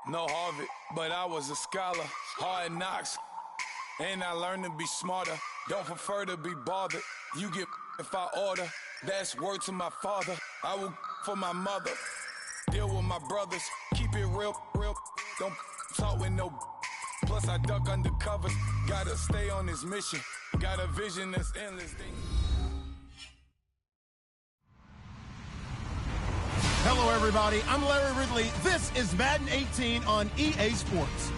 No Harvard, but I was a scholar. Hard knocks, and I learned to be smarter. Don't prefer to be bothered. You get if I order. That's word to my father. I will for my mother. Deal with my brothers. Keep it real, real. Don't talk with no. Plus I duck under covers. Gotta stay on this mission. Got a vision that's endless. Hello, everybody. I'm Larry Ridley. This is Madden 18 on EA Sports.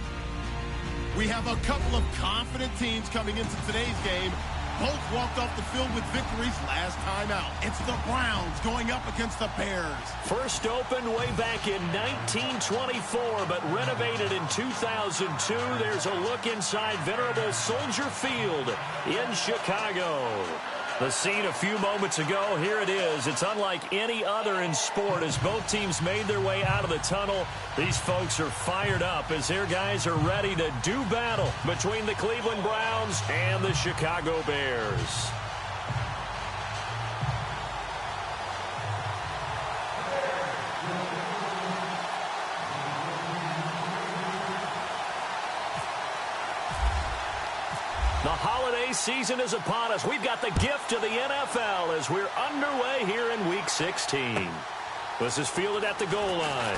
We have a couple of confident teams coming into today's game. Both walked off the field with victories last time out. It's the Browns going up against the Bears. First opened way back in 1924, but renovated in 2002. There's a look inside venerable Soldier Field in Chicago. The scene a few moments ago, here it is. It's unlike any other in sport as both teams made their way out of the tunnel. These folks are fired up as their guys are ready to do battle between the Cleveland Browns and the Chicago Bears. The holiday season is upon us. We've got the gift of the NFL as we're underway here in Week 16. This is fielded at the goal line.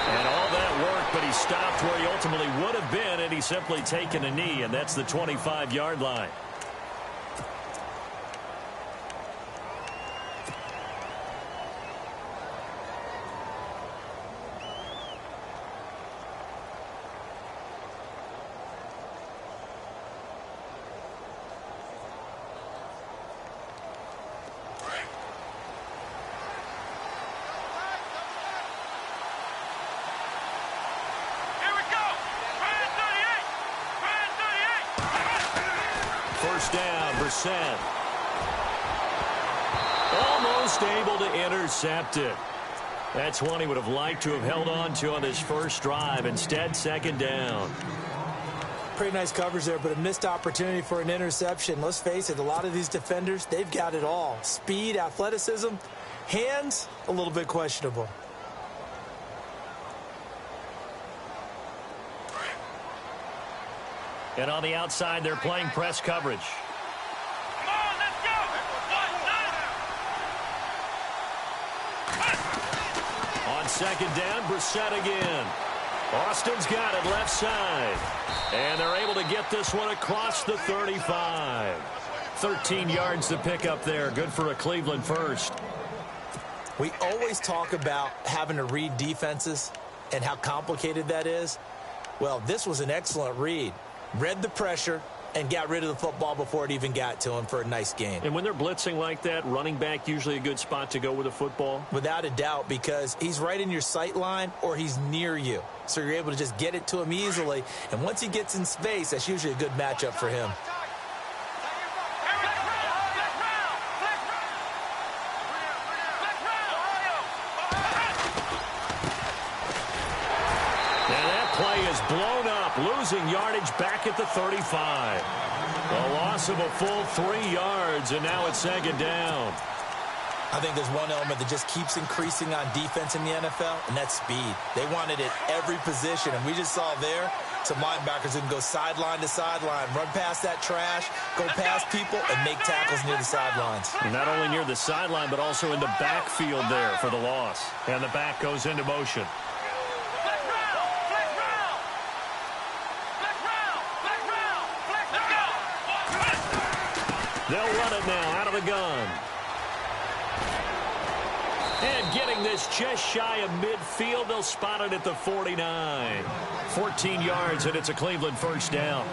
And all that work, but he stopped where he ultimately would have been had he simply taken a knee, and that's the 25-yard line. First down, Brissett. Almost able to intercept it. That's one he would have liked to have held on to on his first drive. Instead, second down. Pretty nice coverage there, but a missed opportunity for an interception. Let's face it, a lot of these defenders, they've got it all. Speed, athleticism, hands, a little bit questionable. And on the outside, they're playing press coverage. Come on, let's go! On second down, Brissett again. Austin's got it left side. And they're able to get this one across the 35. 13 yards to pick up there. Good for a Cleveland first. We always talk about having to read defenses and how complicated that is. Well, this was an excellent read. Read the pressure and got rid of the football before it even got to him for a nice gain. And when they're blitzing like that, running back usually a good spot to go with a football? Without a doubt, because he's right in your sight line or he's near you. So you're able to just get it to him easily. And once he gets in space, that's usually a good matchup for him. Blown up, losing yardage back at the 35. A loss of a full 3 yards, and now it's second down. I think there's one element that just keeps increasing on defense in the NFL, and that's speed. They want it at every position, and we just saw there some linebackers who can go sideline to sideline, run past that trash, go past people, and make tackles near the sidelines. And not only near the sideline, but also in the backfield there for the loss. And the back goes into motion. They'll run it now out of the gun. And getting this just shy of midfield, they'll spot it at the 49. 14 yards, and it's a Cleveland first down.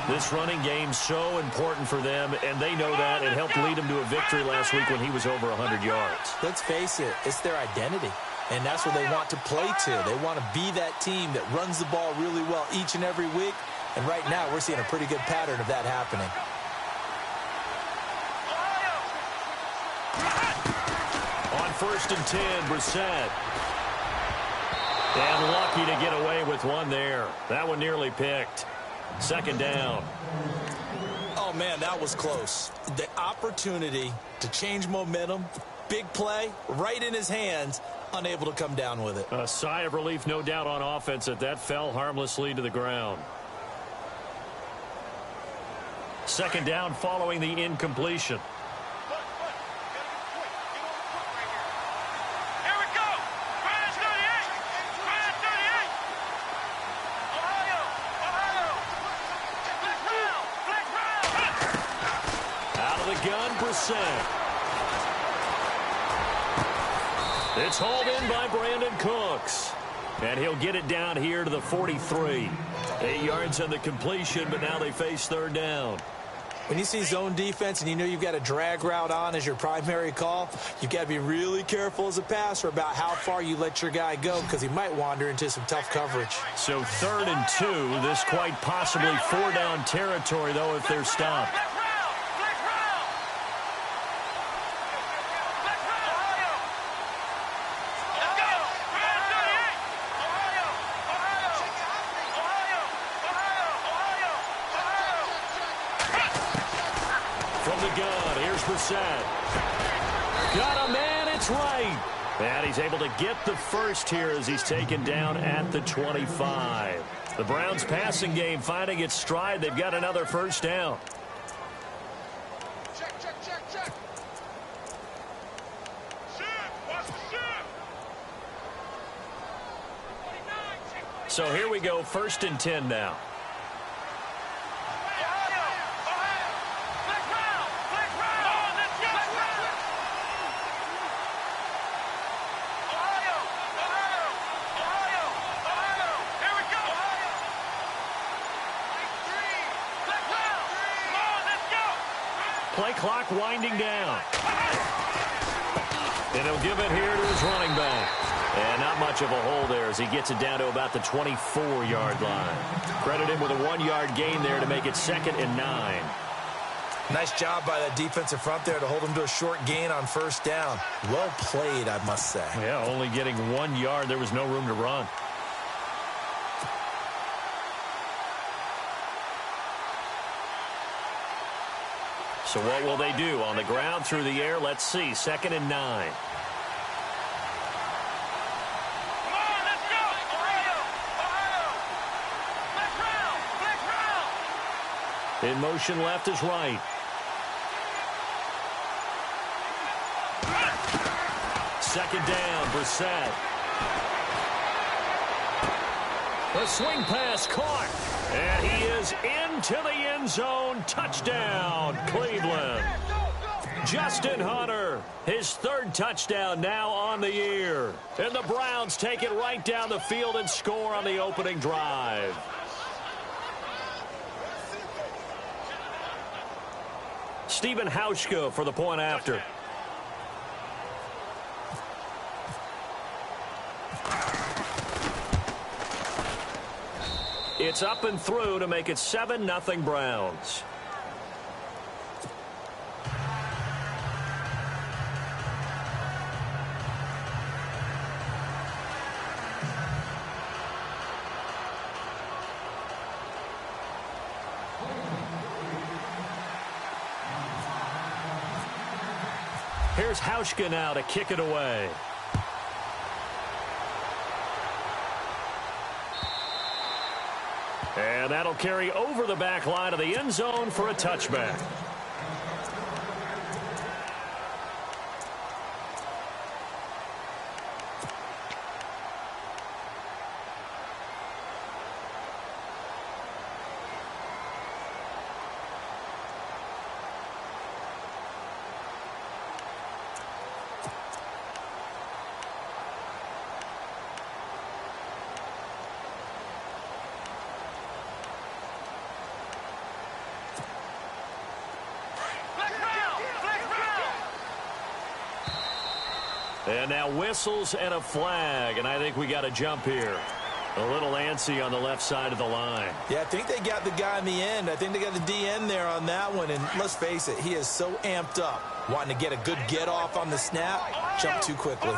This running game's so important for them, and they know that. It helped lead them to a victory last week when he was over 100 yards. Let's face it, it's their identity, and that's what they want to play to. They want to be that team that runs the ball really well each and every week, and right now we're seeing a pretty good pattern of that happening. First and 10, Brissett. And lucky to get away with one there. That one nearly picked. Second down. Oh, man, that was close. The opportunity to change momentum big play right in his hands, unable to come down with it. A sigh of relief, no doubt, on offense that fell harmlessly to the ground. Second down following the incompletion. It's hauled in by Brandon Cooks. And he'll get it down here to the 43. 8 yards on the completion, but now they face third down. When you see zone defense and you know you've got a drag route on as your primary call, you've got to be really careful as a passer about how far you let your guy go because he might wander into some tough coverage. So 3rd and 2. This quite possibly 4-down territory, though, if they're stopped. Got a man, it's right. And he's able to get the first here as he's taken down at the 25. The Browns passing game finding its stride. They've got another first down. Check. So here we go, 1st and 10 now. Play clock winding down. And he'll give it here to his running back. And not much of a hole there as he gets it down to about the 24-yard line. Credit him with a 1-yard gain there to make it 2nd and 9. Nice job by that defensive front there to hold him to a short gain on first down. Well played, I must say. Yeah, only getting 1 yard. There was no room to run. So what will they do? On the ground, through the air? Let's see. 2nd and 9. Come on, let's go! Ohio! Black round! In motion, left is right. Second down, Brissett. The swing pass caught. And he is into the end zone. Touchdown, Cleveland. Justin Hunter, his 3rd touchdown now on the year. And the Browns take it right down the field and score on the opening drive. Stephen Hauschka for the point after. It's up and through to make it 7-0 Browns. Here's Hauschka now to kick it away. And that'll carry over the back line of the end zone for a touchback. And now whistles and a flag, and I think we got a jump here. A little antsy on the left side of the line. Yeah, I think they got the guy in the end. I think they got the DN there on that one, and let's face it, he is so amped up, wanting to get a good get-off on the snap, jump too quickly.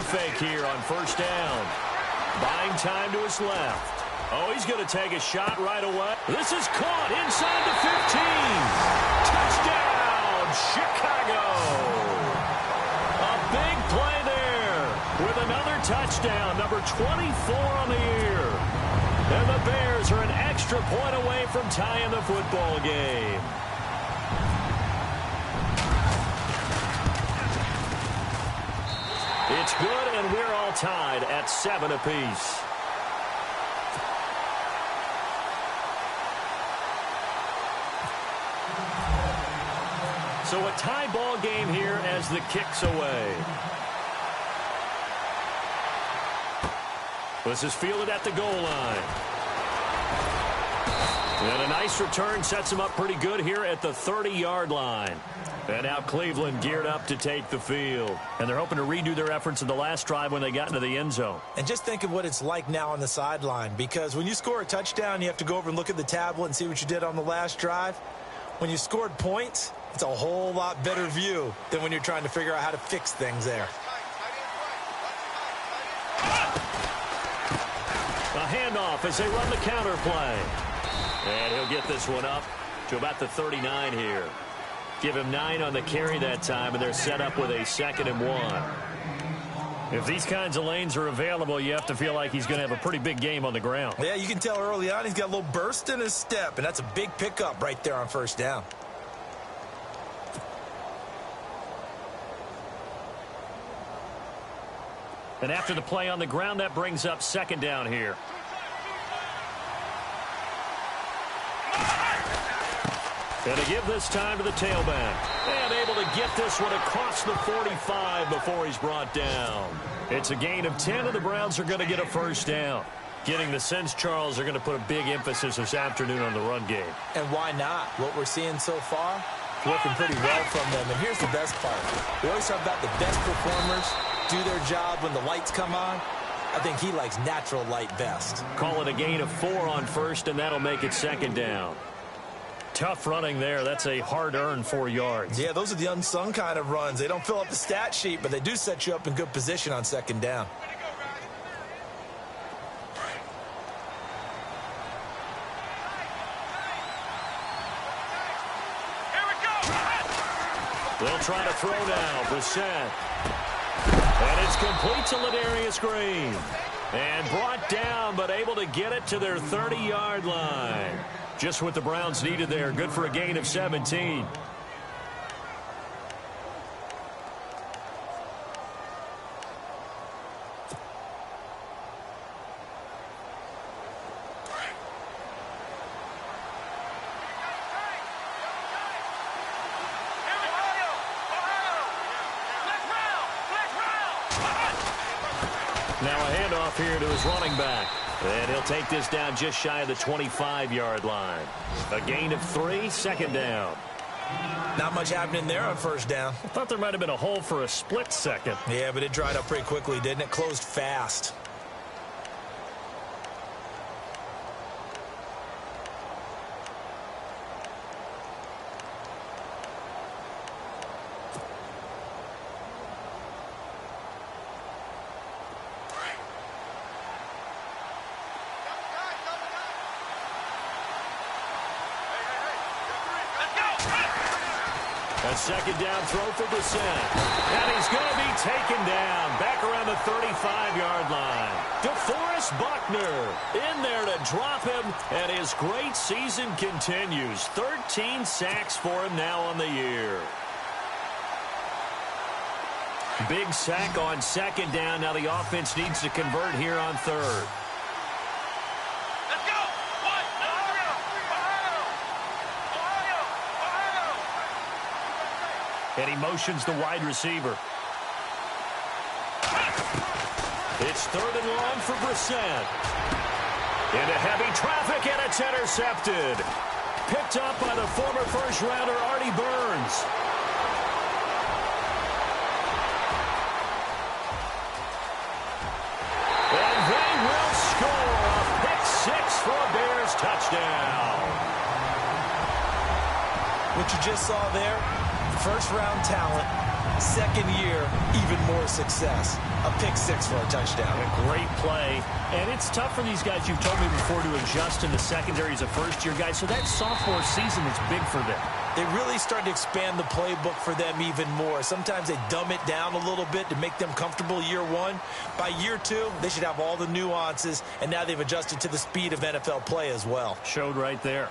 fake here on first down. Buying time to his left. Oh, he's going to take a shot right away. This is caught inside the 15. Touchdown, Chicago. A big play there with another touchdown, number 24 on the year. And the Bears are an extra point away from tying the football game. It's good, and we're all tied at 7 apiece. So a tie ball game here as the kick's away. This is fielded at the goal line. And a nice return sets him up pretty good here at the 30-yard line. And now Cleveland geared up to take the field. And they're hoping to redo their efforts in the last drive when they got into the end zone. And just think of what it's like now on the sideline, because when you score a touchdown, you have to go over and look at the tablet and see what you did on the last drive. When you scored points, it's a whole lot better view than when you're trying to figure out how to fix things there. A handoff as they run the counter play. And he'll get this one up to about the 39 here. Give him 9 on the carry that time, and they're set up with a 2nd and 1. If these kinds of lanes are available, you have to feel like he's going to have a pretty big game on the ground. Yeah, you can tell early on he's got a little burst in his step, and that's a big pickup right there on first down. And after the play on the ground, that brings up 2nd down here. And to give this time to the tailback. And able to get this one across the 45 before he's brought down. It's a gain of 10, and the Browns are going to get a first down. Getting the sense, Charles, are going to put a big emphasis this afternoon on the run game. And why not? What we're seeing so far, working pretty well from them. And here's the best part. We always talk about the best performers do their job when the lights come on. I think he likes natural light best. Call it a gain of 4 on first, and that'll make it 2nd down. Tough running there. That's a hard-earned 4 yards. Yeah, those are the unsung kind of runs. They don't fill up the stat sheet, but they do set you up in good position on 2nd down. They'll try to throw now. Brissett. And it's complete to Ladarius Green. And brought down, but able to get it to their 30-yard line. Just what the Browns needed there. Good for a gain of 17. Now a handoff here to his running back. And he'll take this down just shy of the 25-yard line. A gain of 3, 2nd down. Not much happening there on first down. I thought there might have been a hole for a split second. Yeah, but it dried up pretty quickly, didn't it? Closed fast. A 2nd down throw for Brissett. And he's going to be taken down back around the 35-yard line. DeForest Buckner in there to drop him, and his great season continues. 13 sacks for him now on the year. Big sack on 2nd down. Now the offense needs to convert here on 3rd. And he motions the wide receiver. It's 3rd and long for Brissett. Into heavy traffic, and it's intercepted. Picked up by the former first-rounder Artie Burns. And they will score a pick-6 for a Bears touchdown. What you just saw there, first-round talent Second year, even more success. A pick six for a touchdown. A great play. And it's tough for these guys, you've told me before, to adjust in the secondary as a first-year guy. So that sophomore season is big for them. They really start to expand the playbook for them even more. Sometimes they dumb it down a little bit to make them comfortable year one. By year two, they should have all the nuances, and now they've adjusted to the speed of NFL play as well. Showed right there.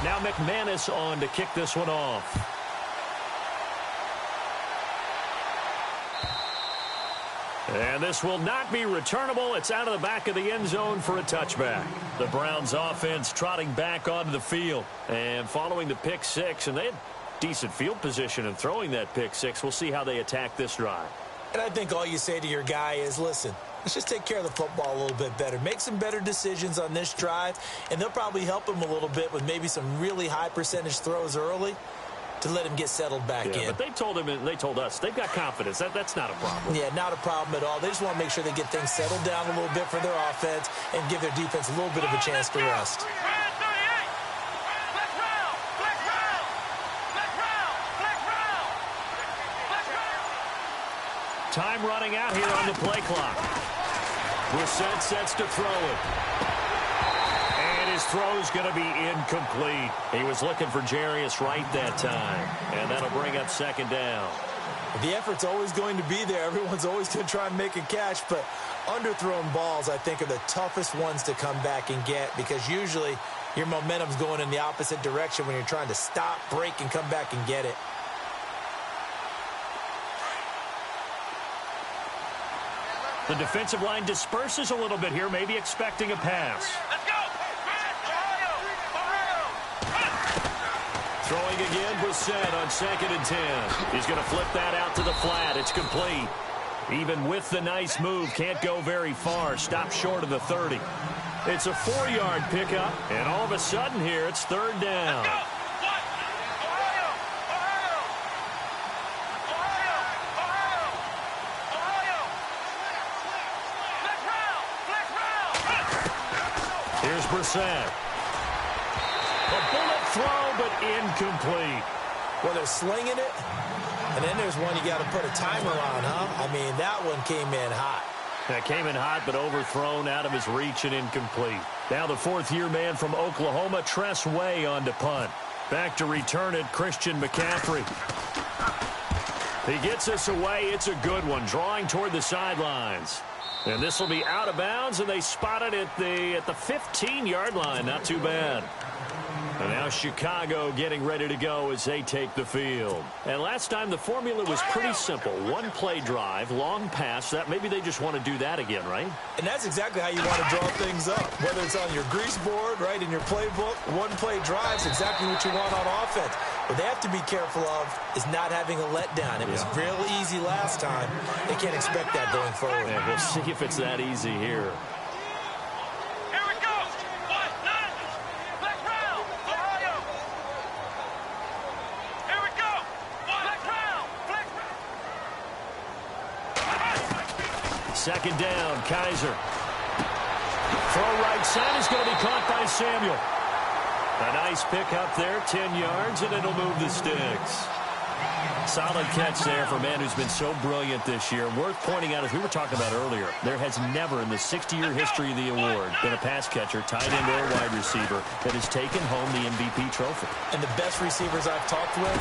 Now McManus on to kick this one off. And this will not be returnable. It's out of the back of the end zone for a touchback. The Browns offense trotting back onto the field. And following the pick six, and they had decent field position in throwing that pick six. We'll see how they attack this drive. And I think all you say to your guy is, listen, let's just take care of the football a little bit better. Make some better decisions on this drive, and they'll probably help him a little bit with maybe some really high percentage throws early to let him get settled back in. But they told him, and they told us, they've got confidence. That's not a problem. Yeah, not a problem at all. They just want to make sure they get things settled down a little bit for their offense and give their defense a little bit of a chance to rest. Time running out here on the play clock. Brissett sets to throw it. And his throw's going to be incomplete. He was looking for Jarius Wright that time. And that'll bring up second down. The effort's always going to be there. Everyone's always going to try and make a catch. But underthrown balls, I think, are the toughest ones to come back and get, because usually your momentum's going in the opposite direction when you're trying to stop, break, and come back and get it. The defensive line disperses a little bit here, maybe expecting a pass. Let's go! Throwing again, Brissett on 2nd and 10. He's going to flip that out to the flat. It's complete. Even with the nice move, can't go very far. Stopped short of the 30. It's a 4-yard pickup, and all of a sudden here, it's third down. Here's Brissett. A bullet throw, but incomplete. Well, they're slinging it, and then there's one you got to put a timer on, huh? I mean, that one came in hot. That came in hot, but overthrown, out of his reach and incomplete. Now the 4th-year man from Oklahoma, Tress Way, on to punt. Back to return it, Christian McCaffrey. He gets us away. It's a good one, drawing toward the sidelines. And this will be out of bounds, and they spot it at the 15-yard line. Not too bad. And now Chicago getting ready to go as they take the field. And last time the formula was pretty simple. One-play drive, long pass. That maybe they just want to do that again, right? And that's exactly how you want to draw things up. Whether it's on your grease board, right, in your playbook, one-play drive is exactly what you want on offense. What they have to be careful of is not having a letdown. It was real easy last time. They can't expect that going forward. And we'll see if it's that easy here. Here we go! Black round! Ohio! Here we go! Black round! Black round! Second down, Kaiser. Throw right side is going to be caught by Samuel. A nice pick up there, 10 yards, and it'll move the sticks. Solid catch there for a man who's been so brilliant this year. Worth pointing out, as we were talking about earlier, there has never in the 60-year history of the award been a pass catcher, tight end, or wide receiver that has taken home the MVP trophy. And the best receivers I've talked with,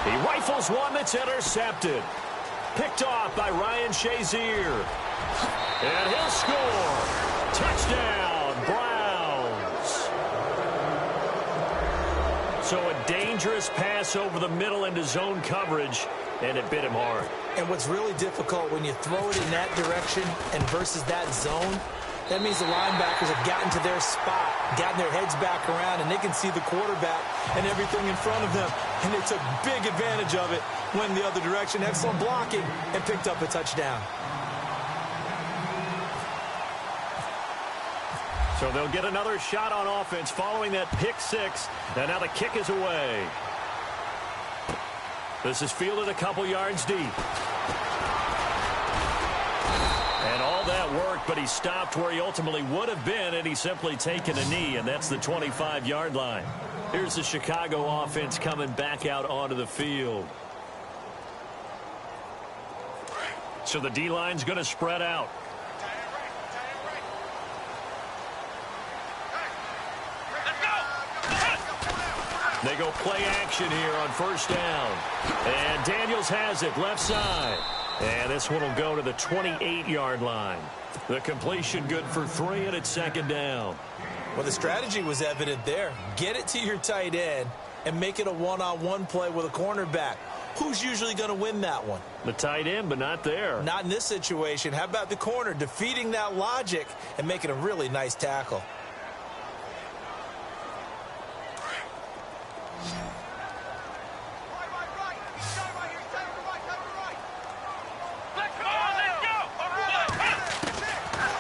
he rifles one that's intercepted. Picked off by Ryan Shazier. And he'll score. Touchdown, Browns. So a dangerous pass over the middle into zone coverage, and it bit him hard. And what's really difficult when you throw it in that direction and versus that zone, that means the linebackers have gotten to their spot, gotten their heads back around, and they can see the quarterback and everything in front of them. And they took big advantage of it, went the other direction, excellent blocking, and picked up a touchdown. So they'll get another shot on offense following that pick six. And now the kick is away. This is fielded a couple yards deep. that work, but he stopped where he ultimately would have been, and he's simply taken a knee, and that's the 25-yard line. Here's the Chicago offense coming back out onto the field. So the D-line's going to spread out. They go play action here on first down. And Daniels has it left side. And this one will go to the 28-yard line. The completion good for 3, and it's second down. Well, the strategy was evident there. Get it to your tight end and make it a one-on-one play with a cornerback. Who's usually going to win that one? The tight end, but not there. Not in this situation. How about the corner defeating that logic and making a really nice tackle?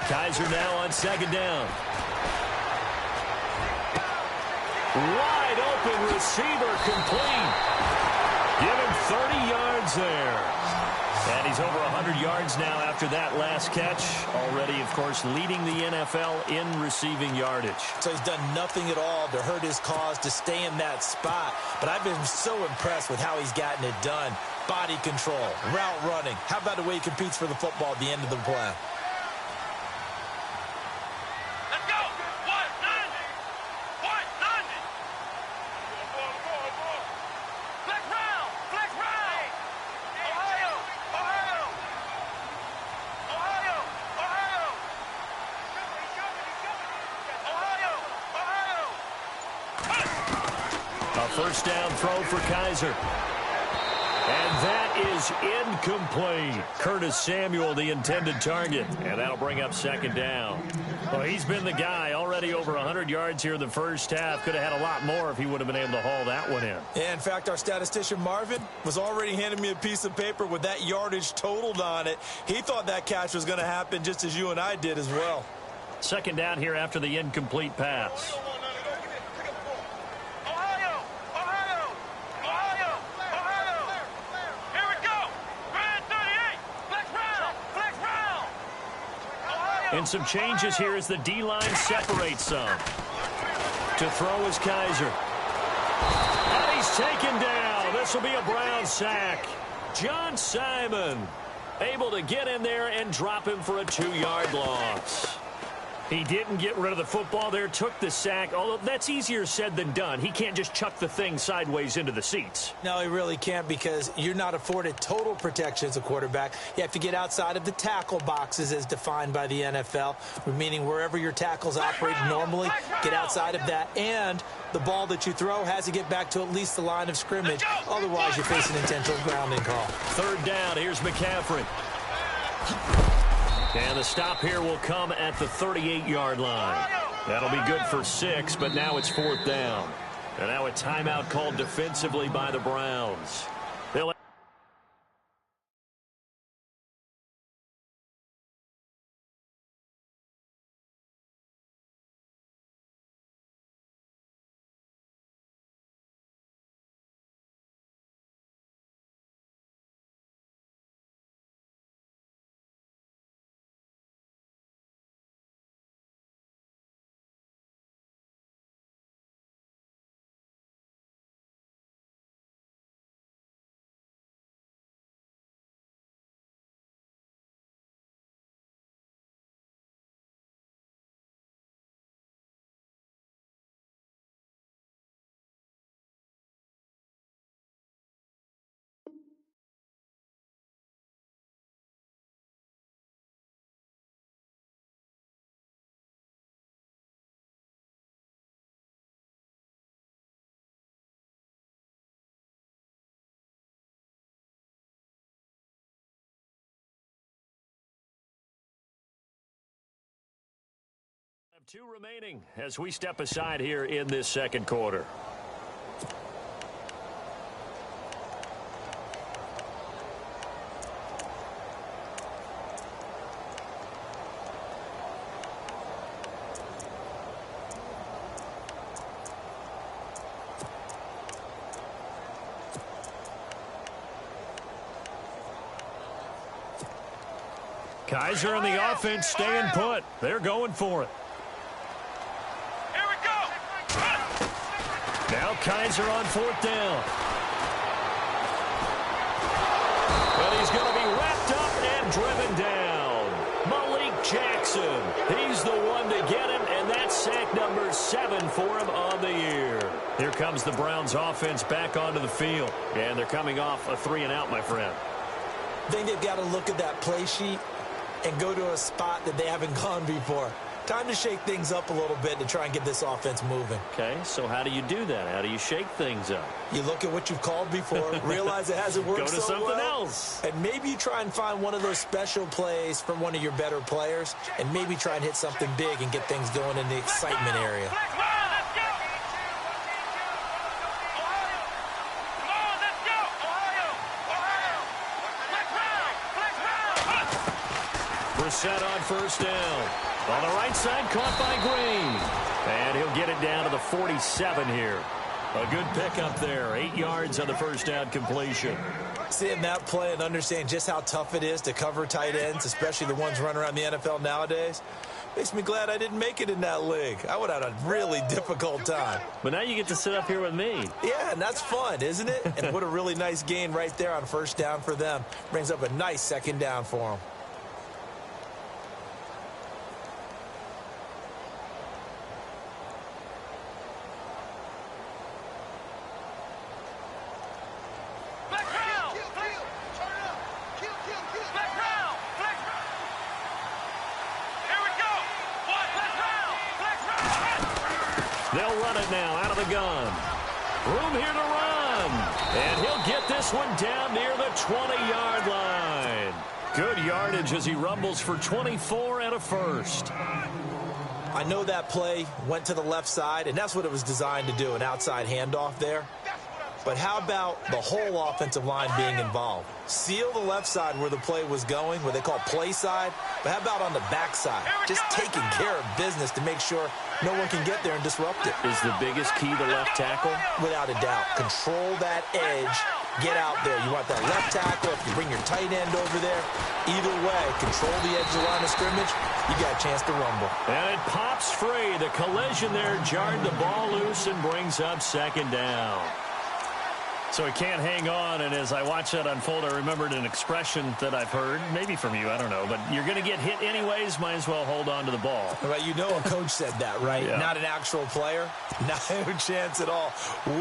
Kaiser now on second down. Wide open receiver complete. Give him 30 yards there. And he's over 100 yards now after that last catch. Already, of course, leading the NFL in receiving yardage. So he's done nothing at all to hurt his cause, to stay in that spot. But I've been so impressed with how he's gotten it done. Body control, route running. How about the way he competes for the football at the end of the play? First down throw for Kaiser. And that is incomplete. Curtis Samuel, the intended target. And that'll bring up second down. Well, he's been the guy. Already over 100 yards here in the first half. Could have had a lot more if he would have been able to haul that one in. Yeah, in fact, our statistician Marvin was already handing me a piece of paper with that yardage totaled on it. He thought that catch was going to happen just as you and I did as well. Second down here after the incomplete pass. And some changes here as the D-line separates some. To throw is Kaiser. And he's taken down. This will be a Brown sack. John Simon able to get in there and drop him for a 2-yard loss. He didn't get rid of the football there, took the sack, although that's easier said than done. He can't just chuck the thing sideways into the seats. No, he really can't, because you're not afforded total protection as a quarterback. You have to get outside of the tackle boxes as defined by the NFL, meaning wherever your tackles operate normally, get outside of that. And the ball that you throw has to get back to at least the line of scrimmage. Otherwise, you face an intentional grounding call. Third down, here's McCaffrey. And the stop here will come at the 38-yard line. That'll be good for 6, but now it's fourth down. And now a timeout called defensively by the Browns. They'll have 2 remaining as we step aside here in this second quarter. Kaiser and the offense staying put. They're going for it. Here we go. Now Kaiser on 4th down. But he's going to be wrapped up and driven down. Malik Jackson. He's the one to get him, and that's sack number 7 for him on the year. Here comes the Browns offense back onto the field. And they're coming off a 3-and-out, my friend. I think they've got to look at that play sheet and go to a spot that they haven't gone before. Time to shake things up a little bit to try and get this offense moving. Okay, so how do you do that? How do you shake things up? You look at what you've called before, realize it hasn't worked Go to so something well, else. and maybe you try and find one of those special plays from one of your better players, and maybe try and hit something big and get things going in the excitement area. Flex round, let's go. Ohio. Come on, let's go. Ohio. Ohio. Flex round. Brissett on 1st down. On the right side, caught by Green. And he'll get it down to the 47 here. A good pickup there. 8 yards on the 1st down completion. Seeing that play and understand just how tough it is to cover tight ends, especially the ones running around the NFL nowadays, makes me glad I didn't make it in that league. I would have had a really difficult time. But now you get to sit up here with me. Yeah, and that's fun, isn't it? And what a really nice gain right there on 1st down for them. Brings up a nice 2nd down for them. Flex round. Flex round. Flex round. Here we go. One. Flex round. Flex round. They'll run it now out of the gun. Room here to run. And he'll get this one down near the 20-yard line. Good yardage as he rumbles for 24 and a 1st. I know that play went to the left side, and that's what it was designed to do, an outside handoff there. But how about the whole offensive line being involved? Seal the left side where the play was going, what they call play side. But how about on the back side? Just taking care of business to make sure no one can get there and disrupt it. Is the biggest key the left tackle? Without a doubt. Control that edge. Get out there. You want that left tackle. If you bring your tight end over there, either way, control the edge of the line of scrimmage, you got a chance to rumble. And it pops free. The collision there jarred the ball loose and brings up 2nd down. So he can't hang on, and as I watch that unfold, I remembered an expression that I've heard, maybe from you, I don't know, but you're going to get hit anyways, might as well hold on to the ball. Well, you know a coach said that, right? Yeah. Not an actual player. Not a chance at all.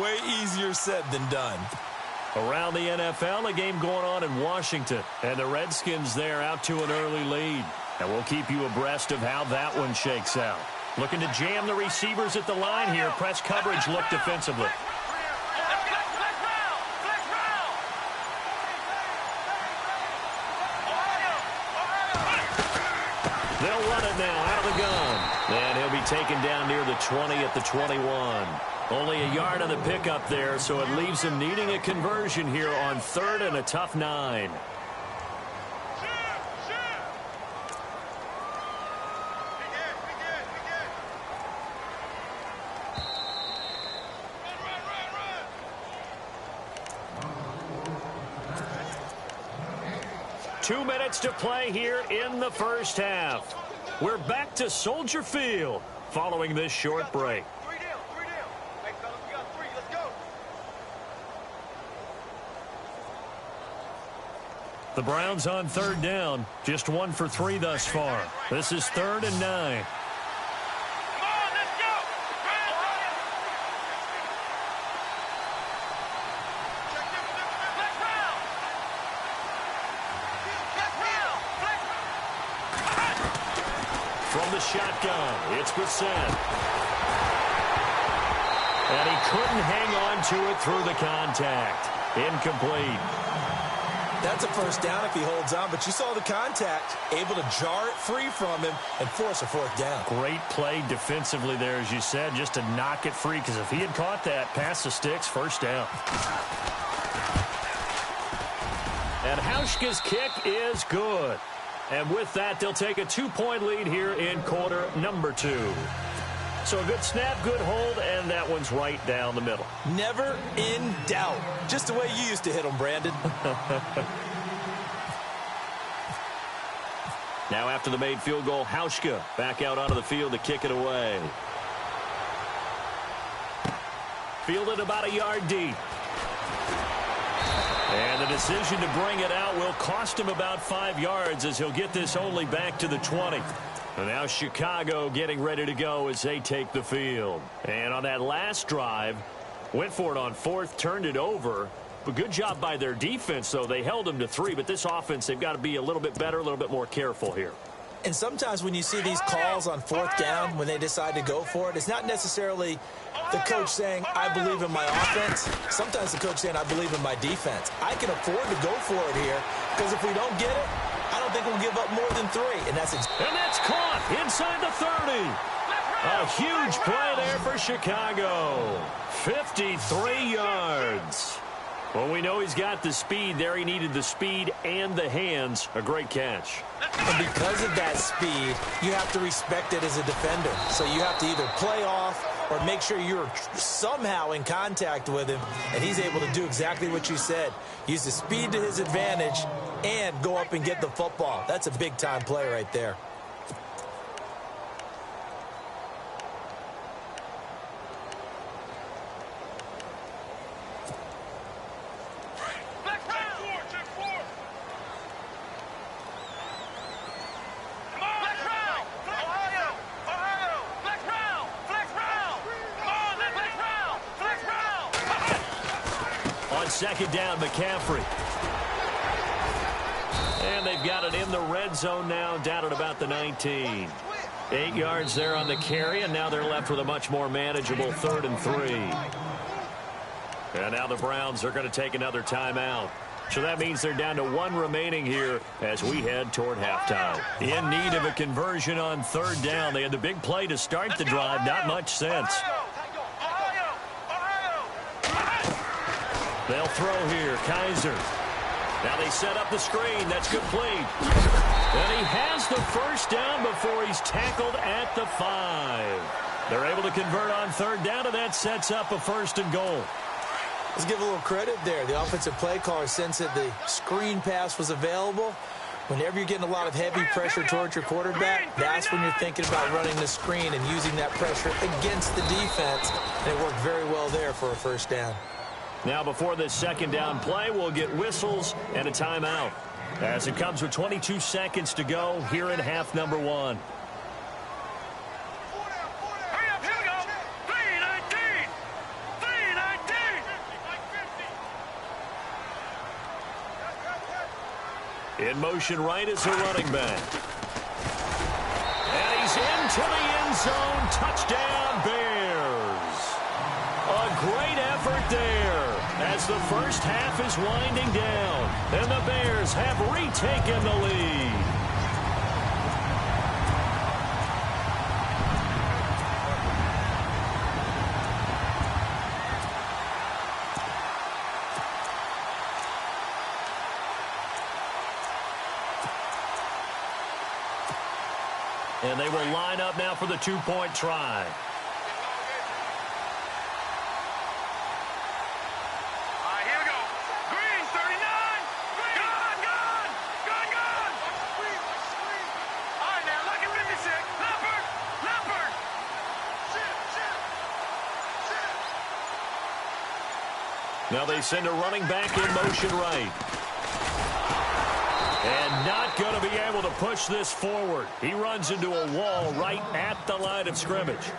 Way easier said than done. Around the NFL, a game going on in Washington, and the Redskins there out to an early lead. And we'll keep you abreast of how that one shakes out. Looking to jam the receivers at the line here. Press coverage look defensively. They'll run it now out of the gun. And he'll be taken down near the 20 at the 21. Only a yard on the pickup there, so it leaves him needing a conversion here on 3rd and a tough 9. Two minutes to play here in the 1st half. We're back to Soldier Field following this short break. Three down. Hey, fellas, we got 3. Let's go. The Browns on 3rd down, just 1 for 3 thus far. This is 3rd and 9. Come on, let's go. Flex round. Flex round. From the shotgun, it's Brissett. And he couldn't hang on to it through the contact. Incomplete. That's a 1st down if he holds on, but you saw the contact, able to jar it free from him and force a 4th down. Great play defensively there, as you said, just to knock it free, because if he had caught that, pass the sticks, 1st down. And Hauschka's kick is good. And with that, they'll take a 2-point lead here in quarter number 2. So a good snap, good hold, and that one's right down the middle. Never in doubt. Just the way you used to hit them, Brandon. Now after the made field goal, Hauschka back out onto the field to kick it away. Fielded about a yard deep. And the decision to bring it out will cost him about 5 yards as he'll get this only back to the 20. And now Chicago getting ready to go as they take the field. And on that last drive, went for it on fourth, turned it over. But good job by their defense, though. They held them to 3, but this offense, they've got to be a little bit better, a little bit more careful here. And sometimes when you see these calls on fourth down, when they decide to go for it, it's not necessarily the coach saying, I believe in my offense. Sometimes the coach saying, I believe in my defense. I can afford to go for it here because if we don't get it, I don't think we'll give up more than 3. And that's caught inside the 30. A huge play there for Chicago. 53 yards. Well, we know he's got the speed there. He needed the speed and the hands. A great catch. And because of that speed, you have to respect it as a defender. So you have to either play off or make sure you're somehow in contact with him. And he's able to do exactly what you said. Use the speed to his advantage and go up and get the football. That's a big-time play right there. Second down, McCaffrey. And they've got it in the red zone now, down at about the 19. 8 yards there on the carry, and now they're left with a much more manageable 3rd and 3. And now the Browns are going to take another timeout. So that means they're down to 1 remaining here as we head toward halftime. In need of a conversion on 3rd down. They had the big play to start the drive. Not much sense. They'll throw here. Kaiser. Now they set up the screen. That's complete. And he has the first down before he's tackled at the 5. They're able to convert on 3rd down, and that sets up a 1st and goal. Let's give a little credit there. The offensive play caller sensed that the screen pass was available. Whenever you're getting a lot of heavy pressure towards your quarterback, that's when you're thinking about running the screen and using that pressure against the defense. And it worked very well there for a 1st down. Now before this 2nd down play, we'll get whistles and a timeout as it comes with 22 seconds to go here in half number 1. Hurry up, here we go. 3:19. 3:19. In motion right is a running back. And he's into the end zone. Touchdown, Bears. A great effort there as the first half is winding down. And the Bears have retaken the lead. And they will line up now for the 2-point try. Now they send a running back in motion right. And not going to be able to push this forward. He runs into a wall right at the line of scrimmage.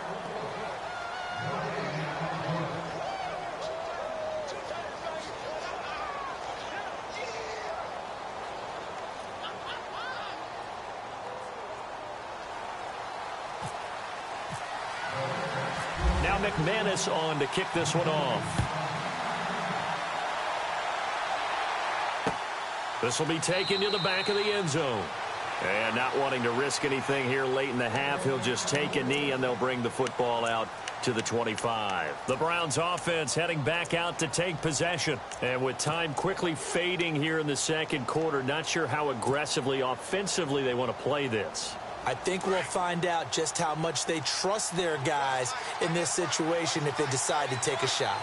Now McManus on to kick this one off. This will be taken to the back of the end zone. And not wanting to risk anything here late in the half, he'll just take a knee and they'll bring the football out to the 25. The Browns offense heading back out to take possession. And with time quickly fading here in the 2nd quarter, not sure how aggressively, offensively they want to play this. I think we'll find out just how much they trust their guys in this situation if they decide to take a shot.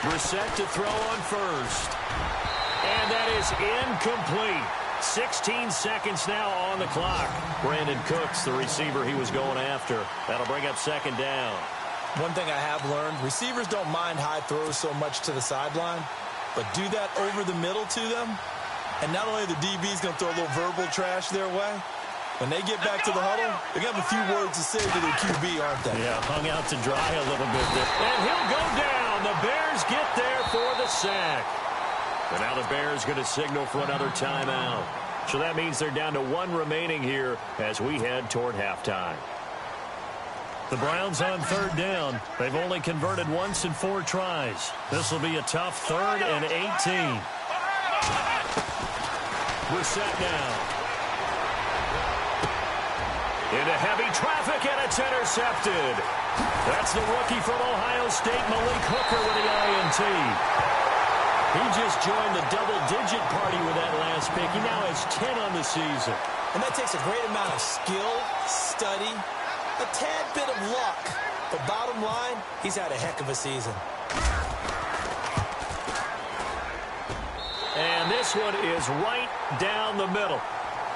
Brissett to throw on 1st. And that is incomplete. 16 seconds now on the clock. Brandon Cooks, the receiver he was going after. That'll bring up second down. One thing I have learned, receivers don't mind high throws so much to the sideline, but do that over the middle to them, and not only the DB's going to throw a little verbal trash their way, when they get back to the huddle, they're going to have a few words to say to their QB, aren't they? Yeah, hung out to dry a little bit there. And he'll go down. The Bears get there for the sack. And now the Bears going to signal for another timeout. So that means they're down to one remaining here as we head toward halftime. The Browns on third down. They've only converted once in 4 tries. This will be a tough 3rd and 18. Brissett now. Into heavy traffic, and it's intercepted. That's the rookie from Ohio State, Malik Hooker, with the INT. He just joined the double-digit party with that last pick. He now has 10 on the season. And that takes a great amount of skill, study, a tad bit of luck. But bottom line, he's had a heck of a season. And this one is right down the middle.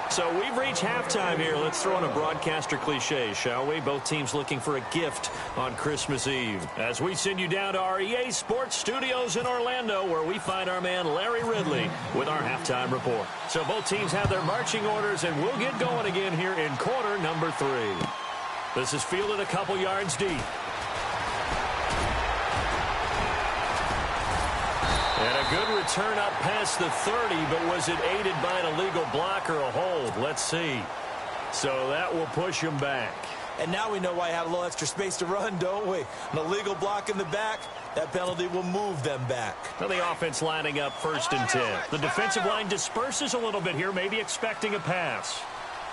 So we've reached halftime here. Let's throw in a broadcaster cliche, shall we? Both teams looking for a gift on Christmas Eve. As we send you down to our EA Sports Studios in Orlando, where we find our man Larry Ridley with our halftime report. So both teams have their marching orders, and we'll get going again here in quarter number 3. This is fielded a couple yards deep. And a good return up past the 30, but was it aided by an illegal block or a hold? Let's see. So that will push him back. And now we know why he had a little extra space to run, don't we? An illegal block in the back, that penalty will move them back. Now the offense lining up 1st and 10. The defensive line disperses a little bit here, maybe expecting a pass.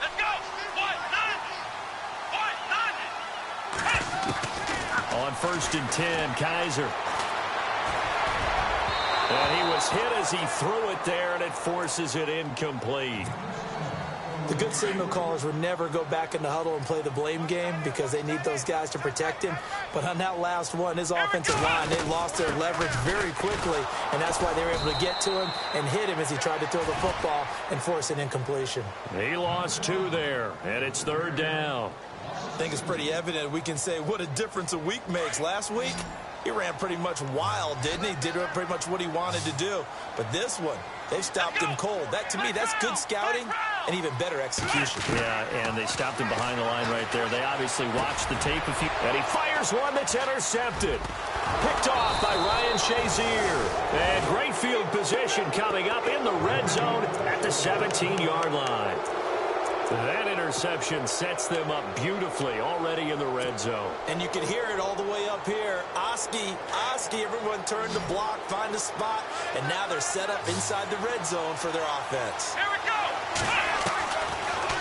Let's go. On 1st and 10, Kaiser. And he was hit as he threw it there, and it forces it incomplete. The good signal callers would never go back in the huddle and play the blame game because they need those guys to protect him. But on that last one, his offensive line, they lost their leverage very quickly, and that's why they were able to get to him and hit him as he tried to throw the football and force an incompletion. He lost 2 there, and it's 3rd down. I think it's pretty evident we can say what a difference a week makes. Last week, he ran pretty much wild, didn't he? Did pretty much what he wanted to do. But this one, they've stopped him cold. That, to me, that's good scouting and even better execution. Yeah, and they stopped him behind the line right there. They obviously watched the tape a few. And he fires one that's intercepted. Picked off by Ryan Shazier. And great field position coming up in the red zone at the 17-yard line. That interception sets them up beautifully already in the red zone. And you can hear it all the way up here. Oski, everyone turned the block, find a spot, and now they're set up inside the red zone for their offense. Here we go.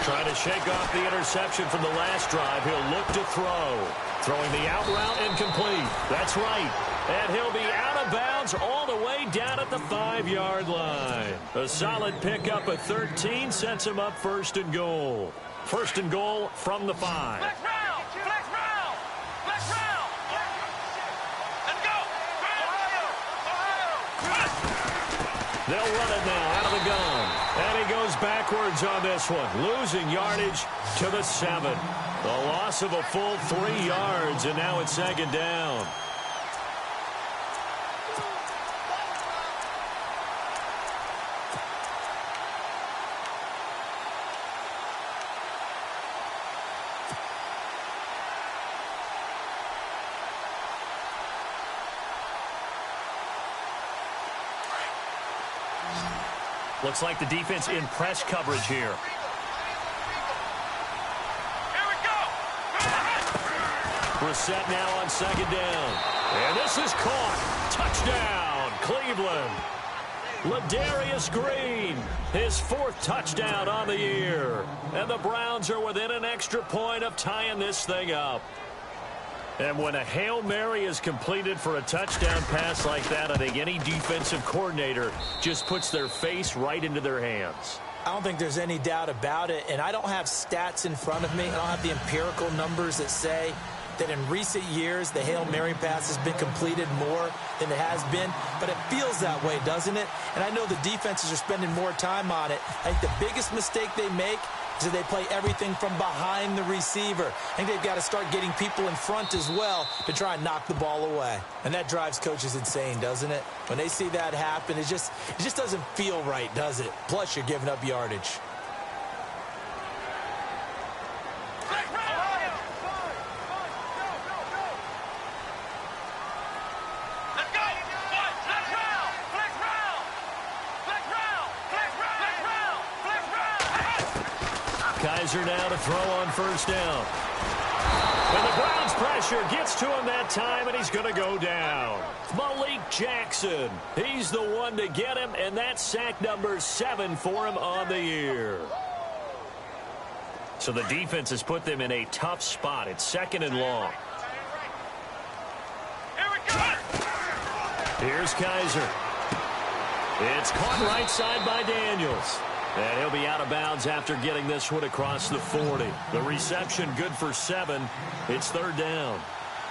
Trying to shake off the interception from the last drive. He'll look to throw. Throwing the out route incomplete. That's right. And he'll be out of bounds all the way down at the 5-yard line. A solid pickup at 13 sets him up 1st and goal. 1st and goal from the 5. Flex round. Flex round. Flex round. Let's go. They'll run it now out of the gun. And he goes backwards on this one. Losing yardage to the 7. The loss of a full 3 yards, and now it's 2nd down. Looks like the defense in press coverage here. Here we go. Brissett now on 2nd down. And this is caught. Touchdown, Cleveland. Ladarius Green, his 4th touchdown on the year. And the Browns are within an extra point of tying this thing up. And when a Hail Mary is completed for a touchdown pass like that, I think any defensive coordinator just puts their face right into their hands. I don't think there's any doubt about it, and I don't have stats in front of me. I don't have the empirical numbers that say that in recent years, the Hail Mary pass has been completed more than it has been, but it feels that way, doesn't it? And I know the defenses are spending more time on it. I think the biggest mistake they make is that they play everything from behind the receiver. I think they've got to start getting people in front as well to try and knock the ball away. And that drives coaches insane, doesn't it? When they see that happen, it just doesn't feel right, does it? Plus, you're giving up yardage. Kaiser now to throw on first down. And the Browns pressure gets to him that time, and he's going to go down. Malik Jackson, he's the one to get him, and that's sack number 7 for him on the year. So the defense has put them in a tough spot. It's 2nd and long. Here we go. Here's Kaiser. It's caught right side by Daniels. And he'll be out of bounds after getting this one across the 40. The reception good for 7. It's 3rd down.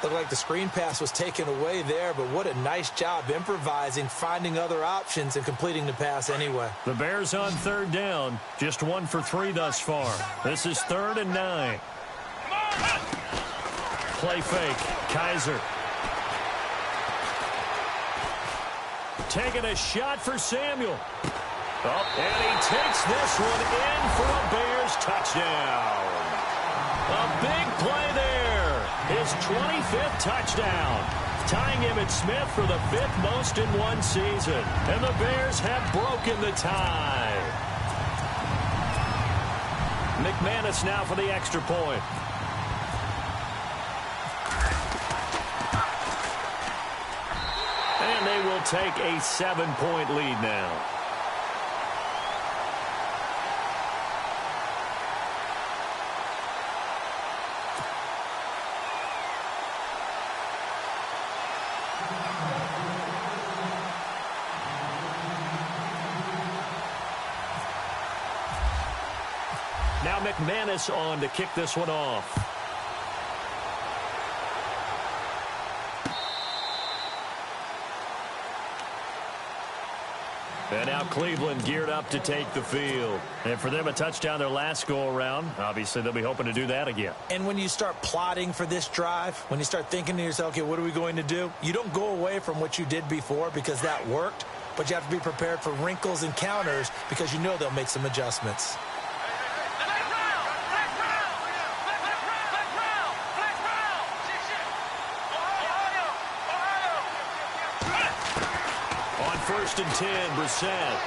Looked like the screen pass was taken away there, but what a nice job improvising, finding other options, and completing the pass anyway. The Bears on 3rd down. Just 1 for 3 thus far. This is 3rd and 9. Play fake. Kaiser. Taking a shot for Samuel. Oh, and he takes this one in for a Bears touchdown. A big play there. His 25th touchdown. Tying Emmitt Smith for the 5th most in one season. And the Bears have broken the tie. McManus now for the extra point. And they will take a 7-point lead now. Now McManus on to kick this one off. And now Cleveland geared up to take the field. And for them, a touchdown their last go-around. Obviously, they'll be hoping to do that again. And when you start plotting for this drive, when you start thinking to yourself, okay, what are we going to do? You don't go away from what you did before because that worked, but you have to be prepared for wrinkles and counters because you know they'll make some adjustments. First and 10, Brissett.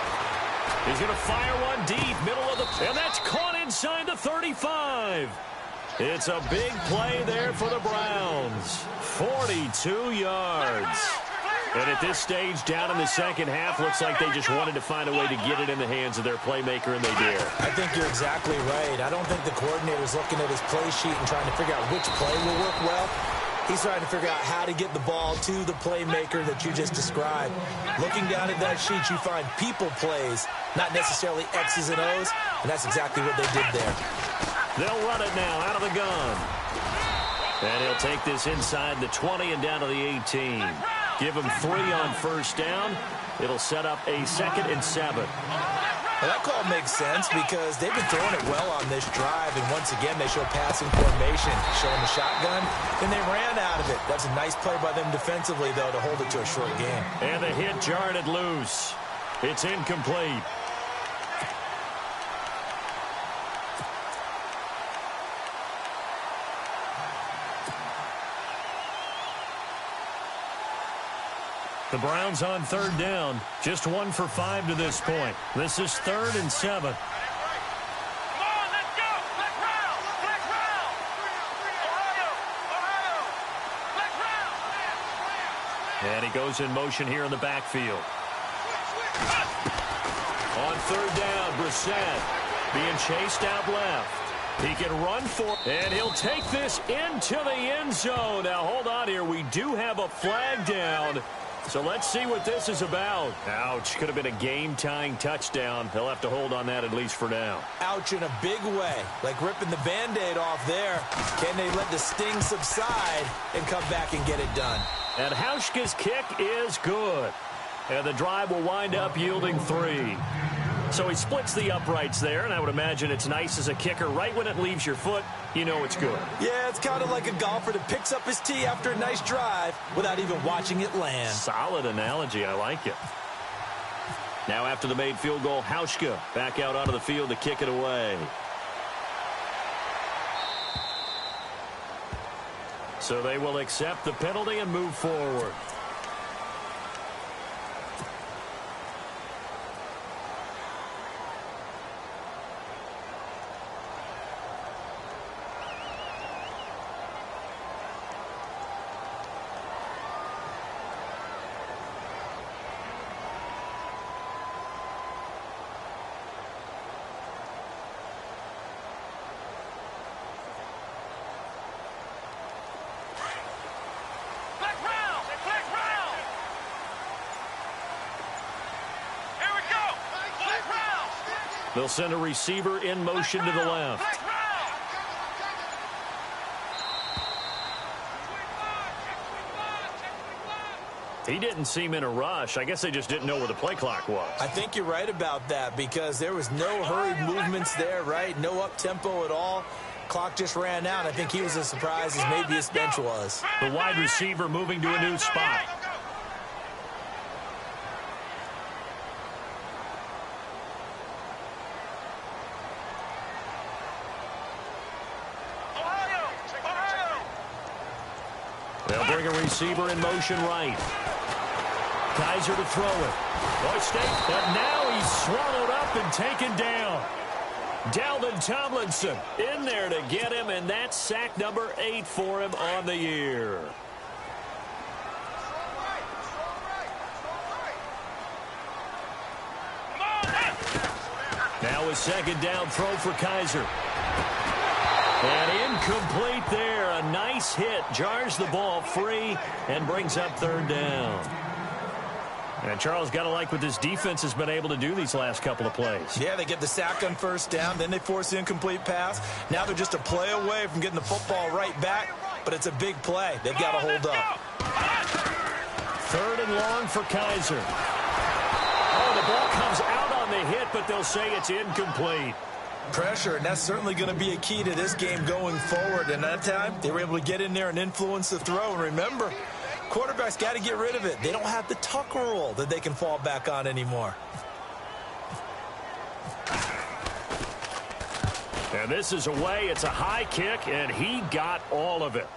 He's going to fire one deep, middle of the... And that's caught inside the 35. It's a big play there for the Browns. 42 yards. And at this stage, down in the second half, looks like they just wanted to find a way to get it in the hands of their playmaker, and they did. I think you're exactly right. I don't think the coordinator's looking at his play sheet and trying to figure out which play will work well. He's trying to figure out how to get the ball to the playmaker that you just described. Looking down at that sheet, you find people plays, not necessarily X's and O's, and that's exactly what they did there. They'll run it now out of the gun. And he'll take this inside the 20 and down to the 18. Give him 3 on first down. It'll set up a 2nd and 7. Well, that call makes sense because they've been throwing it well on this drive, and once again, they show passing formation, showing the shotgun, and they ran out of it. That's a nice play by them defensively, though, to hold it to a short game. And the hit jarred it loose. It's incomplete. The Browns on 3rd down. Just 1 for 5 to this point. This is 3rd and 7. Come on, let's go. Let's round. Let's round. Ohio. Let's round. And he goes in motion here in the backfield. On 3rd down, Brissett being chased out left. He can run for, and he'll take this into the end zone. Now, hold on here. We do have a flag down. So let's see what this is about. Ouch, could have been a game-tying touchdown. They'll have to hold on that at least for now. Ouch in a big way, like ripping the Band-Aid off there. Can they let the sting subside and come back and get it done? And Hauschka's kick is good. And the drive will wind up yielding 3. So he splits the uprights there, and I would imagine it's nice as a kicker. Right when it leaves your foot, you know it's good. Yeah, it's kind of like a golfer that picks up his tee after a nice drive without even watching it land. Solid analogy. I like it. Now after the made field goal, Hauschka back out onto the field to kick it away. So they will accept the penalty and move forward. They'll send a receiver in motion to the left. He didn't seem in a rush. I guess they just didn't know where the play clock was. I think you're right about that because there was no hurried movements there, right? No up-tempo at all. Clock just ran out. I think he was as surprised as maybe his bench was. The wide receiver moving to a new spot. They'll bring a receiver in motion right. Kaiser to throw it. And now he's swallowed up and taken down. Dalvin Tomlinson in there to get him, and that's sack number 8 for him on the year. Now a second down throw for Kaiser. And incomplete there. A nice hit. Jars the ball free and brings up 3rd down. And Charles, got to like what this defense has been able to do these last couple of plays. Yeah, they get the sack on 1st down. Then they force the incomplete pass. Now they're just a play away from getting the football right back. But it's a big play. They've got to hold up. 3rd and long for Kaiser. Oh, the ball comes out on the hit, but they'll say it's incomplete. Pressure, and that's certainly going to be a key to this game going forward. And that time, they were able to get in there and influence the throw. And remember, quarterbacks got to get rid of it. They don't have the tuck rule that they can fall back on anymore. And this is away. It's a high kick, and he got all of it.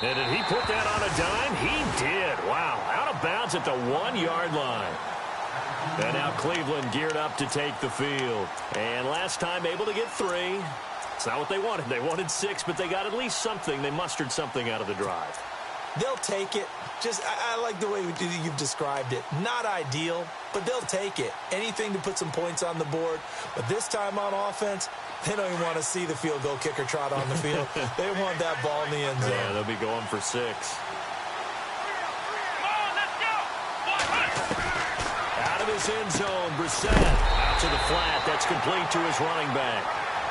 And did he put that on a dime? He did. Wow. Out of bounds at the 1-yard line. And now Cleveland geared up to take the field. And last time able to get 3. It's not what they wanted. They wanted 6, but they got at least something. They mustered something out of the drive. They'll take it. I like the way you've described it. Not ideal, but they'll take it. Anything to put some points on the board. But this time on offense, they don't even want to see the field goal kicker trot on the field. They want that ball in the end zone. Yeah, they'll be going for 6. Out of his end zone, Brissett out to the flat. That's complete to his running back.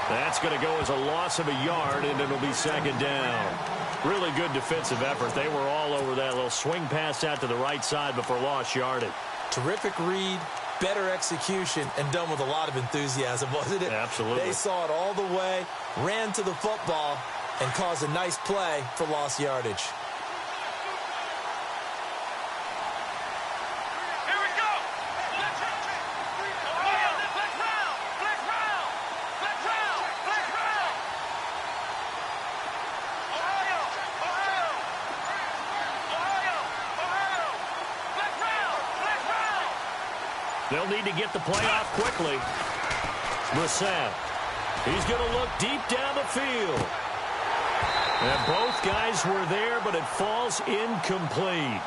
That's going to go as a loss of a yard, and it'll be 2nd down. Really good defensive effort. They were all over that little swing pass out to the right side before lost yardage. Terrific read, better execution, and done with a lot of enthusiasm, wasn't it? Absolutely. They saw it all the way, ran to the football, and caused a nice play for lost yardage. They'll need to get the play off quickly. Brissett. He's going to look deep down the field. And both guys were there, but it falls incomplete.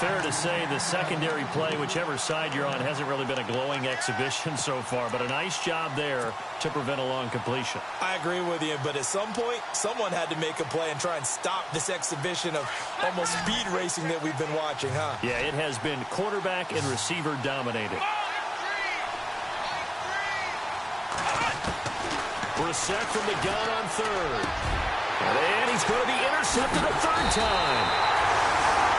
fair to say the secondary play, whichever side you're on, hasn't really been a glowing exhibition so far, but a nice job there to prevent a long completion. I agree with you, but at some point, someone had to make a play and try and stop this exhibition of almost speed racing that we've been watching, huh? Yeah, it has been quarterback and receiver dominated. Brissett from the gun on third. And he's going to be intercepted a third time.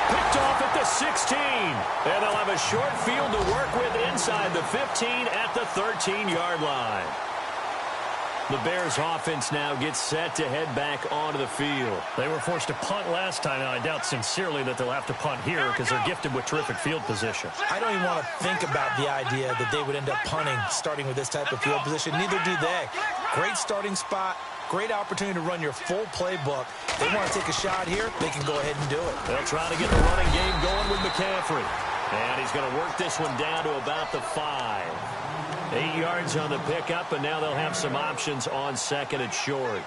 Picked off at the 16. And they'll have a short field to work with inside the 15 at the 13-yard line. The Bears offense now gets set to head back onto the field. They were forced to punt last time, and I doubt sincerely that they'll have to punt here because they're gifted with terrific field position. I don't even want to think about the idea that they would end up punting starting with this type of field position. Neither do they. Great starting spot. Great opportunity to run your full playbook. If they want to take a shot here, they can go ahead and do it. They'll try to get the running game going with McCaffrey. And he's going to work this one down to about the 5. 8 yards on the pickup, and now they'll have some options on second and short.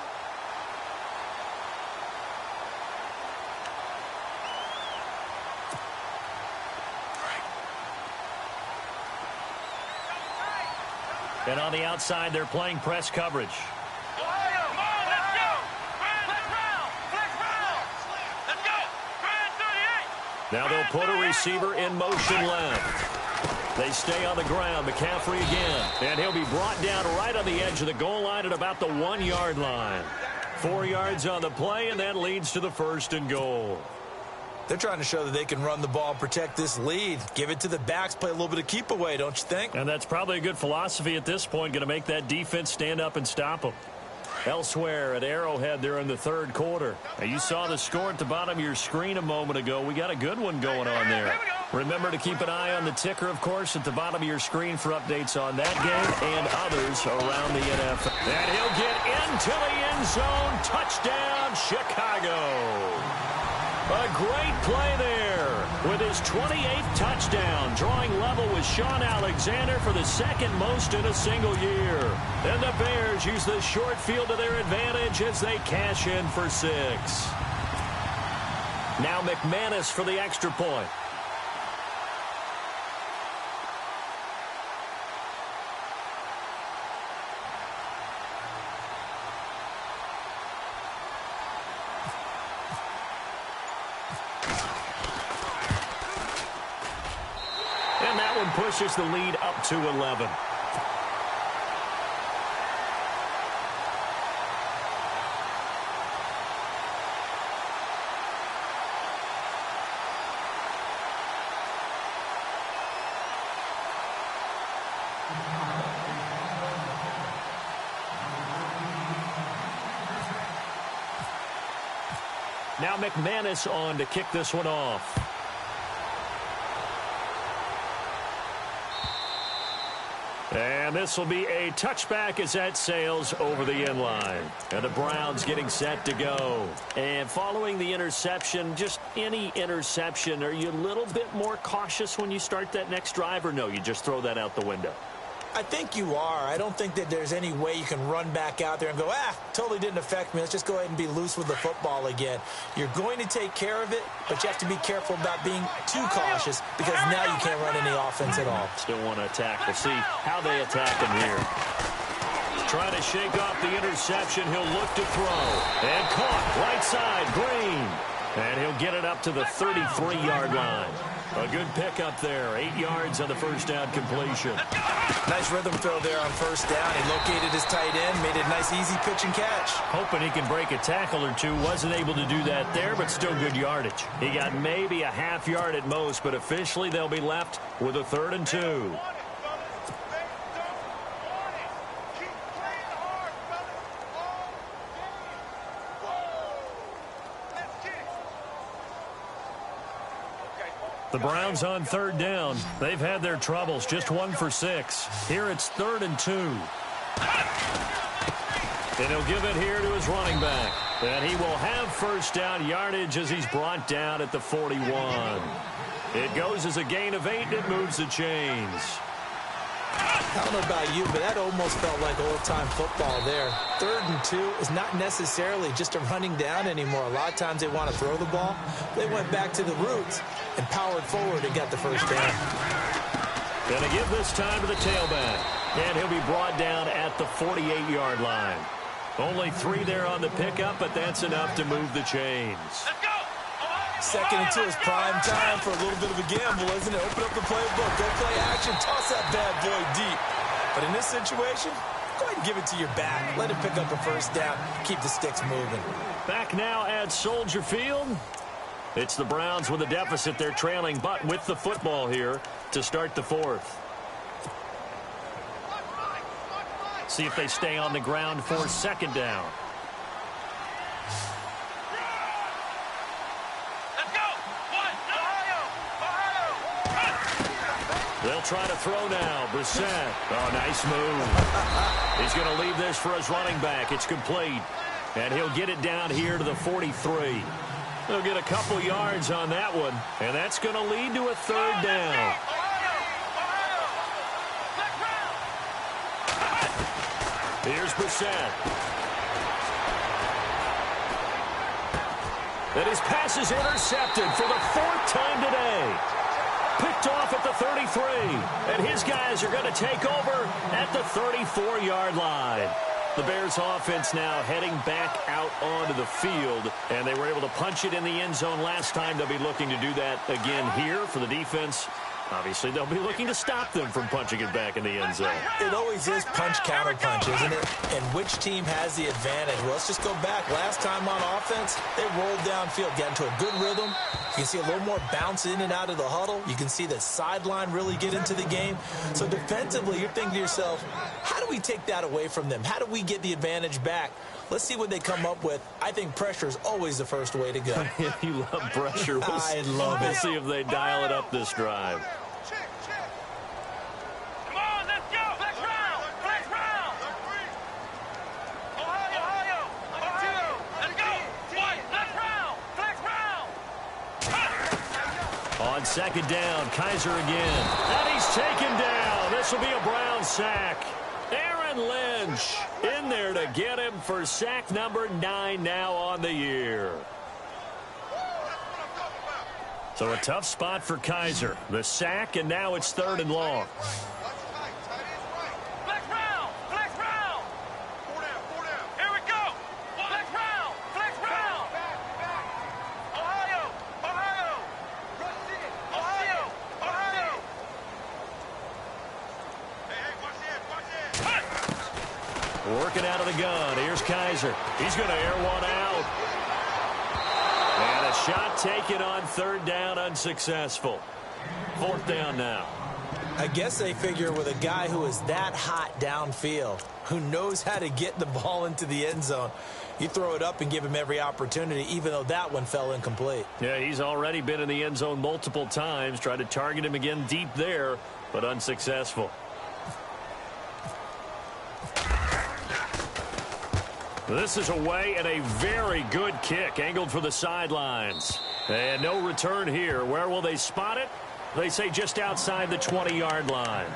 And on the outside, they're playing press coverage. Now they'll put a receiver in motion left. They stay on the ground. McCaffrey again. And he'll be brought down right on the edge of the goal line at about the 1-yard line. 4 yards on the play, and that leads to the 1st and goal. They're trying to show that they can run the ball and protect this lead. Give it to the backs, play a little bit of keep away, don't you think? And that's probably a good philosophy at this point, going to make that defense stand up and stop them. Elsewhere at Arrowhead there in the 3rd quarter. Now you saw the score at the bottom of your screen a moment ago. We got a good one going on there. Remember to keep an eye on the ticker, of course, at the bottom of your screen for updates on that game and others around the NFL. And he'll get into the end zone. Touchdown, Chicago. A great play there with his 28th touchdown, drawing level with Sean Alexander for the 2nd most in a single year. And the Bears use the short field to their advantage as they cash in for 6. Now McManus for the extra point. Pushes the lead up to 11. Now McManus on to kick this one off. And this will be a touchback as that sails over the end line. And the Browns getting set to go. And following the interception, just any interception, are you a little bit more cautious when you start that next drive, or no, you just throw that out the window? I think you are. I don't think that there's any way you can run back out there and go, totally didn't affect me. Let's just go ahead and be loose with the football again. You're going to take care of it, but you have to be careful about being too cautious because now you can't run any offense at all. Still want to attack. We'll see how they attack him here. Trying to shake off the interception. He'll look to throw. And caught right side, Green. And he'll get it up to the 33-yard line. A good pickup there. 8 yards on the first down completion. Nice rhythm throw there on first down. He located his tight end, made it a nice easy pitch and catch. Hoping he can break a tackle or two. Wasn't able to do that there, but still good yardage. He got maybe a half yard at most, but officially they'll be left with a 3rd and 2. The Browns on 3rd down. They've had their troubles. Just 1 for 6. Here it's 3rd and 2. And he'll give it here to his running back. And he will have first down yardage as he's brought down at the 41. It goes as a gain of 8, and it moves the chains. I don't know about you, but that almost felt like old-time football there. 3rd and 2 is not necessarily just a running down anymore. A lot of times they want to throw the ball. They went back to the roots and powered forward and got the first down. Going to give this time to the tailback. And he'll be brought down at the 48-yard line. Only 3 there on the pickup, but that's enough to move the chains. Let's go. 2nd and 2 is prime time for a little bit of a gamble, isn't it? Open up the playbook, go play action, toss that bad boy deep. But in this situation, go ahead and give it to your back. Let him pick up a first down, keep the sticks moving. Back now at Soldier Field. It's the Browns with a deficit. They're trailing, but with the football here to start the 4th. See if they stay on the ground for 2nd down. They'll try to throw now. Brissett. Oh, nice move. He's going to leave this for his running back. It's complete. And he'll get it down here to the 43. They'll get a couple yards on that one. And that's going to lead to a 3rd down. Here's Brissett. And his pass is intercepted for the 4th time today. Picked off at the 33. And his guys are going to take over at the 34-yard line. The Bears offense now heading back out onto the field. And they were able to punch it in the end zone last time. They'll be looking to do that again here for the defense. Obviously, they'll be looking to stop them from punching it back in the end zone. It always is punch-counter-punch, isn't it? And which team has the advantage? Well, let's just go back. Last time on offense, they rolled downfield, got into a good rhythm. You can see a little more bounce in and out of the huddle. You can see the sideline really get into the game. So defensively, you're thinking to yourself, how do we take that away from them? How do we get the advantage back? Let's see what they come up with. I think pressure is always the first way to go. You love pressure. I love it. We'll see if they dial it up this drive. Come on, let's go. Flex round. Flex round. Ohio. Let's go. One. Flex round. Flex round. On 2nd down, Kaiser again. And he's taken down. This will be a Brown sack. Aaron Lynch in there to get him for sack number 9 now on the year. So a tough spot for Kaiser. The sack, and now it's 3rd and long. Flex round. Flex round. 4 down. Here we go. Flex round. Flex round. Ohio. Working out of the gun. Here's Kaiser. He's going to air one out. And a shot taken on 3rd down, unsuccessful. 4th down now. I guess they figure with a guy who is that hot downfield, who knows how to get the ball into the end zone, you throw it up and give him every opportunity, even though that one fell incomplete. Yeah, he's already been in the end zone multiple times. Tried to target him again deep there, but unsuccessful. This is away and a very good kick angled for the sidelines. And no return here. Where will they spot it? They say just outside the 20-yard line.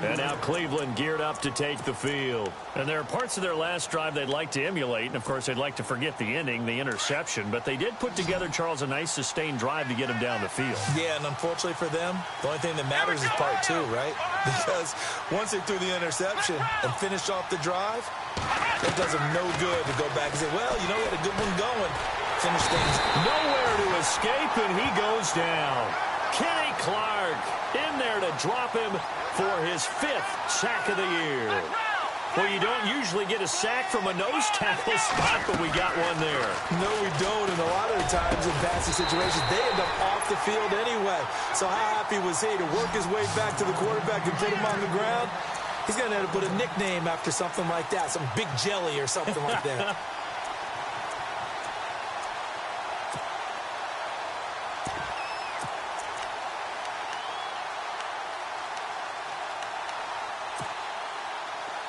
And now Cleveland geared up to take the field. And there are parts of their last drive they'd like to emulate. And, of course, they'd like to forget the inning, the interception. But they did put together, Charles, a nice sustained drive to get him down the field. Yeah, and unfortunately for them, the only thing that matters is part 2, right? Because once they threw the interception and finished off the drive, it does them no good to go back and say, well, you know, we had a good one going. Finish things. Nowhere to escape, and he goes down. Kenny Clark in there to drop him for his 5th sack of the year. Well, you don't usually get a sack from a nose tackle spot, but we got one there. No, we don't, and a lot of the times in passing situations, they end up off the field anyway. So how happy was he to work his way back to the quarterback and put him on the ground? He's going to have to put a nickname after something like that, some Big Jelly or something like that.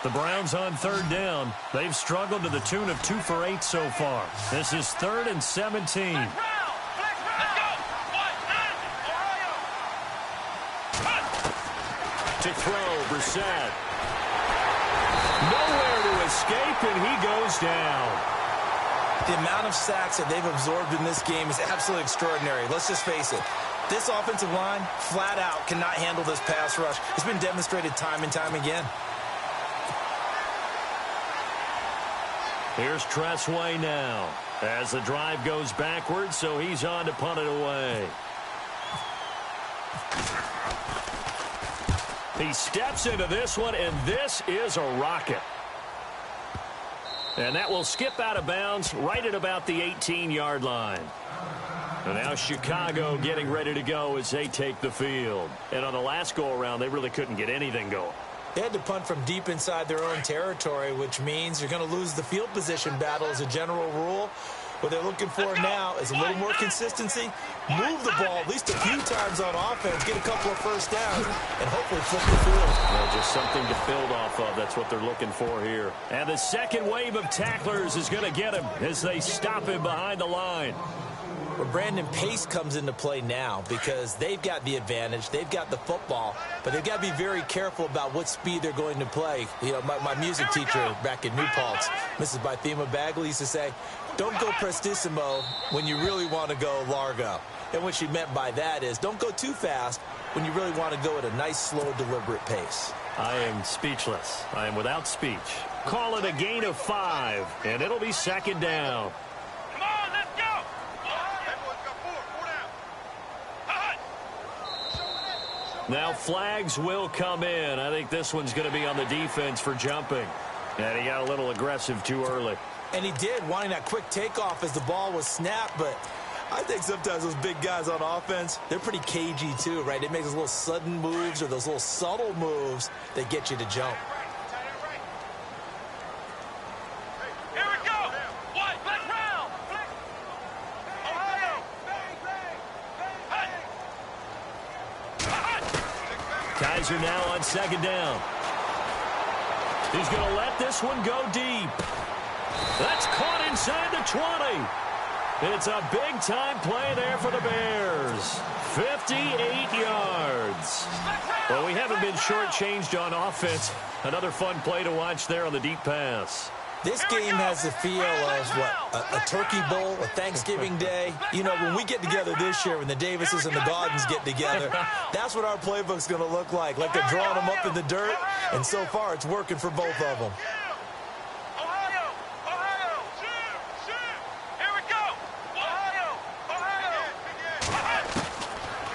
The Browns on 3rd down. They've struggled to the tune of 2 for 8 so far. This is 3rd and 17. To throw, Brissett. Nowhere to escape, and he goes down. The amount of sacks that they've absorbed in this game is absolutely extraordinary. Let's just face it. This offensive line, flat out, cannot handle this pass rush. It's been demonstrated time and time again. Here's Tressway now as the drive goes backwards, so he's on to punt it away. He steps into this one, and this is a rocket. And that will skip out of bounds right at about the 18-yard line. And now Chicago getting ready to go as they take the field. And on the last go-around, they really couldn't get anything going. They had to punt from deep inside their own territory, which means you're going to lose the field position battle as a general rule. What they're looking for now is a little more consistency, move the ball at least a few times on offense, get a couple of first downs, and hopefully flip the field. Well, just something to build off of. That's what they're looking for here. And the second wave of tacklers is going to get him as they stop him behind the line. Well, Brandon, pace comes into play now because they've got the advantage. They've got the football, but they've got to be very careful about what speed they're going to play. You know, my music teacher back in New Paltz, Mrs. Bythema Bagley, used to say, don't go prestissimo when you really want to go largo. And what she meant by that is don't go too fast when you really want to go at a nice, slow, deliberate pace. I am speechless. I am without speech. Call it a gain of 5, and it'll be second down. Come on, let's go. Everyone's got four down. Now flags will come in. I think this one's going to be on the defense for jumping. And he got a little aggressive too early. And he did, wanting that quick takeoff as the ball was snapped, but I think sometimes those big guys on offense, they're pretty cagey too, right? They make those little sudden moves or those little subtle moves that get you to jump. Here we go. White, black, round. Ohio. Kaiser now on second down. He's going to let this one go deep. That's caught inside the 20. It's a big-time play there for the Bears. 58 yards. Well, we haven't been shortchanged on offense. Another fun play to watch there on the deep pass. This game has the feel of, a turkey bowl, a Thanksgiving day. You know, when we get together this year, when the Davises and the Gaudens get together, that's what our playbook's going to look like they're drawing them up in the dirt, and so far it's working for both of them. Ohio. Here we go. Ohio.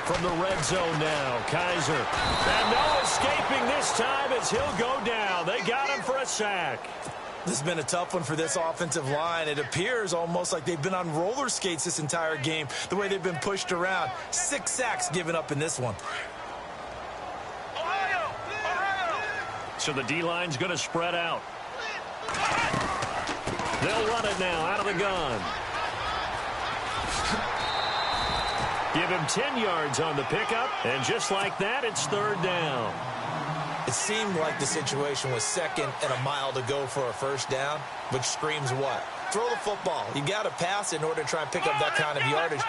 From the red zone now, Kaiser. And no escaping this time as he'll go down. They got him for a sack. This has been a tough one for this offensive line. It appears almost like they've been on roller skates this entire game, the way they've been pushed around. 6 sacks given up in this one. Ohio. So the D-line's going to spread out. They'll run it now out of the gun. Give him 10 yards on the pickup, and just like that, it's third down. It seemed like the situation was second and a mile to go for a first down, which screams what? Throw the football. You got to pass in order to try and pick up that kind of yardage.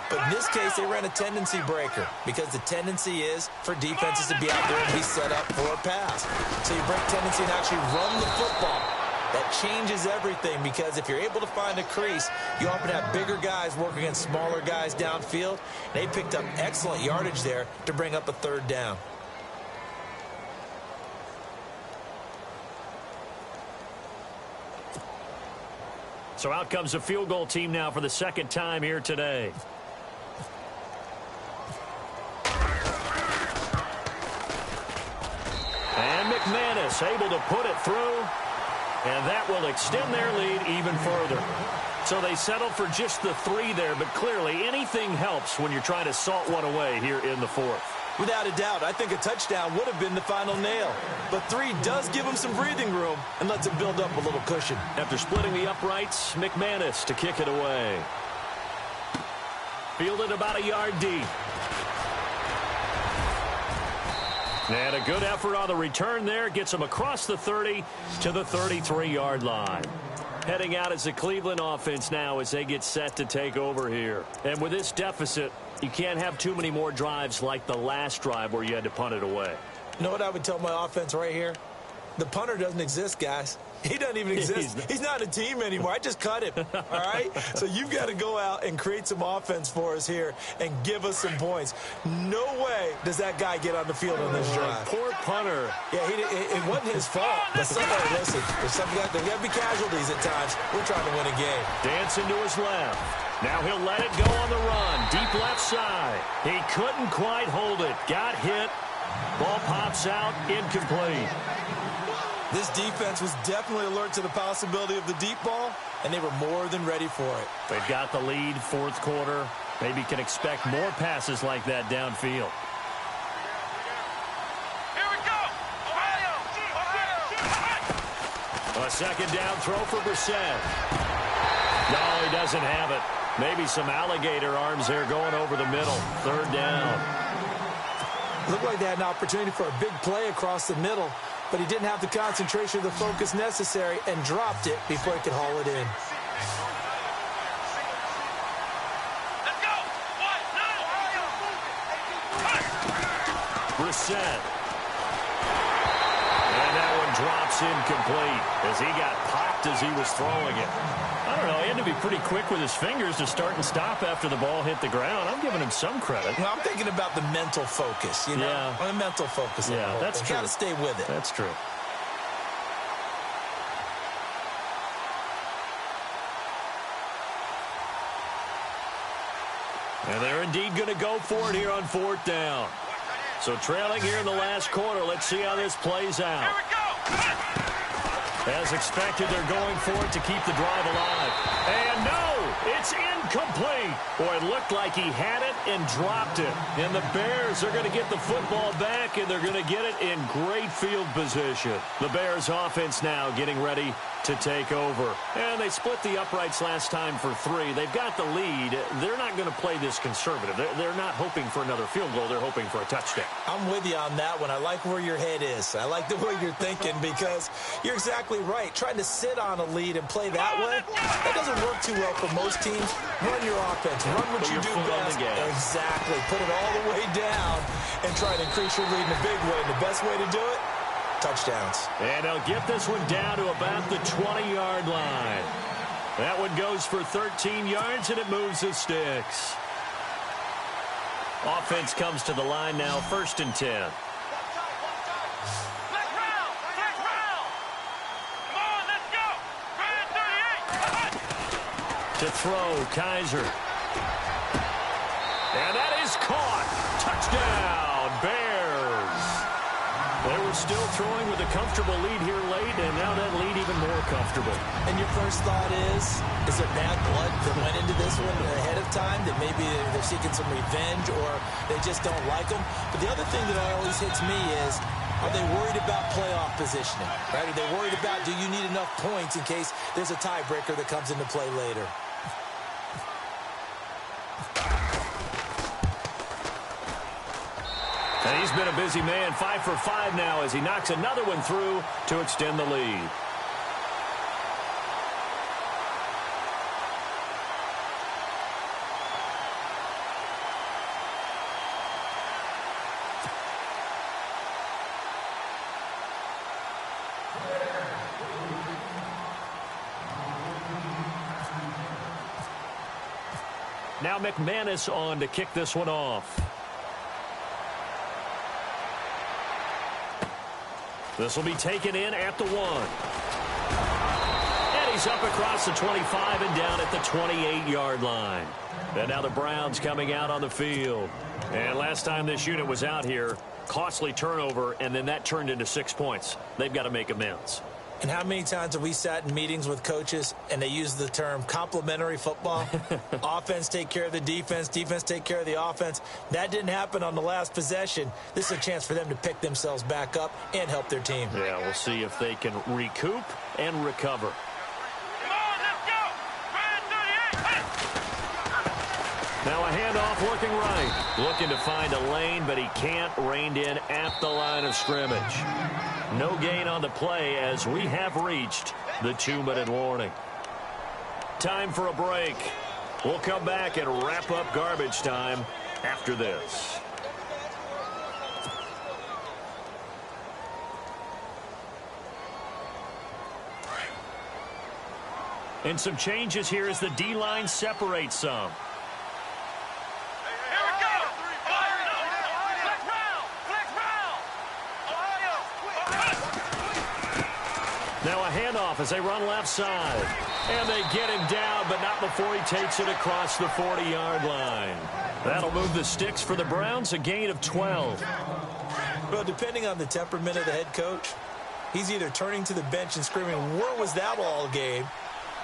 But in this case, they ran a tendency breaker because the tendency is for defenses to be out there and be set up for a pass. So you break tendency and actually run the football. That changes everything because if you're able to find a crease, you often have bigger guys working against smaller guys downfield. They picked up excellent yardage there to bring up a third down. So out comes the field goal team now for the second time here today. And McManus able to put it through. And that will extend their lead even further. So they settled for just the 3 there, but clearly anything helps when you're trying to salt one away here in the fourth. Without a doubt, I think a touchdown would have been the final nail. But 3 does give them some breathing room and lets them build up a little cushion. After splitting the uprights, McManus to kick it away. Fielded about a yard deep. And a good effort on the return there. Gets them across the 30 to the 33-yard line. Heading out as the Cleveland offense now as they get set to take over here. And with this deficit, you can't have too many more drives like the last drive where you had to punt it away. You know what I would tell my offense right here? The punter doesn't exist, guys. He doesn't even exist. He's not a team anymore. I just cut him, all right? So you've got to go out and create some offense for us here and give us some points. No way does that guy get on the field on this drive. Poor punter. Yeah, it wasn't his fault. But somebody, listen, there's got to be casualties at times. We're trying to win a game. Dancing to his left. Now he'll let it go on the run. Deep left side. He couldn't quite hold it. Got hit. Ball pops out. Incomplete. This defense was definitely alert to the possibility of the deep ball, and they were more than ready for it. They've got the lead, fourth quarter. Maybe can expect more passes like that downfield. Here we go! Ohio! A second down throw for Brissett. No, he doesn't have it. Maybe some alligator arms there going over the middle. Third down. Looked like they had an opportunity for a big play across the middle, but he didn't have the concentration or the focus necessary and dropped it before he could haul it in. Let's go! Brissett. And that one drops incomplete as he got popped as he was throwing it. I don't know. He had to be pretty quick with his fingers to start and stop after the ball hit the ground. I'm giving him some credit. Well, I'm thinking about the mental focus, you know? Yeah. The mental focus. Yeah, that's true. Got to stay with it. That's true. And they're indeed going to go for it here on fourth down. So trailing here in the last quarter. Let's see how this plays out. Here we go! As expected, they're going for it to keep the drive alive. And no, it's incomplete. Boy, it looked like he had it and dropped it. And the Bears are going to get the football back, and they're going to get it in great field position. The Bears offense now getting ready to take over. And they split the uprights last time for 3. They've got the lead. They're not going to play this conservative. They're not hoping for another field goal. They're hoping for a touchdown. I'm with you on that one. I like where your head is. I like the way you're thinking because you're exactly right. Trying to sit on a lead and play that way, that doesn't work too well for most teams. Run your offense. Run what you do best. Exactly. Put it all the way down and try to increase your lead in a big way. And the best way to do it, touchdowns. And they'll get this one down to about the 20-yard line. That one goes for 13 yards, and it moves the sticks. Offense comes to the line now, 1st and 10. Flex round! Flex round! Come on, let's go! Brand 38! To throw, Kaiser. And that is caught. Touchdown, Bears. They were still throwing with a comfortable lead here late, and now that lead even more comfortable. And your first thought is there bad blood that went into this one ahead of time, that maybe they're seeking some revenge or they just don't like them? But the other thing that always hits me is, are they worried about playoff positioning? Right? Are they worried about, do you need enough points in case there's a tiebreaker that comes into play later? And he's been a busy man, 5 for 5 now as he knocks another one through to extend the lead. Now McManus on to kick this one off. This will be taken in at the 1. And he's up across the 25 and down at the 28-yard line. And now the Browns coming out on the field. And last time this unit was out here, costly turnover, and then that turned into 6 points. They've got to make amends. And how many times have we sat in meetings with coaches and they use the term complementary football? Offense take care of the defense, defense take care of the offense. That didn't happen on the last possession. This is a chance for them to pick themselves back up and help their team. Yeah, we'll see if they can recoup and recover. Come on, let's go! Brand 38! Now a handoff working right. Looking to find a lane, but he can't. Reined in at the line of scrimmage. No gain on the play as we have reached the 2-minute warning. Time for a break. We'll come back and wrap up garbage time after this. And some changes here as the D-line separates some. Here we go. Flex round. Flex round. Ohio. Now a handoff as they run left side. And they get him down, but not before he takes it across the 40-yard line. That'll move the sticks for the Browns, a gain of 12. Well, depending on the temperament of the head coach, he's either turning to the bench and screaming, "Where was that all game?"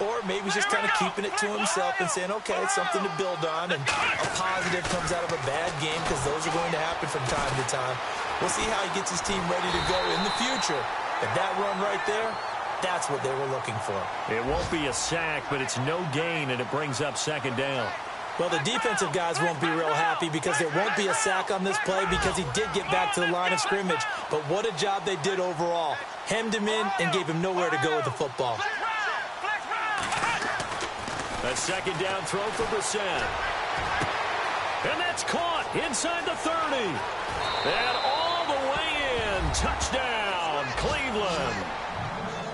Or maybe he's just kind of keeping it to himself and saying, okay, it's something to build on, and a positive comes out of a bad game because those are going to happen from time to time. We'll see how he gets his team ready to go in the future. But that run right there, that's what they were looking for. It won't be a sack, but it's no gain, and it brings up second down. Well, the defensive guys won't be real happy because there won't be a sack on this play because he did get back to the line of scrimmage. But what a job they did overall. Hemmed him in and gave him nowhere to go with the football. A second down throw for Brissett. And that's caught inside the 30. And all the way in. Touchdown, Cleveland.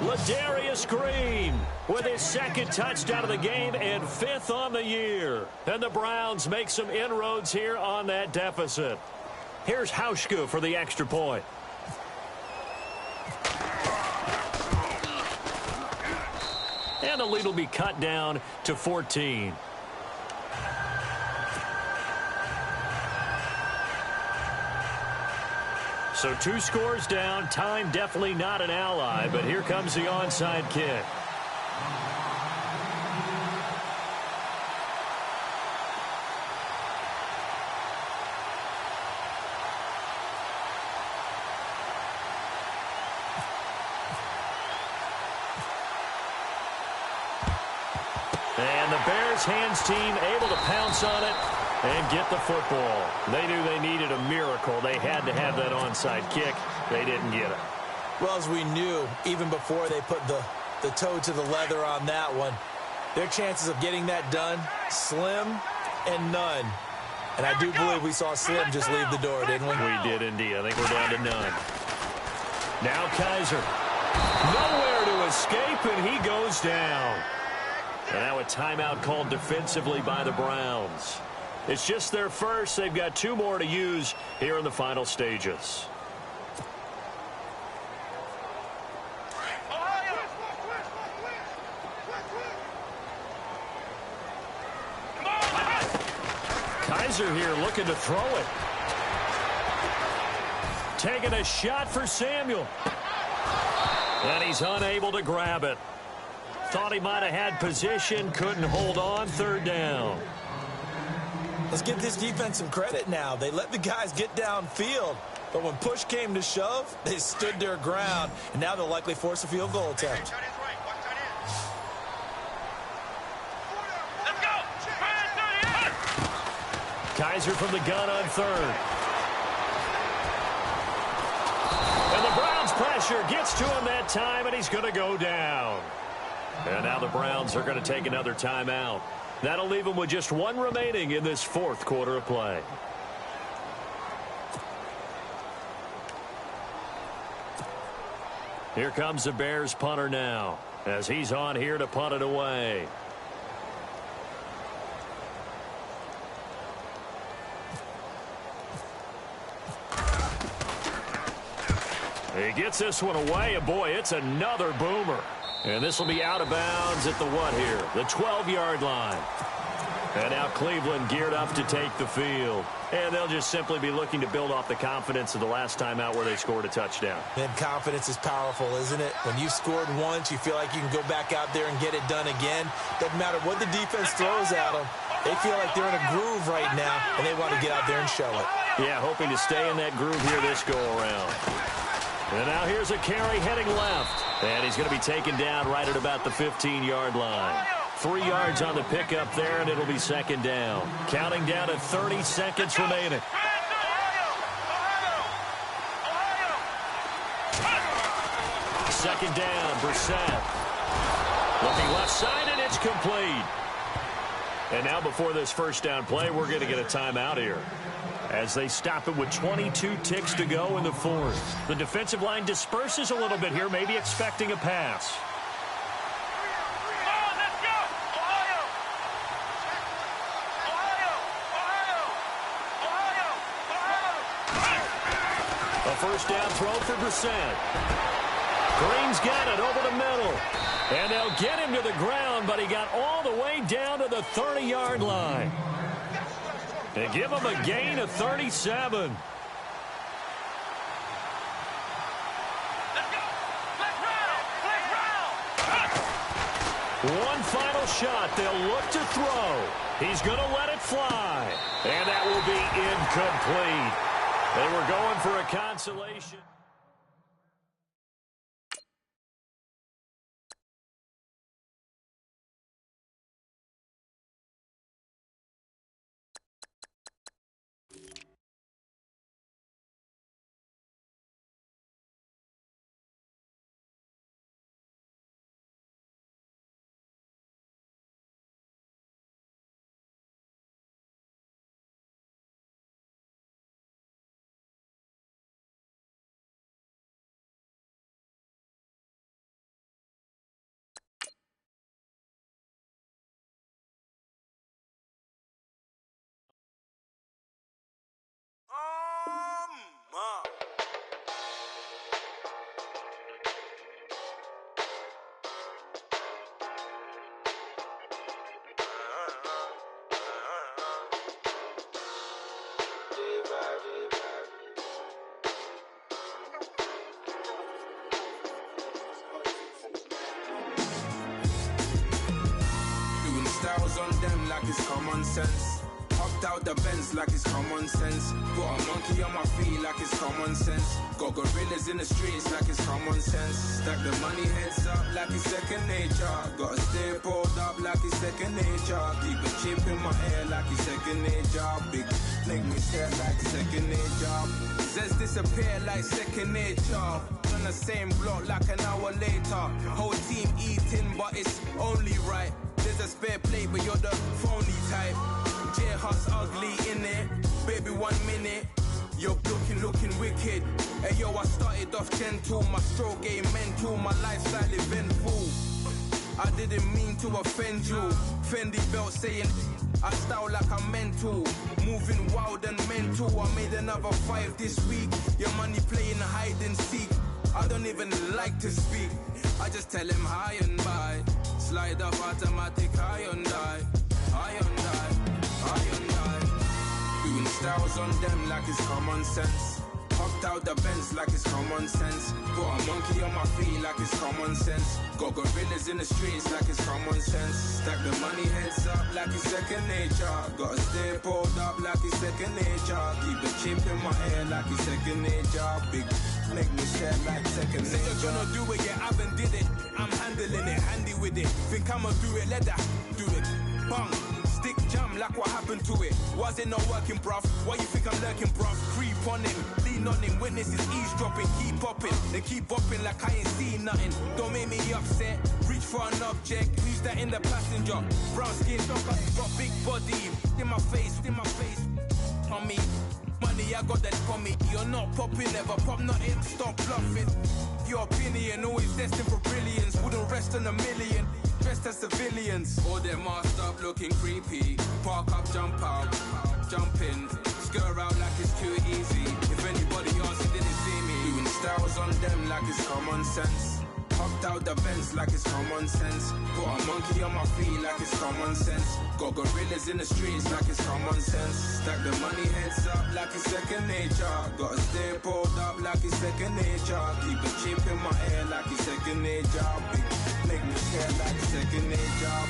Ladarius Green with his second touchdown of the game and 5th on the year. And the Browns make some inroads here on that deficit. Here's Hauschka for the extra point. And the lead will be cut down to 14. So 2 scores down. Time definitely not an ally, but here comes the onside kick. And the Bears hands team able to pounce on it and get the football. They knew they needed a miracle. They had to have that onside kick. They didn't get it. Well, as we knew, even before they put the toe to the leather on that one, their chances of getting that done, slim and none. And I do believe we saw Slim just leave the door, didn't we? We did indeed. I think we're down to none. Now Kaiser. Nowhere to escape, and he goes down. And now a timeout called defensively by the Browns. It's just their first. They've got 2 more to use here in the final stages. Kaiser here looking to throw it. Taking a shot for Samuel. And he's unable to grab it. Thought he might have had position, couldn't hold on, 3rd down. Let's give this defense some credit now. They let the guys get downfield, but when push came to shove, they stood their ground, and now they'll likely force a field goal attempt. Let's go. Kaiser from the gun on 3rd. And the Browns pressure gets to him that time, and he's going to go down. And now the Browns are going to take another timeout. That'll leave them with just 1 remaining in this 4th quarter of play. Here comes the Bears punter now, as he's on here to punt it away. He gets this one away, and boy, it's another boomer. And this will be out of bounds at the what here? The 12-yard line. And now Cleveland geared up to take the field. And they'll just simply be looking to build off the confidence of the last time out where they scored a touchdown. And confidence is powerful, isn't it? When you've scored once, you feel like you can go back out there and get it done again. Doesn't matter what the defense throws at them. They feel like they're in a groove right now, and they want to get out there and show it. Yeah, hoping to stay in that groove here this go-around. And now here's a carry heading left. And he's going to be taken down right at about the 15-yard line. 3 yards on the pickup there, and it'll be 2nd down. Counting down to 30 seconds remaining. Second down, Brissett. Looking left side, and it's complete. And now before this 1st down play, we're going to get a timeout here, as they stop it with 22 ticks to go in the 4th. The defensive line disperses a little bit here, maybe expecting a pass. first down throw for Brissett. Green's got it over the middle. And they'll get him to the ground, but he got all the way down to the 30-yard line. They give him a gain of 37. One final shot. They'll look to throw. He's going to let it fly. And that will be incomplete. They were going for a consolation. Styles on them like it's common sense. Hopped out the Benz like it's common sense. Got a monkey on my feet like it's common sense. Got gorillas in the streets like it's common sense. Stack the money heads up like it's second nature. Gotta stay pulled up like it's second nature. Keep a chip in my ear like it's second nature. Big make me stare like second nature. Says disappear like second nature. On the same block like an hour later. Whole team eating but it's only right. There's a spare plate, but you're the phony type. J-Hut's ugly, innit? Baby, 1 minute. You're looking wicked. Hey, yo, I started off gentle. My stroke game mental. My lifestyle eventful. I didn't mean to offend you. Fendi belt saying I style like I'm mental. Moving wild and mental. I made another 5 this week. Your money playing hide and seek. I don't even like to speak. I just tell him hi and bye. Slide up automatic, Hyundai. Doing styles on them like it's common sense. Hopped out the Benz like it's common sense. Got a monkey on my feet like it's common sense. Got gorillas in the streets like it's common sense. Stack the money heads up like it's second nature. Gotta stay pulled up like it's second nature. Keep the chip in my ear like it's second nature. Big make me share like second nature. You're gonna do it, yeah, I haven't did it. I'm handling it, handy with it. Think I'ma do it, let that do it. Bang. Stick jam like what happened to it. Was it not working, bruv? Why you think I'm lurking, bruv? Creep on him, lean on him. Witnesses eavesdropping, keep popping. They keep bopping like I ain't seen nothing. Don't make me upset. Reach for an object. Who's that in the passenger? Brown skin, got big body. In my face. On me, money I got that for me. You're not popping, never pop nothing. Stop bluffing. Your opinion always destined for brilliance. Wouldn't rest on a million. Dressed as civilians. All them masked up looking creepy. Park up, jump out, jump in. Skirt out like it's too easy. If anybody else didn't see me. Doing styles on them like it's common sense. Hopped out the Benz like it's common sense. Got a monkey on my feet like it's common sense. Got gorillas in the streets like it's common sense. Stack the money heads up like it's second nature. Gotta stay pulled up like it's second nature. Keep a chip in my ear like it's second nature. Big make me care like second nature.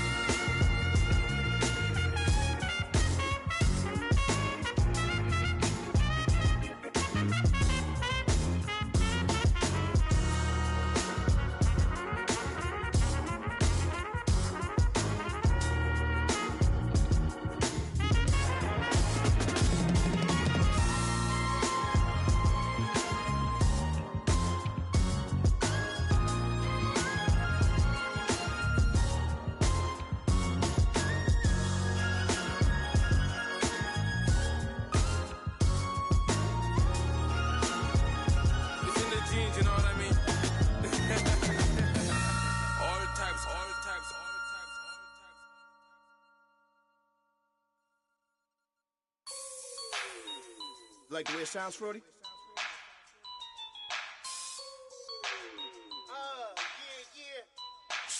Like the way it sounds, Frody?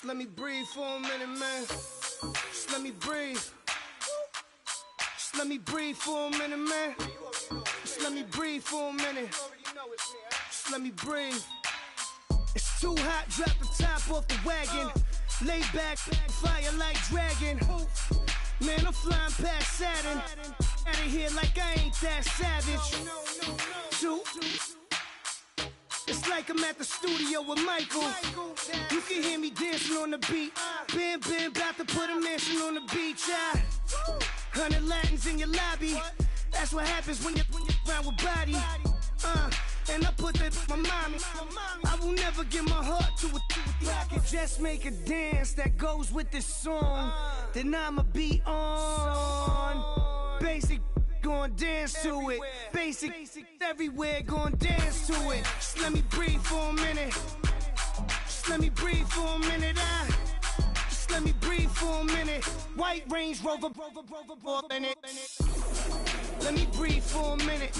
Just let me breathe for a minute, man. Just let me breathe. Just let me breathe for a minute, man. Just let me breathe for a minute. Just let me breathe. It's too hot, drop the top off the wagon. Lay back, fire like dragon. Man, I'm flying past Saturn. Out of here like I ain't that savage. Two. It's like I'm at the studio with Michael. You can hear me dancing on the beat. Bam, about to put a mansion on the beach. 100 Latins in your lobby. That's what happens when you're around with body. And I put that my mommy. I will never give my heart to it. I can just make a dance that goes with this song. Then I'ma be on. Basic, gon' dance to it. Basic, everywhere, gon' dance to it. Just let me breathe for a minute. Just let me breathe for a minute. Just let me breathe for a minute. White Range Rover, in it. Let me breathe for a minute.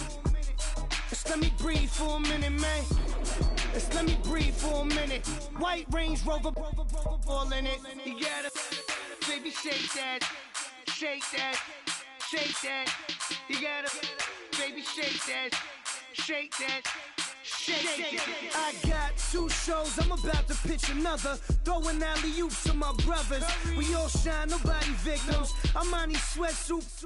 Just let me breathe for a minute, man. Just let me breathe for a minute. White Range Rover, all in it. You gotta, baby, shake that, shake that, shake that. You gotta, baby, shake that, shake that. Shake it. I got 2 shows, I'm about to pitch another. Throwing alley-oops to my brothers. We all shine, nobody victims. I'm on these sweatsuits,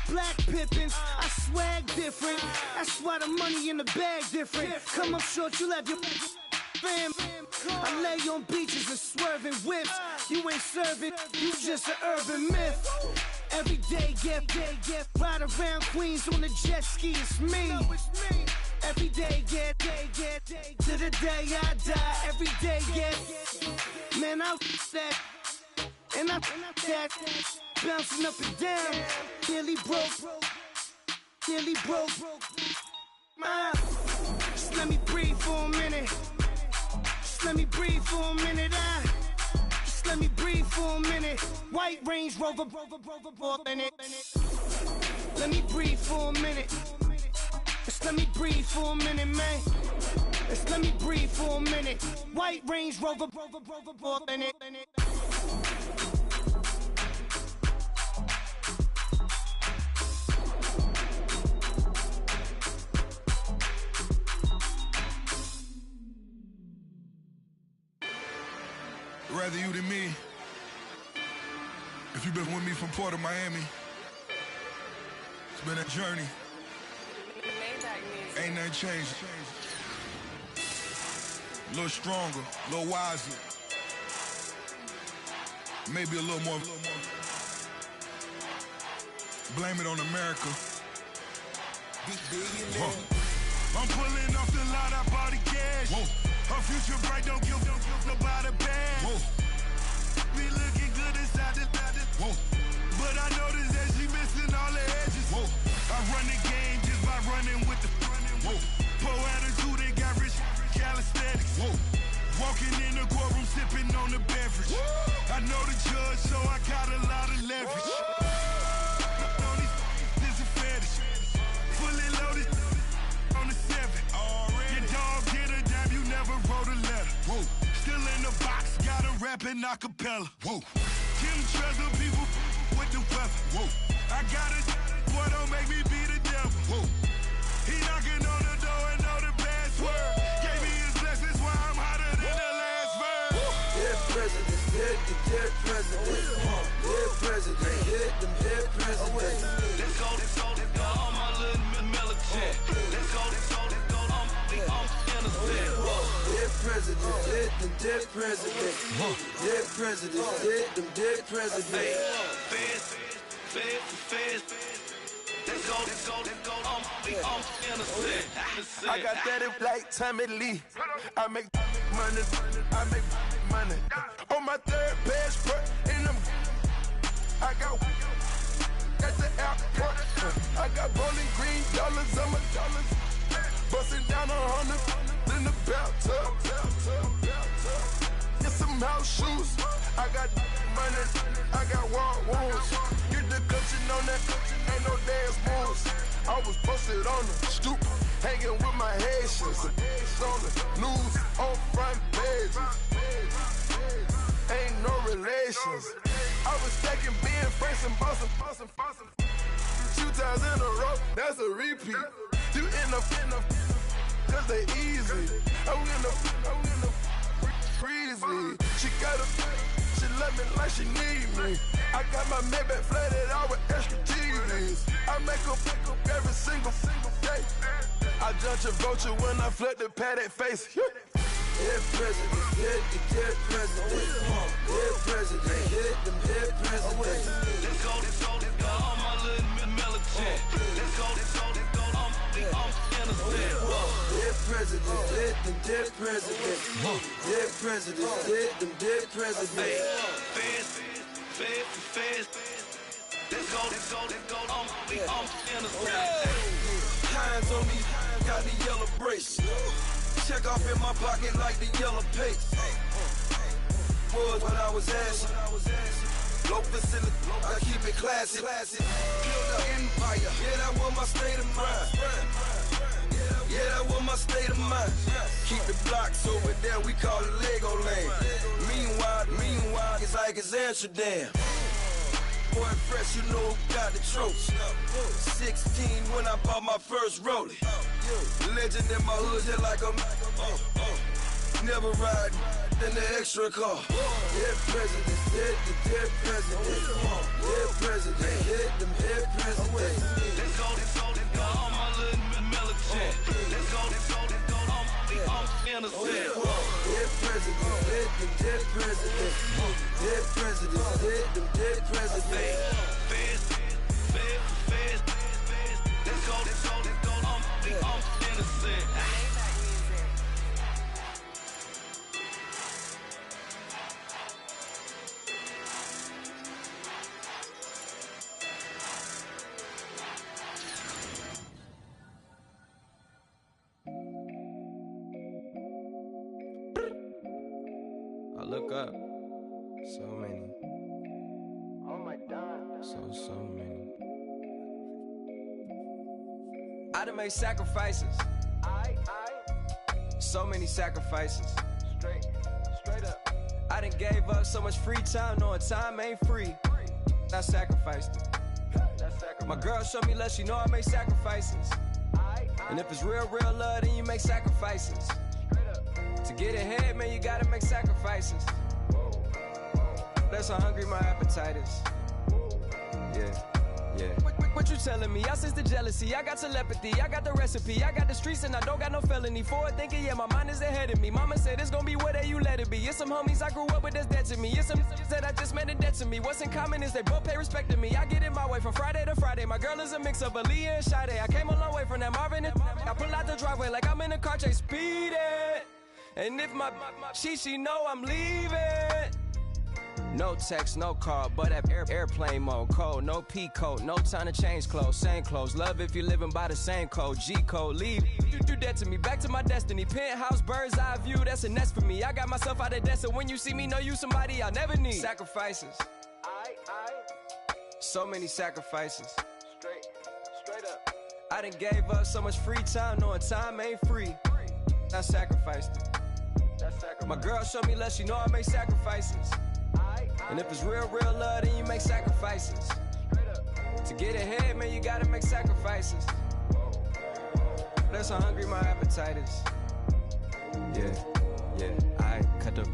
black pippins. I swag different. That's why the money in the bag different. Come up short, you left your fam. I lay on beaches and swerving whips. You ain't serving, you just an urban myth. Every day, get ride around Queens on a jet ski. It's me. Every day, get to the day I die. Every day, get man, I that and I that bouncing up and down. Nearly broke. Just let me breathe for a minute. Just let me breathe for a minute. Just let me breathe for a minute. White Range Rover, in it. Let me breathe for a minute. Just let me breathe for a minute, man. Just let me breathe for a minute. White Range Rover, in it. Rather you than me. If you've been with me from Port of Miami, it's been a journey. Ain't nothing changed. A little stronger, a little wiser. Maybe a little more. Blame it on America. I'm pulling off the lot, I bought the cash. Whoa. Her future bright, don't give nobody bad. Whoa. Be looking good inside the whoa. But I noticed that she missing all the edges. Whoa. I run the game just by running with the whoa. Poor attitude, they got rich calisthenics. Whoa. Walking in the courtroom, sipping on the beverage. Whoa. I know the judge, so I got a lot of leverage. On these, this is a fetish. Fully loaded on the 7. Your dog get a dime, you never wrote a letter. Whoa. Still in the box, got a rap in acapella. Whoa. Kim Treasure, people with the weather. Whoa. I got it, boy, don't make me be the devil. Whoa. He knocking on the door and know the password. Gave me his blessings while I'm hotter than the last verse. Dead president, dead president. Dead president, dead president. Let's go, all my little militant. Let's go, I'm innocent. Dead president, dead president. Dead president, dead president. Feds. Let's go, I'm innocent. I got that like Tommy Lee. I make money. On my third passport, and I got at the airport. I got bowling green dollars on my dollars. Busting down 100 in the bathtub. Get some house shoes. I got money. I got war wounds. Get the cushion on that. Ain't no dance moves. I was posted on the stoop, hanging with my Haitians. On the news, on front pages. no relations. I was stacking being fresh and bustin'. 2 times in a row, that's a repeat. You in the cause they easy. I'm in the freezy. She love me like she need me. I got my Maybach flooded out with extra TVs. I make up every single day. I judge a vulture when I flood the paddock face. Dead president, dead president, dead president, hit them dead presidents. Let's go, all my little militant. Let's go, I'm innocent. Dead president, hit them dead presidents. Dead president, hit them dead presidents. Fast. Let's go, I'm innocent. Hands on me, got the yellow brace. Check off in my pocket like the yellow paste. Was what I was asking. Low facility, I keep it classy. Build an empire, yeah, that was my state of mind. Yeah, that was my state of mind. Keep the blocks over there, we call it Lego Land. Meanwhile, it's like it's Amsterdam. Boy fresh, you know who got the tropes. 16 when I bought my first rollie. Legend in my hood, just like a never ride in the extra car. Dead presidents, dead presidents. Dead president, hit them dead presidents. Let's go, all my little militant. Let's go, I'm innocent. Dead presidents, hit them dead presidents. Dead presidents, hit them dead presidents. Fast. Let's go, I'm innocent. I look up, so many. Oh my God. So many. I done made sacrifices. So many sacrifices. Straight up. I done gave up so much free time, knowing time ain't free. I sacrificed it. My girl showed me love, she know I make sacrifices. And if it's real love, then you make sacrifices. To get ahead, man, you gotta make sacrifices. That's how hungry my appetite is. Yeah. What you telling me? I sense the jealousy, I got telepathy, I got the recipe, I got the streets and I don't got no felony. Forward thinking, yeah, my mind is ahead of me. Mama said it's gonna be whatever you let it be. It's some homies I grew up with that's dead to me. It's some that I just met in debt to me. What's in common is they both pay respect to me. I get in my way from Friday to Friday. My girl is a mix of Aaliyah and Sade. I came a long way from that Marvin and I pull out the driveway like I'm in a car chase speeding. And if my she know I'm leaving. No text, no call, but at airplane mode. Cold, no P code, no time to change clothes. Same clothes, love if you're living by the same code. G code, leave. You do that to me, back to my destiny. Penthouse, bird's eye view, that's a nest for me. I got myself out of debt, so when you see me, know you somebody I'll never need. Sacrifices. So many sacrifices. Straight up. I done gave up so much free time, knowing time ain't free. I sacrificed it. My girl showed me love, she know I make sacrifices. And if it's real love, then you make sacrifices. To get ahead, man, you gotta make sacrifices. That's how hungry my appetite is. Yeah. I cut the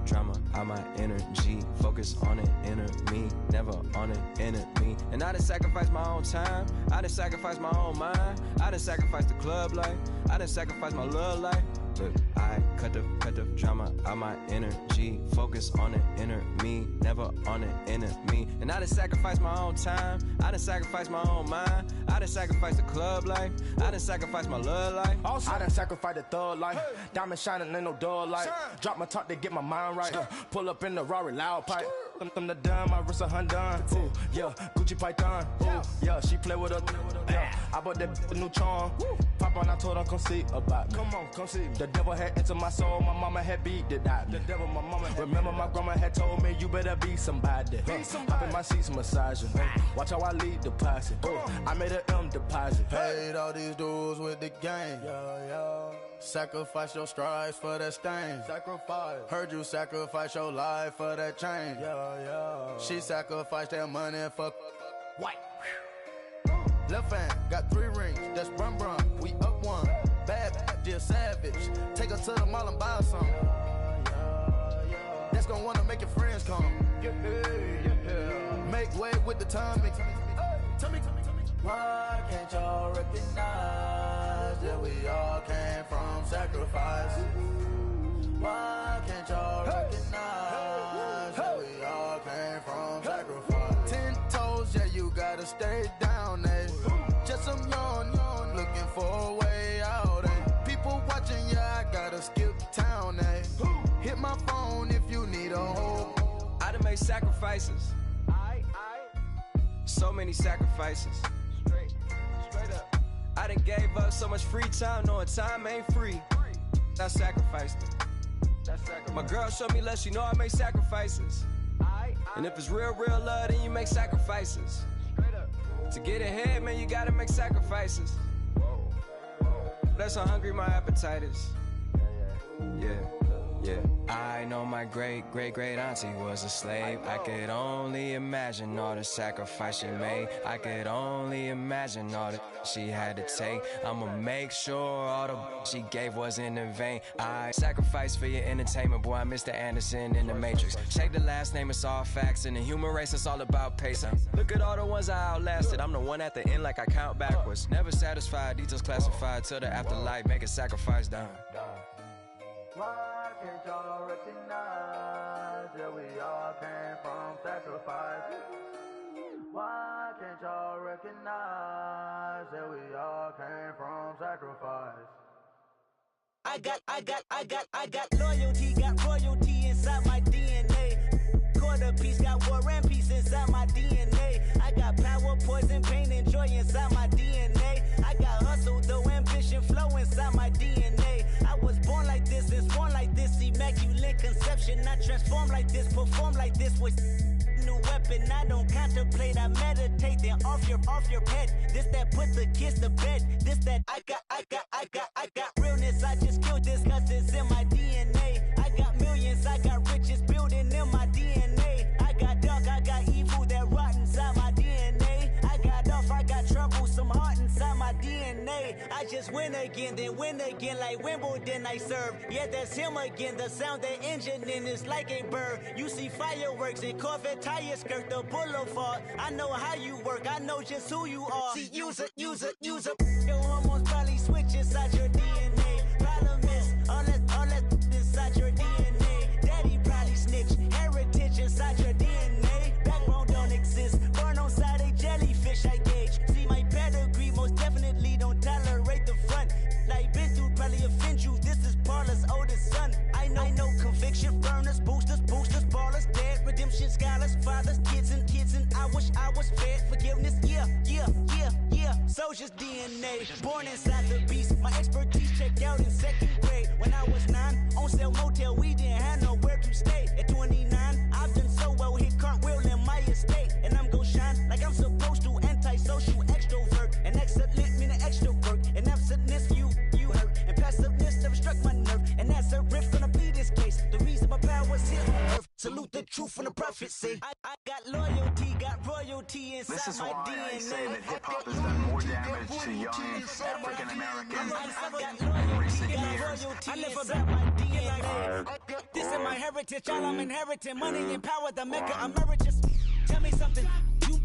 drama out my energy. Focus on it, inner me, never on it, enemy. And I done sacrificed my own time. I done sacrificed my own mind. I done sacrificed the club life. I done sacrificed my love life. But I cut the drama out my energy. Focus on it, inner me, never on it, enemy. And I done sacrificed my own time. I done sacrificed my own mind. I done sacrificed the club life. I done sacrificed my love life. Also, I done sacrificed the thug life. Diamond shining, ain't no dull light. Drop my top to get my mind right. Pull up in the Rari loud pipe. Them the dime, my wrist a Hyundai. Ooh, yeah, Gucci Python. Ooh, yeah, she play with her. Yeah, I bought that new charm. Pop on, I told her come see about me. Come on, come see me. The devil had entered my soul, my mama had beat it out. The devil, my mama had remember my grandma had told me you better be somebody. Hop in my seats, massaging. Watch how I lead the posse. I made a M deposit. Paid all these dudes with the game. Sacrifice your strides for that stain. Sacrifice. Heard you sacrifice your life for that change. Yeah. She sacrificed that money for white. Left hand got 3 rings. That's brum brum. We up one. Bad, dear savage. Take her to the mall and buy some. That's gonna wanna make your friends come. Make way with the timing. Tell me. Why can't y'all recognize that we all came from sacrifice? Why can't y'all recognize that we all came from sacrifice? 10 toes, yeah, you gotta stay down, eh? Just some yawn, looking for a way out, eh? People watching, yeah, I gotta skip town, eh? Hit my phone if you need a hold. I done made sacrifices. So many sacrifices. Straight up. I done gave up so much free time, knowing time ain't free. I sacrificed it. My girl showed me love, she know I make sacrifices. And if it's real love, then you make sacrifices. To get ahead, man, you gotta make sacrifices. That's how hungry my appetite is. Yeah. I know my great auntie was a slave. I could only imagine all the sacrifice she made. I could only imagine all that she had to take. I'ma make sure all the she gave wasn't in vain. I sacrifice for your entertainment, boy. I'm Mr. Anderson in the Matrix. Check the last name, it's all facts. In the human race, it's all about pacing. Look at all the ones I outlasted. I'm the one at the end like I count backwards. Never satisfied, details classified till the afterlife. Make a sacrifice down. Why can't y'all recognize that we all came from sacrifice? Why can't y'all recognize that we all came from sacrifice? I got loyalty, got royalty inside my DNA. Quarter piece, got war and peace inside my DNA. I got power, poison, pain, and joy inside my DNA. I got hustle, though, ambition, flow inside my DNA. I was born like this, and born like this, immaculate conception. I transform like this, perform like this with new weapon. I don't contemplate, I meditate, then off your head. This that put the kids to bed. This that I got realness. I just killed this cause it's in my DNA. I got millions, I got riches building in my DNA. I got dark, I got evil that rot inside my DNA. I got off, I got trouble, some heart inside my DNA. I just win again, then win again like Wimbledon I serve. Yeah, that's him again, the sound that engine in is like a bird. You see fireworks and Corvette tires skirt the boulevard. I know how you work, I know just who you are. See, use it. Your hormones probably switch inside your DNA. Problem is, all that inside your DNA. Daddy probably snitch, heritage inside your DNA. Backbone don't exist, born on side a jellyfish I gauge. See my pedigree, most definitely don't tolerate the front. Like been through, probably offend you, this is Paula's oldest son. I know conviction, burners, boosters, ballers, dead, redemption, scholars, fathers, kids and I wish I was fed forgiveness, yeah. Soldier's DNA, born inside the beast. My expertise checked out in 2nd grade. When I was 9, on sale motel, we didn't have nowhere to stay. At 29, I've done so well, hit cartwheel in my estate. And I'm gon' shine like I'm supposed to, antisocial extrovert. And excellent meaning extra work. And absentness, you hurt. And passiveness never struck my nerve. And that's a riff gonna be this case. The reason my power's here on earth. Salute the truth from the prophecy. I got loyalty, got royalty inside this is my why DNA. I say that hip-hop has done more damage to young African Americans in recent years. I live about my DNA. This is my heritage, all I'm inheriting. Money and power, the Mecca emeritus. Tell me something, you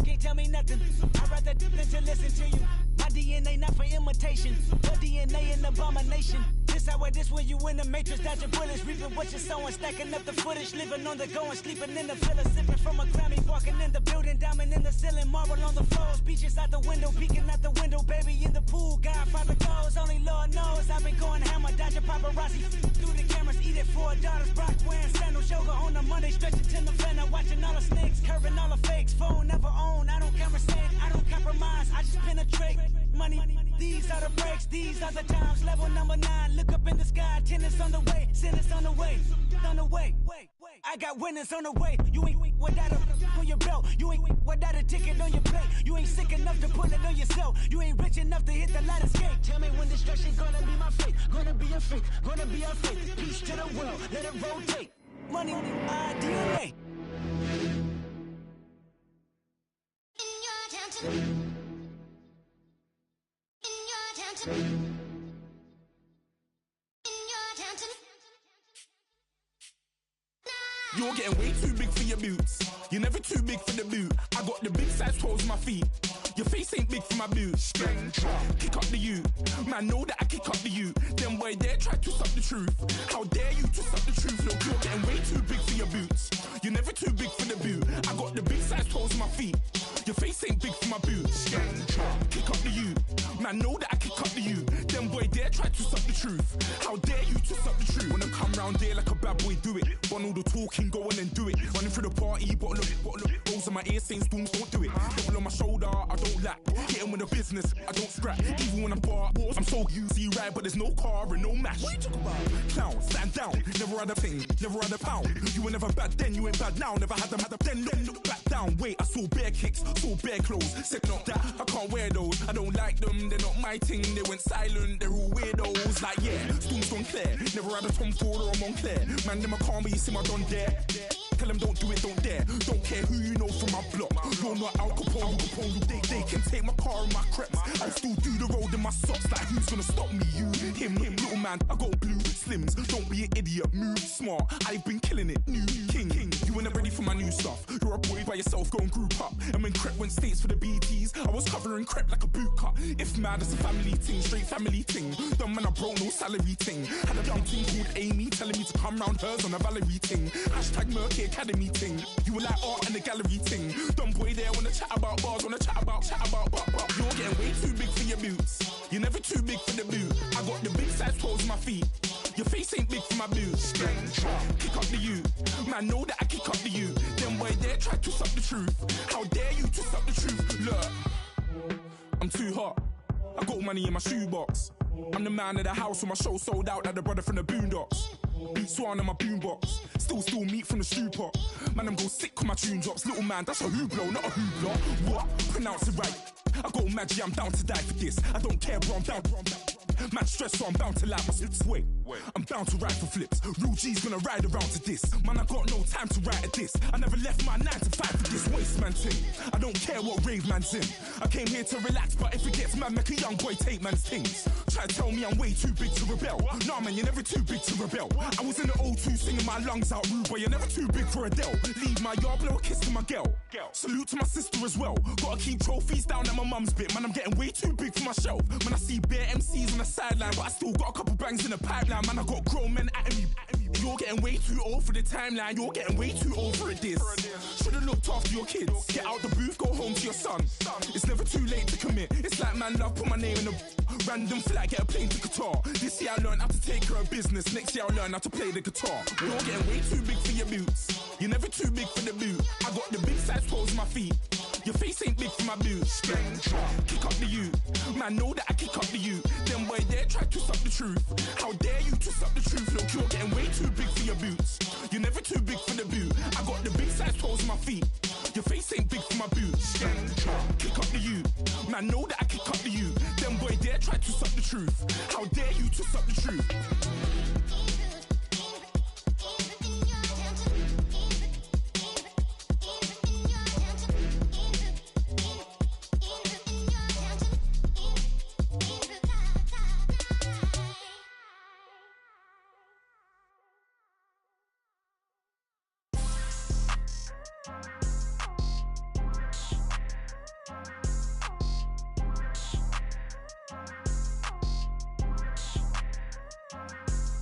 can't tell me nothing. I'd rather than to listen to you. My DNA not for imitation. Your DNA an abomination. This how this when you in the matrix, dodging bullets, reaping what you're sowing, stacking up the footage, living on the go and sleeping in the villa, sipping from a Grammy, walking in the building, diamond in the ceiling, marble on the floors, beaches out the window, peeking out the window, baby in the pool, Godfather goes, only Lord knows, I've been going hammer, dodging paparazzi, through the cameras, eat it 4 daughters, Brock wearing sandals, yoga on a Monday, stretching to November, watching all the snakes, curving all the fakes, phone never own, I don't conversate, I don't compromise, I just penetrate, money, these are the breaks, these are the times, level number 9, look up in the sky, tennis on the way, sinners on the way, I got winners on the way, you ain't without a, on your belt. You ain't without a ticket on your plate. You ain't sick enough to pull it on yourself. You ain't rich enough to hit the ladder skate. Tell me when destruction gonna be my fate. Gonna be a fate, gonna be a fate. Peace to the world, let it rotate. Money, DNA. You're getting way too big for your boots. You're never too big for the boot. I got the big size toes on my feet. Your face ain't big for my boots. Kick up the you. Man, know that I kick up the you. Them boy dare try to suck the truth. How dare you to suck the truth? Look, you're getting way too big for your boots. You're never too big for the boot. I got the big size toes on my feet. Your face ain't big for my boots. Kick up the you. Man, know that I kick up the you. Them boy dare try to suck the truth. How dare you to suck the truth? Wanna come round there like a bad boy, do it. Want all the talking, go on and do it. Running through the party, bottle of rolls in my ear saying storms, don't do it. Double on my shoulder, I don't lack. Hitting with the business, I don't scrap. Even when I'm bar, I'm so easy right, but there's no car and no match. What you talk about? Clown, stand down. Never had a thing, never had a pound. You were never bad then, you ain't bad now. Never had them, then look back down. Wait, I saw bare kicks, saw bare clothes. Said not that, I can't wear those. I don't like them, they're not my thing. They went silent, they're all weirdos. Like yeah, storms don't clear. Never had a Tom Ford or a Montclair. Man, them I can't, but you see my don dare. Tell them don't do it, don't dare. Don't care who you know from my block. You're not Al Capone. They can take my car and my creps. I'll still do the road in my socks. Like who's gonna stop me? You, him, little man. I got blue slims. Don't be an idiot. Move smart. I've been killing it. New king. You ain't ready for my new stuff. You're a boy by yourself. Go and group up. And when Crep went states for the BTs, I was covering Crep like a boot cut. If mad, it's a family thing. Straight family thing. Dumb man, I broke no salary thing. Had a young thing called Amy telling me to come round hers on a Valerie thing. Hashtag Murky Academy thing. You were like art and the gallery thing. Dumb boy there wanna chat about bars, wanna chat about. You're getting way too big for your boots. You're never too big for the boot. I got the big size toes on my feet. Your face ain't big for my boots. Kick up the you. Man, know that I kick up the you. Them boy there try to suck the truth. How dare you to suck the truth? Look, I'm too hot. I got money in my shoebox. I'm the man of the house when my show sold out like the brother from the Boondocks. Beat Swan in my boombox. Still meat from the stew pot. Man, I'm go sick when my tune drops. Little man, that's a hooplo, not a hoopla. What? Pronounce it right. I got magic, I'm down to die for this. I don't care, bro, I'm down. Man stressed, so I'm bound to like my slips. Wait, I'm bound to ride for flips. Real G's gonna ride around to this. Man, I got no time to write at this. I never left my 9 to 5 for this waste man thing. I don't care what rave man's in. I came here to relax, but if it gets mad, make a young boy take man's things. Try to tell me I'm way too big to rebel. Nah, man, you're never too big to rebel. I was in the O2 singing my lungs out rude, but you're never too big for Adele. Leave my yard, blow a kiss to my girl. Salute to my sister as well. Gotta keep trophies down at my mum's bit. Man, I'm getting way too big for my shelf. Man, I see bare MCs on the sideline, but I still got a couple bangs in the pipeline. Man, I got grown men at me. You're getting way too old for the timeline. You're getting way too old for a diss. Should've looked after your kids. Get out the booth, go home to your son. It's never too late to commit. It's like man love, put my name in a random flight, get a plane to Qatar. This year I learned how to take care of business. Next year I'll learn how to play the guitar. You're getting way too big for your boots. You're never too big for the boot. I got the big size toes on my feet. Your face ain't big for my boots. Kick up the you. Man, know that I kick up the you. Them boy there try to suck the truth. How dare you to suck the truth? Look, you're getting way too big for your boots. You're never too big for the boot. I got the big size toes on my feet. Your face ain't big for my boots. Kick up the you. Man, know that I kick up the you. Them boy there try to suck the truth. How dare you to suck the truth?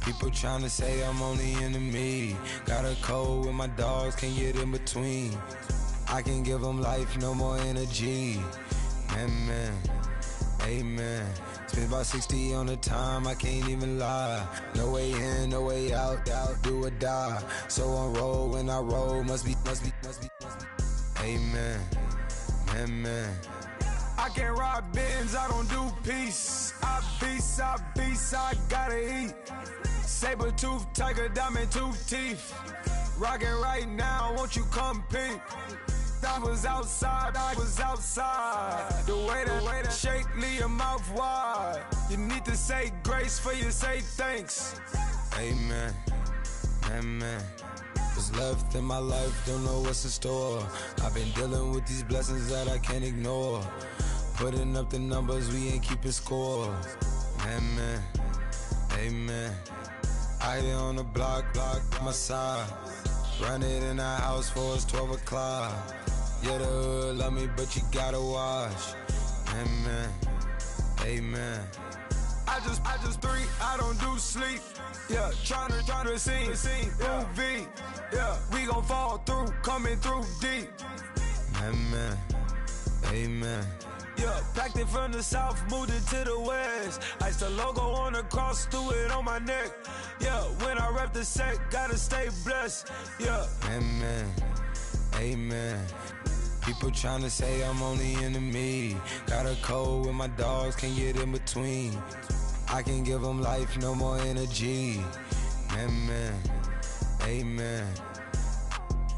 People tryna say I'm only enemy. Got a cold with my dogs, can't get in between. I can give them life, no more energy. Amen, amen. Spent about 60 on the time, I can't even lie. No way in, no way out, do or die. So on roll, when I roll, must be. Amen, amen. I can't ride Benz, I don't do peace. I beast, I gotta eat. Saber tooth, tiger, diamond tooth teeth. Rockin' right now, won't you come peep? outside. The way that shake, leave your mouth wide. You need to say grace for you say thanks. Amen, amen. What's left in my life, don't know what's in store. I've been dealing with these blessings that I can't ignore. Putting up the numbers, we ain't keeping score. Amen, amen. I be on the block, my side. Run it in the house for us 12 o'clock. Yeah, the hood love me, but you gotta watch. Amen, amen. I just three, I don't do sleep. Yeah, tryna see UV. Yeah, we gon' fall through, coming through deep. Amen, amen. Yeah, packed it from the south, moved it to the west. Iced the logo on the cross, threw it on my neck. Yeah, when I rep the set, gotta stay blessed. Yeah. Amen, amen. People tryna say I'm only enemy. Got a cold with my dogs, can't get in between. I can give them life, no more energy. Amen, amen.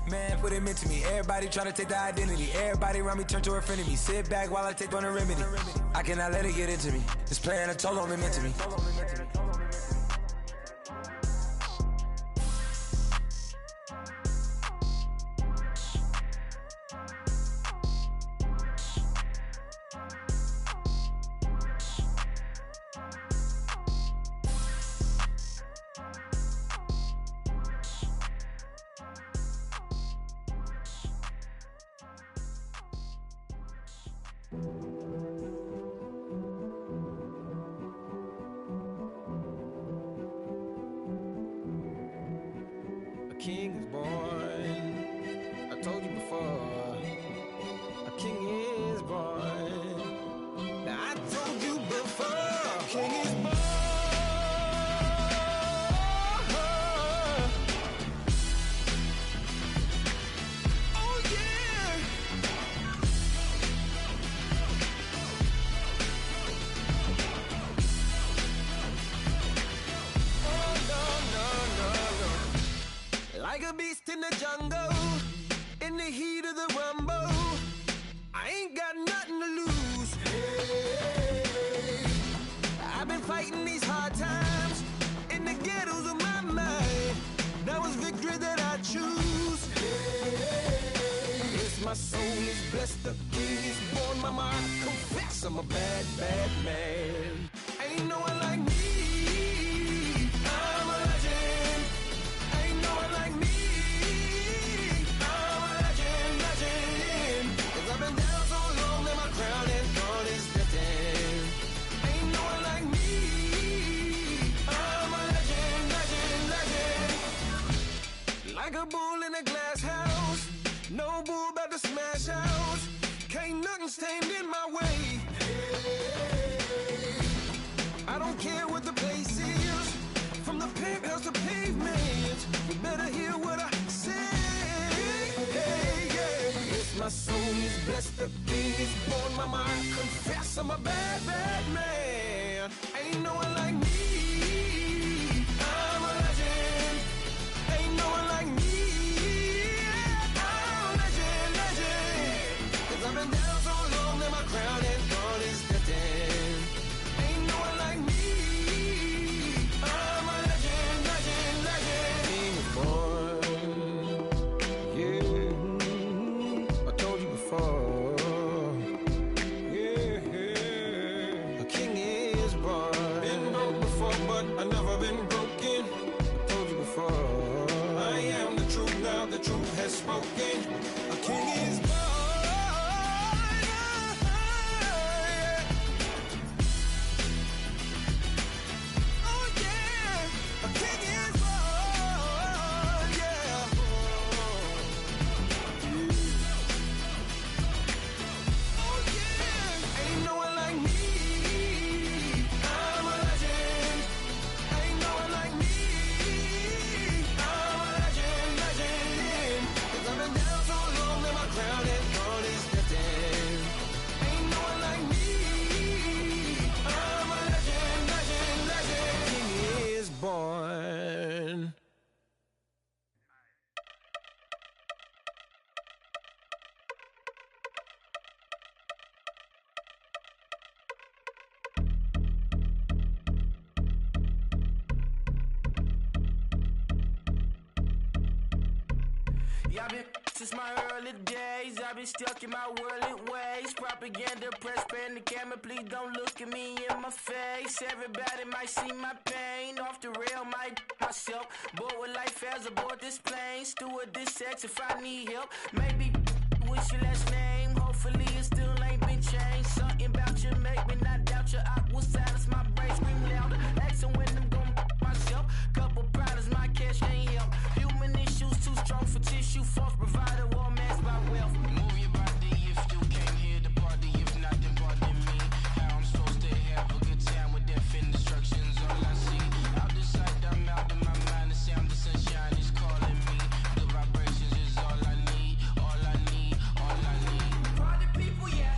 Man, put him into me. Everybody tryna take the identity. Everybody around me turn to a friend of me. Sit back while I take on a remedy. I cannot let it get into me. This playing a toll on me, meant to me. A king is born. I told you before. A king is born. Now I told you before. A king is born. Oh yeah. Like a beast in the jungle, in the heat of the rumble, I ain't got nothing to lose. Hey, I've been fighting these hard times in the ghettos of my mind. Now it's victory that I choose. Hey, yes, my soul is blessed, the king is born. Mama, I confess I'm a bad, bad man. Ain't no one like me. I'm a legend. Ain't no one like me. I'm a legend, legend. 'Cause I've been down so long that my crown and throne is destined. Ain't no one like me. I'm a legend, legend, legend. Like a bull in a glass house. No bull about to smash house. Can't nothing stand in my way. I don't care what the place is. From the penthouse to pavement, you better hear what I say. Hey, yeah. Yes, my soul is blessed, the king is born. Mama, I confess I'm a bad, bad man. Ain't no one like me. I'm a legend. Ain't no one like me. I'm a legend, legend. 'Cause I've been down so long that my crown and throne is destined. Ain't no one like me. I'm a legend, legend, legend. King is born. Yeah, I told you before. Yeah, a king is born. Been broke before. Y'all been since my early days. I've been stuck in my worldly ways. Propaganda, press, pan the camera. Please don't look at me in my face. Everybody might see my pain. Off the rail, might myself. Bored with life as aboard this plane. Steward this sex if I need help. Maybe what's your last name? Hopefully it still ain't been changed. Something about you make me not doubt your aqua silence. My brain scream louder. Asking when I'm gon' myself. Couple problems, my cash ain't help. Human issues too strong for tissue. False provider, war mass by wealth. Move your body if you came here to party. If not, then pardon me. How I'm supposed to have a good time with death and destruction's all I see. Out the sight, I'm out of my mind. The sound of sunshine is calling me. The vibrations is all I need. All I need, all I need. Party people, yeah.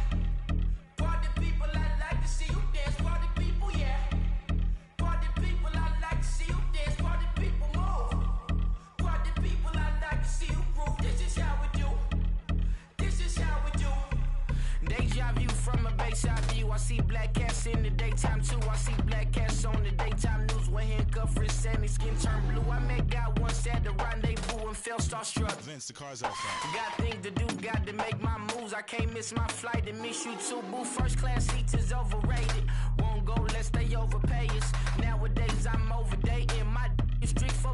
Party people, I like to see you dance. Party people, yeah. Party people, I like to see you dance. Party people, move. Party people, I like to see you groove. This is how we do. This is how we do. Deja view from a bayside view. I see black cats in the daytime too. I see black cats on the daytime news. When handcuffed, wrist and his skin turned blue. I met God once at the rendezvous and felt starstruck. Vince, the car's outside. Got things to do, got to make my moves. I can't miss my flight and miss you too. Boo, first class seats is overrated. Won't go lest they overpay us. Nowadays I'm overdating. My is strict for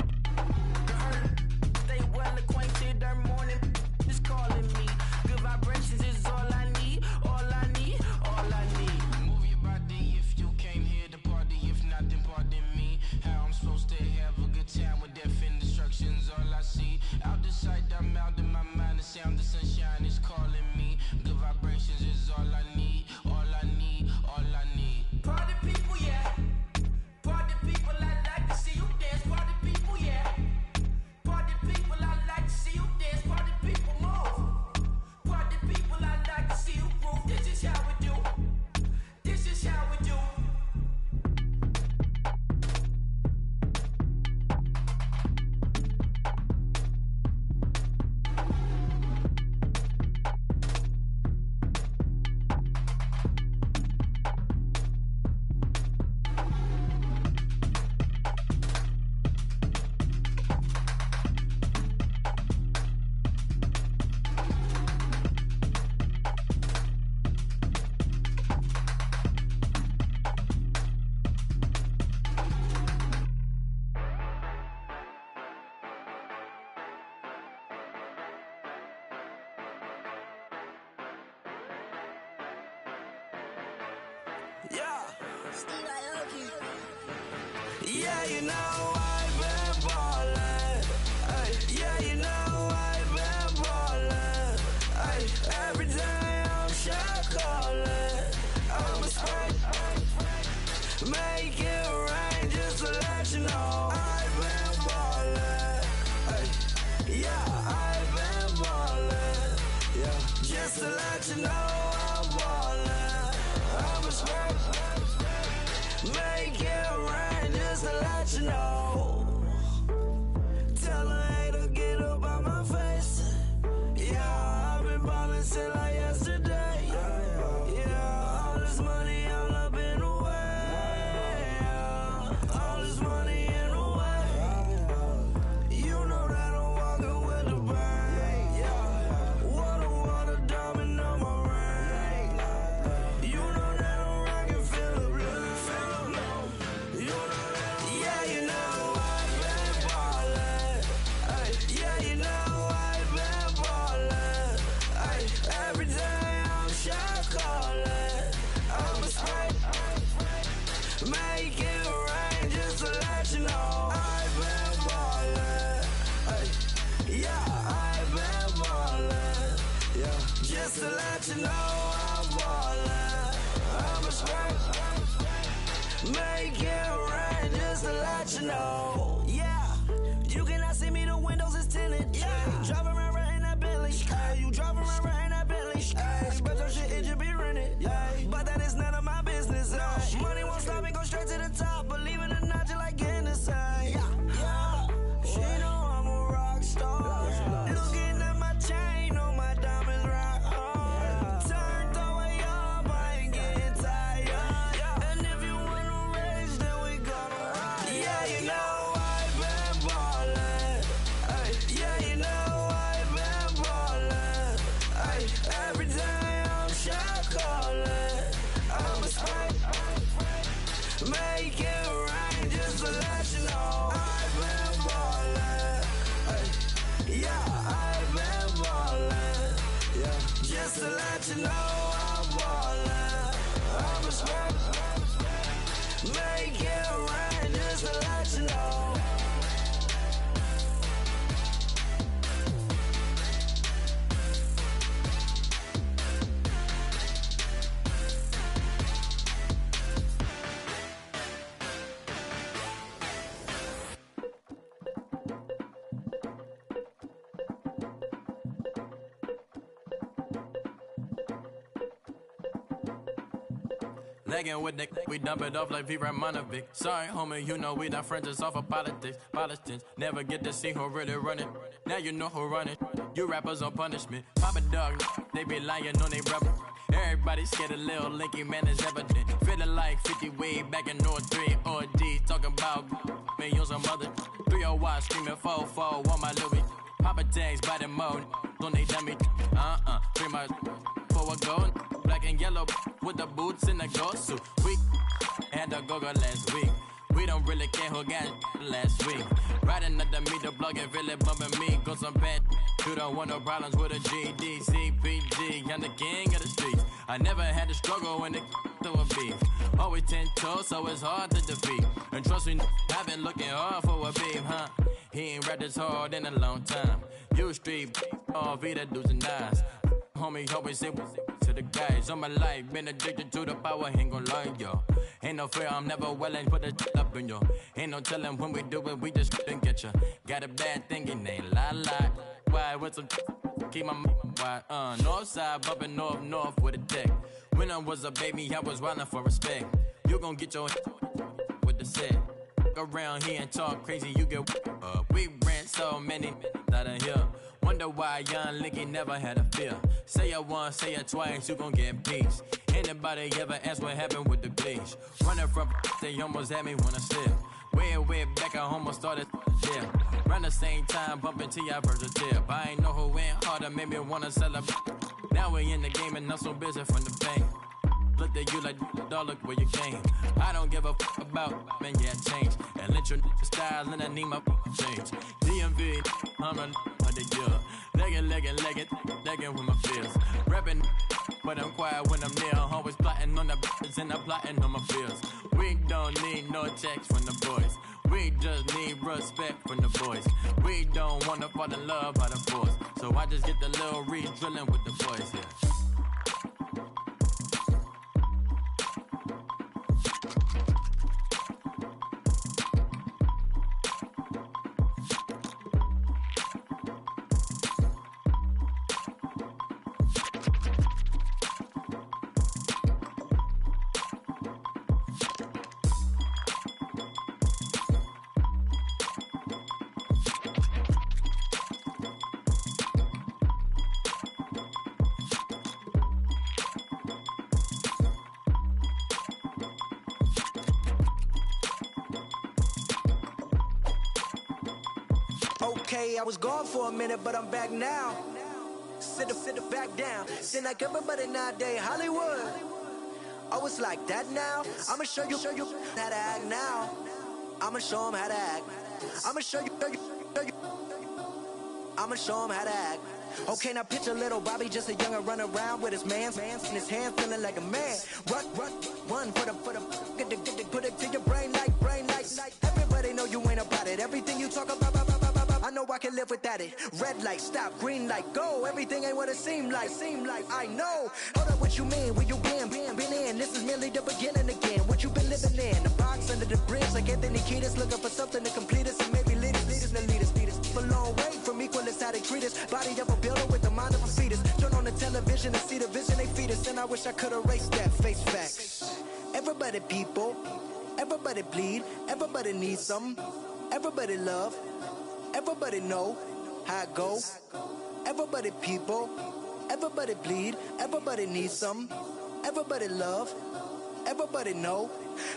stay well acquainted. Their morning is calling me. Good vibrations is all I need. All I need, all I need. Move your body if you came here to party. If not, then pardon me. How I'm supposed to have a good time with death and destruction's all I see. Out the sight, I'm out of my mind. The sound of sunshine is calling me. Good vibrations is all I need. All I need, all I need. Party people, yeah. Party people, I like to see you dance. Party people, yeah. Party people, I like to see you dance. Party people, move. Party people, I like to see you groove. This is how we do. This is how we do. Yeah. Yeah, you know I've been ballin'. Ay, yeah, you know I've been ballin'. Ay, every day I'm shot callin'. I'm a spray. Make it rain just to let you know I've been ballin'. Ay, yeah, I've been ballin'. Yeah, just to let you know I'm ballin'. I'm a spray. Make it rain just to let you know. Tell a hater get up on my face. Yeah, I've been ballin' since like yesterday. Yeah, all this money all up in the way. All this money in the way. You know that I'm walking with the bang. Yeah, water, diamond on my ring. You know that I'm rockin', feel the blue. You know that, yeah, you know I've been ballin'. Ay, yeah, you know I've been ballin'. Ay, every day I'm shot callin'. I'm a spray. Make it rain just to let you know I've been ballin'. Ay, yeah, I've been ballin'. Yeah, just to let you know I'm ballin'. I'm a spray. Make it rain just to let you know. Yeah, you cannot see me, the windows is tinted. Yeah, drive around right in that Bentley. Ay, you drive around right in that Bentley. Ay, but your shit, it should be rented. Yeah, but that is none of my business. Ay, money won't stop me, go straight to the top. Legging with the we dump it off like V. Ramonovic. Sorry, homie, you know we not friends, it's off of politics. Politics never get to see who really running. Now you know who running. You rappers on punishment. Papa dog, they be lying on they rubber. Everybody scared a little linky, man, is evident. Feeling like 50 way back in North 3 or D. Talking about me on some other 301 screaming 4-4 on my Louis. Papa tags by the mode, don't they dummy? 3 miles for a gold. Black and yellow with the boots and the gold suit. We had the go-go last week. We don't really care who got it last week. Riding under me, the plug and really bumping me. Go some bad. You don't want no problems with a GD, CPG. I'm the king of the streets. I never had to struggle when it through a beef. Always 10 toes, so it's hard to defeat. And trust me, I've been looking hard for a beef, huh? He ain't rapped this hard in a long time. You street, all Vita dudes and eyes. Homie, always say to the guys. On my life, been addicted to the power, ain't gon' lie, yo. Ain't no fear, I'm never willing, put the up in yo. Ain't no telling when we do it, we just didn't get ya. Got a bad thing, it ain't lie. Why, with some keep my wide, north side, bumping north with a deck. When I was a baby, I was wildin' for respect. You gon' get your with the set. Around here and talk crazy, you get we ran so many out of here. Wonder why young Linky never had a fear. Say it once, say it twice, you gon' get peace. Anybody ever ask what happened with the bleach? Running from they almost had me when I slip. Way back, I almost started yeah. Around the same time, bumping to your verse of tip. I ain't know who went harder, made me wanna celebrate. Now we in the game and I'm so busy from the pain. Look at you like, dog, look where you came. I don't give a about, man, yeah, change. And let your style and I need my change. DMV, I'm a the year. Legging with my fears. Rapping, but I'm quiet when I'm near. Always plotting on the bitches and I'm plotting on my fears. We don't need no checks from the boys. We just need respect from the boys. We don't wanna fall in love by the force. So I just get the little reeds drilling with the boys, yeah. I was gone for a minute, but I'm back now. Sit back down. Seem like everybody nowadays, Hollywood. Oh, it's like that now. I'ma show you how to act now. I'ma show them how to act. I'ma show you. I'ma show them how to act. Okay, now picture little Bobby, just a youngin' running around with his man's in his hand, feeling like a man. Run for the put it to your brain like. Everybody know you ain't about it. Everything you talk about. I know I can live without it. Red light, stop, green light, go. Everything ain't what it seem like. I know. Hold up, what you mean? Where you been in? This is merely the beginning again. What you been living in? The box under the bridge, like Anthony Kiedis, looking for something to complete us and maybe lead us. A long way from equal is how they treat us. Body of a builder with the mind of a fetus. Turn on the television and see the vision they feed us, and I wish I could erase that. Face facts. Everybody people, everybody bleed, everybody needs something, everybody love. Everybody know how it go. Everybody people, everybody bleed, everybody needs some. Everybody love, everybody know.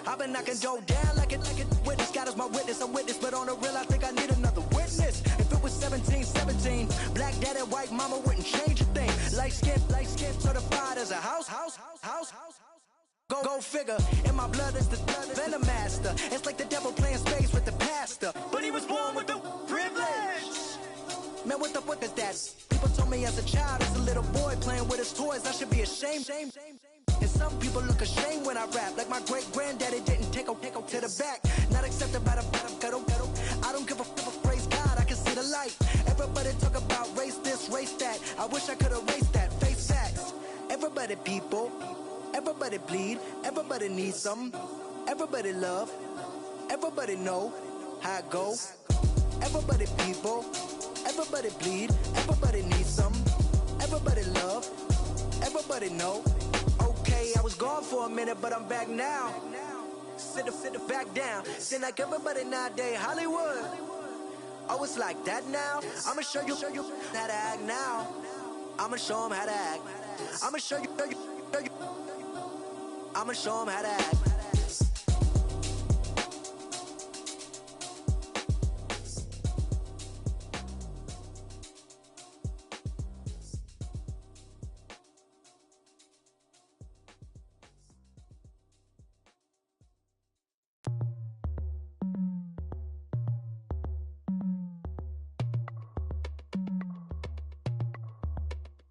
I've been knocking Joe down like it witness. God is my witness, I'm witness, but on the real I think I need another witness. If it was 17, black daddy, white mama wouldn't change a thing. Light skin, certified as a house. Go figure, in my blood is the venom master. It's like the devil playing space with the pastor. But he was born with the privilege. Man, what is that? People told me as a child, as a little boy playing with his toys, I should be ashamed. And some people look ashamed when I rap, like my great granddaddy didn't take to the back. Not accepted by the ghetto. I don't give a praise God, I can see the light. Everybody talk about race this, race that. I wish I could erase that. Face facts. Everybody people. Everybody bleed, everybody needs something. Everybody love, everybody know how it go. Everybody people, everybody bleed, everybody needs something. Everybody love, everybody know. Okay, I was going gone for a minute, but I'm back now. Sit back down. Seem like everybody nowadays Hollywood. Oh, it's like that now? I'ma show you how to act now. I'ma show them how to act. I'ma show you. I'ma show them how to act.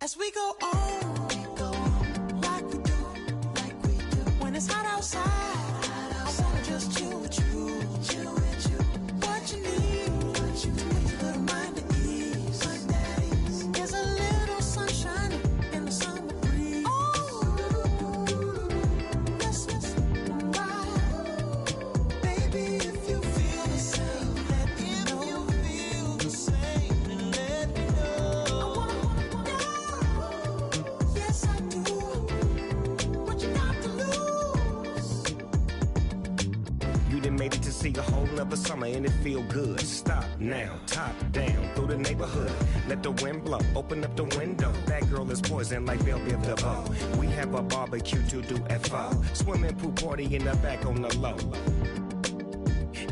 As we go on, like we do. When it's hot outside, I wanna just chill with you. What you need, to make your little mind at ease. There's a little sunshine in the summer breeze. Oh, yes, right. Baby, if you feel the same, let me know. Feel the same, and let me know. Yes, I do. What you got to lose? You done made it to see a whole nother summer and it feel good. Stop now, top down through the neighborhood. Let the wind blow, open up the window. That girl is poison like Belleville DeVoe. We have a barbecue to do FO. Swimming pool party in the back on the low.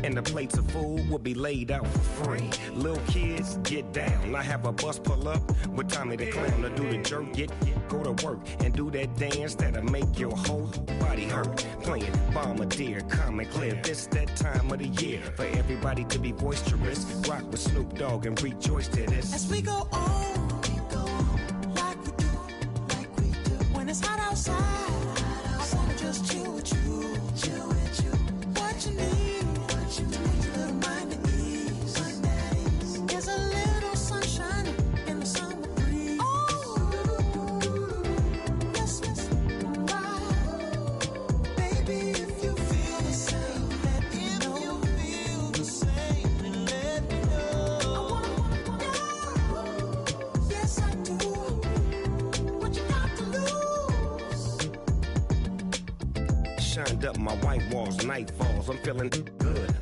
And the plates of food will be laid out for free. Little kids, get down. I have a bus pull up with Tommy the Clown to do the jerk, go to work and do that dance that'll make your whole body hurt. Playing Bombardier, calm and clear. This that time of the year for everybody to be boisterous. Rock with Snoop Dogg and rejoice to this. As we go on, like we do. When it's hot outside, I wanna just chill with you. What you need, to make your little mind at ease. There's a little sunshine in the summer breeze. Oh, yes, right. Baby, if you feel the same, let me know. Feel the same, and let me know. Yes, I do. What you got to lose? Shined up my white walls, night falls. I'm feeling good.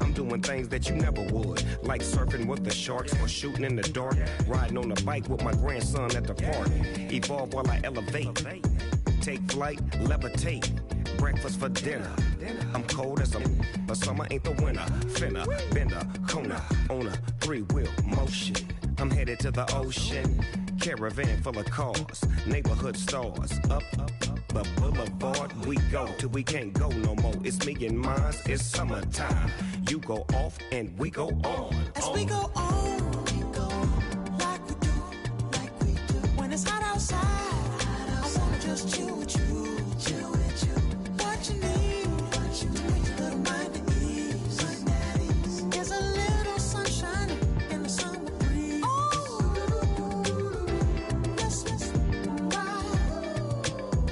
I'm doing things that you never would, like surfing with the sharks or shooting in the dark. Riding on a bike with my grandson at the park. Evolve while I elevate. Take flight, levitate. Breakfast for dinner. I'm cold as but summer ain't the winter. Finna, bender, Kona, on a 3-wheel motion. I'm headed to the ocean. Caravan full of cars, neighborhood stars. Up the boulevard we go till we can't go no more. It's me and mine, it's summertime. You go off and we go on. As we go on, like we do. When it's hot outside, I wanna just chill with you. What you need, to make your little mind at ease. There's a little sunshine in the summer breeze. Oh, yes, right.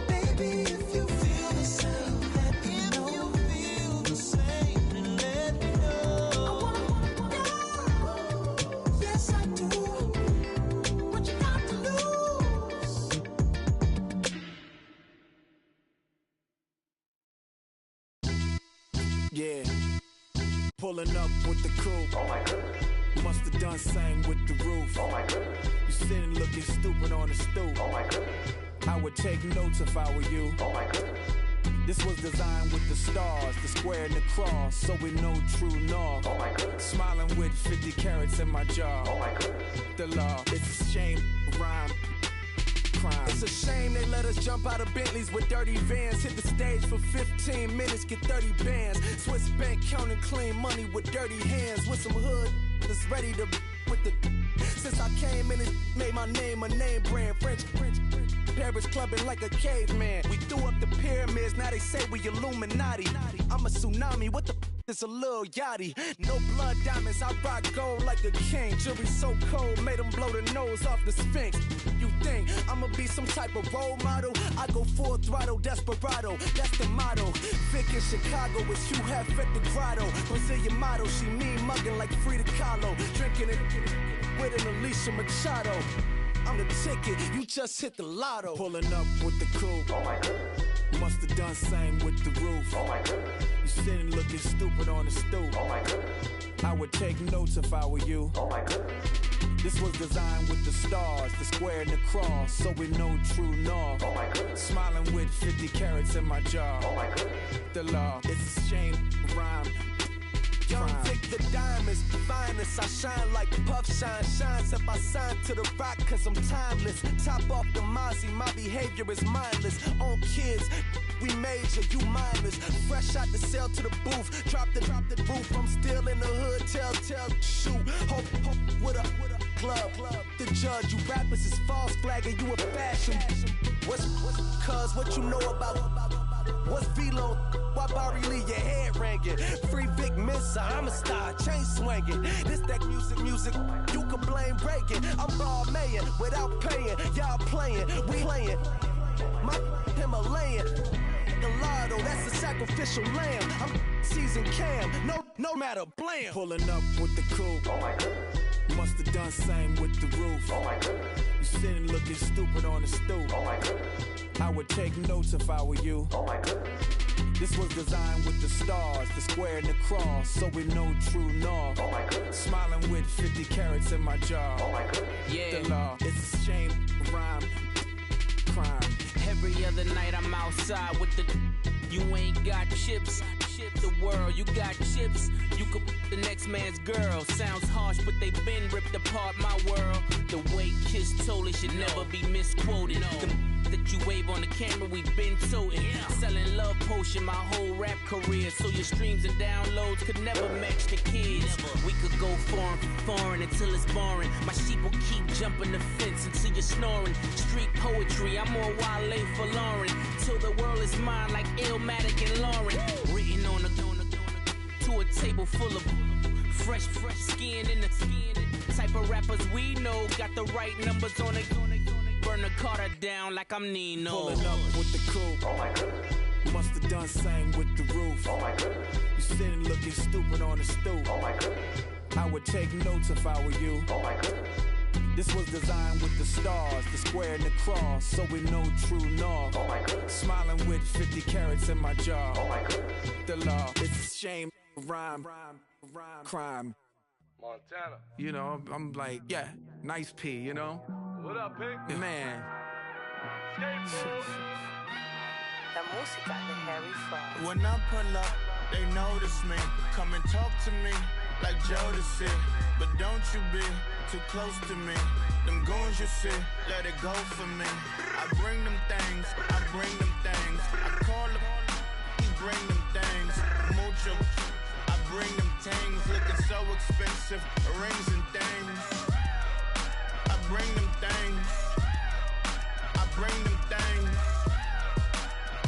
Baby, if you feel the same, let me know. Feel the same, and let me know. Yes, I do. What you got to lose? Yeah, pulling up with the crew. Oh my goodness. Must have done same with the roof. Oh my goodness. You sitting looking stupid on the stoop. Oh my goodness. I would take notes if I were you. Oh my goodness. This was designed with the stars, the square and the cross, so we know true north. Oh my goodness. Smiling with 50 carats in my jaw. Oh my goodness. The law, it's a shame, rhyme. Crime. It's a shame they let us jump out of Bentleys with dirty vans. Hit the stage for 15 minutes, get 30 bands. Swiss bank counting clean money with dirty hands. With some hood that's ready to with the. Since I came in and made my name a name brand. French. Paris clubbing like a caveman. We threw up the pyramids, now they say we Illuminati. I'm a tsunami, what the it's a little yachty. No blood diamonds, I rock gold like a king. Jewelry so cold, made them blow the nose off the Sphinx. You think I'ma be some type of role model? I go full throttle, desperado, that's the motto. Vic in Chicago, it's Hugh Hef at the grotto. Brazilian model, she mean mugging like Frida Kahlo. Drinking it with an Alicia Machado. I'm the ticket, you just hit the lotto. Pulling up with the crew. Oh my goodness. Must have done same with the roof. Oh my goodness. You sitting looking stupid on the stoop. Oh my goodness. I would take notes if I were you. Oh my goodness. This was designed with the stars, the square and the cross, so we know true north. Oh my goodness. Smiling with 50 carats in my jaw. Oh my goodness. The law, it's a shame, rhyme. Young Vic, the diamonds, finest. I shine like Puff Shine shines if I sign to the rock, cause I'm timeless. Top off the Mozzie, my behavior is mindless. On kids, we major, you minors. Fresh out the cell to the booth, drop the roof. I'm still in the hood, tell, shoot. Hope with a club. The judge, you rappers is false flagging, you a fashion. What's cuz, what you know about? What's Velo? Why Barry Lee, your head ringing? Free Vic Mensa, I'm a star, chain swinging. This that music, you can blame Reagan. I'm ball mayin' without paying, y'all playing, we playing. My Himalayan, the lotto, that's a sacrificial lamb. I'm season cam, no matter, blam. Pulling up with the coupe. Oh my goodness. Must have done same with the roof. Oh my goodness. You sitting looking stupid on the stoop. Oh my goodness. I would take notes if I were you. Oh my goodness. This was designed with the stars, the square and the cross, so we know true north. Oh my goodness. Smiling with 50 carats in my jaw. Oh my goodness. Yeah. The law, it's a shame, rhyme, crime. Every other night I'm outside with the. You ain't got chips. The world, you got chips. You could the next man's girl. Sounds harsh, but they been ripped apart my world. The way Kiss told it should never be misquoted. The that you wave on the camera, we've been toting. Selling love potion my whole rap career, so your streams and downloads could never match the kids. We could go foreign until it's boring. My sheep will keep jumping the fence until you're snoring. Street poetry, I'm more Wale for Lauren. Till the world is mine like Illmatic and Lauren. Written on to a table full of fresh skin in the type of rappers we know. Got the right numbers on it. Burn the Carter down like I'm Nino. Pulling up with the coupe. Oh my goodness. Must have done same with the roof. Oh my goodness. You sitting looking stupid on the stoop. Oh my goodness. I would take notes if I were you. Oh my goodness. This was designed with the stars, the square and the cross, so we know true north. Oh my goodness. Smiling with 50 carats in my jaw. Oh my goodness. The law, it's a shame, rhyme, crime. Montana. You know, I'm like, yeah, nice P, you know? What up, Pink? Man. La música de Harry Fraud. When I pull up, they notice me. Come and talk to me like Jodeci. But don't you be too close to me. Them goons you see, let it go for me. I bring them things, I bring them things. I call them, he bring them things. Mucho, I bring them things. Looking so expensive, rings and things. I bring them things. I bring them things.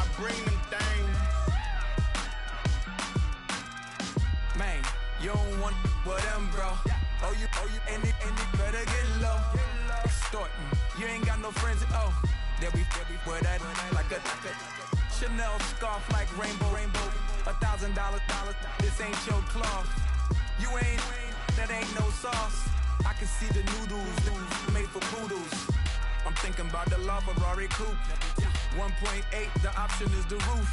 I bring them things. Man, you don't want with them, bro. Oh, you, and it better get low. Extorting, you ain't got no friends. Oh, they'll be with that like a Chanel scarf like rainbow. $1,000, this ain't your cloth. You ain't, that ain't no sauce. I can see the noodles made for poodles. I'm thinking about the LaFerrari coupe. 1.8, the option is the roof.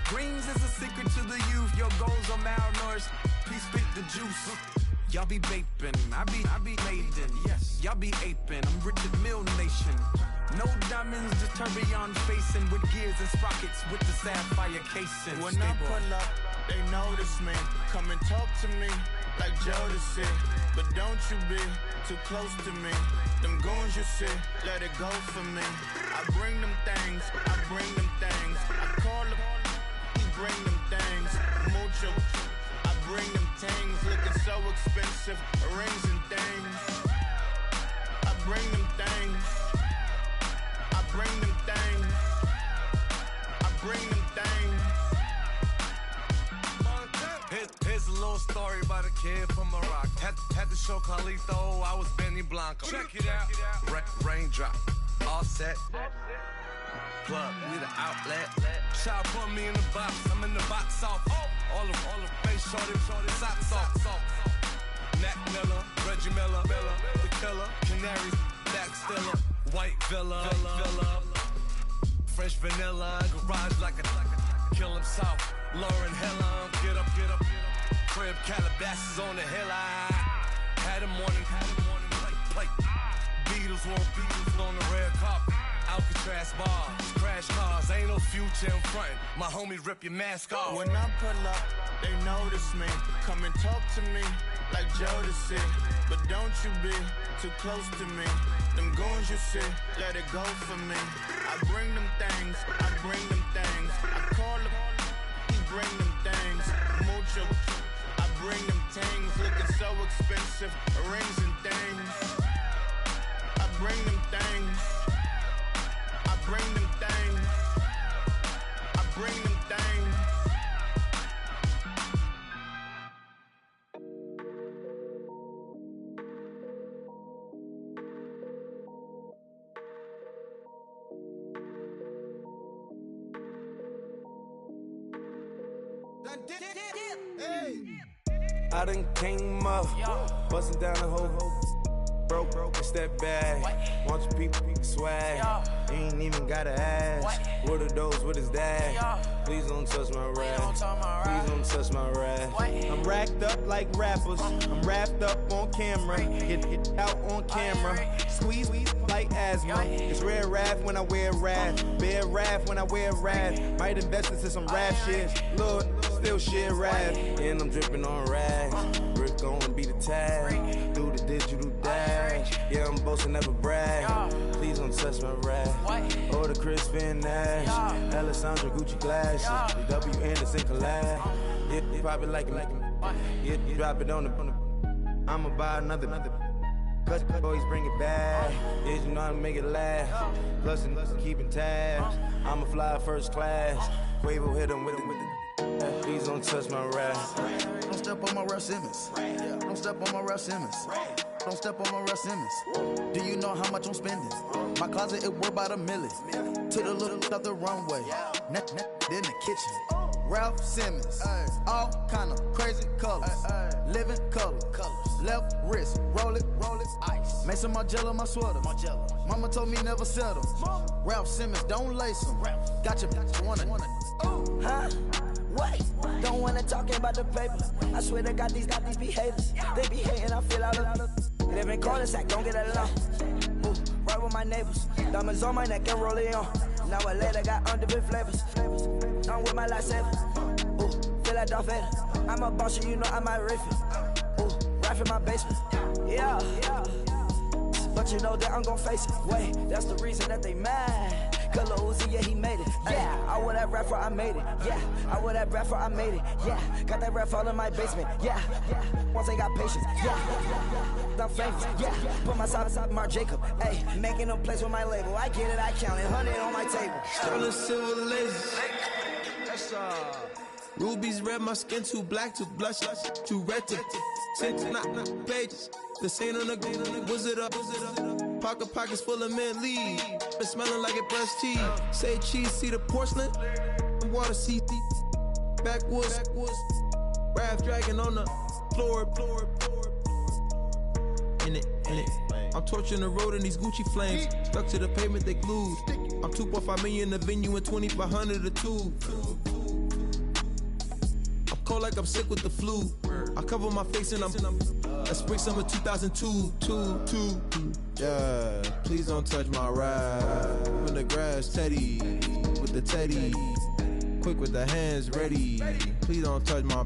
Greens is a secret to the youth. Your goals are malnourished. Please spit the juice. Y'all be vaping, I be maiden. Yes, y'all be aping. I'm Richard Mill Nation. No diamonds, just tourbillon facing with gears and sprockets with the sapphire casing. When I pull up, they notice me. Come and talk to me like Jodeci. But don't you be too close to me. Them goons you see, let it go for me. I bring them things, I bring them things. I call them, he bring them things. Mucho, I bring them things. Looking so expensive, rings and things. I bring them things. I bring them things. I bring them things. Here's a little story about a kid from Morocco. Had to show Carlito I was Benny Blanco. Check it out. Raindrop, all set. Plug, we the outlet. Child put me in the box, I'm in the box off. All the face shorty, socks off. Mac Miller, Reggie Miller, the killer, Canaries, back stiller, White Villa. Fresh vanilla, garage like a kill him soft. Lauren Hella, get up. Crib Calabasas on the hill. I had him morning, plate. Beatles on the red carpet. Alcatraz bars, crash cars, ain't no future in front. My homies rip your mask off. When I pull up, they notice me. Come and talk to me like Jodeci. But don't you be too close to me. Them goons you see, let it go for me. I bring them things. I call them, he bring them things. Mucho, I bring them things. Looking so expensive, rings and things. I bring them things. I bring them things. I bring them things. I done came up, bustin' down the whole broke, it's that bad. Want your people swag, you ain't even gotta ask. What are those, what is that? Please don't touch my rap, please don't touch my rap. I'm racked up like rappers, I'm wrapped up on camera. Get out on camera, squeeze like asthma. It's rare wrath when I wear wrath, bare wrath when I wear wrath. Might invest into some rap shit, Lord, still shit rap. And I'm dripping on rags, Rick gon' be the tag. Do the digital dash, yeah, I'm boasting, never brag. Please don't touch my rap, or the Crispin Nash, Alessandra Gucci glasses, the W Anderson collab. Yeah, you probably like it, yeah, you drop it on the. I'ma buy another. Cause always bring it back. Yeah, you know how to make it last. Plus and keeping tabs. I'ma fly first class. Quavo hit him with it. Please don't touch my rap. Don't step on my Russ Simmons. Don't step on my Russ Simmons. Don't step on my Russ Simmons. Do you know how much I'm spending? My closet, it worth about $1 million. To the little of the runway. In the kitchen. Ralph Simmons. All kind of crazy colors. Living color. Left wrist. Roll it. Ice. Make some Margiela my sweater. Mama told me never settle. Ralph Simmons, don't lace him. Got your wanna. Huh? What? Don't wanna talk about the paper. I swear to God, these be haters. They be hating, I feel out of. Live in cul-de-sac, don't get along. Ooh, right with my neighbors. Diamonds on my neck and roll it on. Now I later got underbit flavors. I'm with my lifesaver. Ooh, feel like Darth Vader. I'm a boss, you know I might riff it. Ooh, right in my basement. Yeah. But you know that I'm gon' face it. Wait, that's the reason that they mad. Color Uzi, yeah, he made it. Yeah, I wear that rap for I made it. Yeah, I wear that rap for I made it. Yeah, got that rap all in my basement. Yeah, once I got patience. Yeah, I'm famous. Yeah, put my side beside Marc Jacob. Hey, making them plays with my label. I get it, I count it. 100 on my table. Sterling silver lasers. That's rubies red, my skin too black to blush, too red to tint, not pages. This ain't on the wizard up. Pockets full of mint leaves. Been smelling like it brushed teeth. Say cheese, see the porcelain. Water, see backwoods. Raft dragging on the floor. In it. I'm torching the road in these Gucci flames. Stuck to the pavement, they glued. I'm 2.5 million the venue and 2,500 a tube. I'm cold like I'm sick with the flu. I cover my face and I'm spring summer 2002. Yeah, please don't touch my ride. In the grass, Teddy, with the Teddy. Quick with the hands ready. Please don't touch my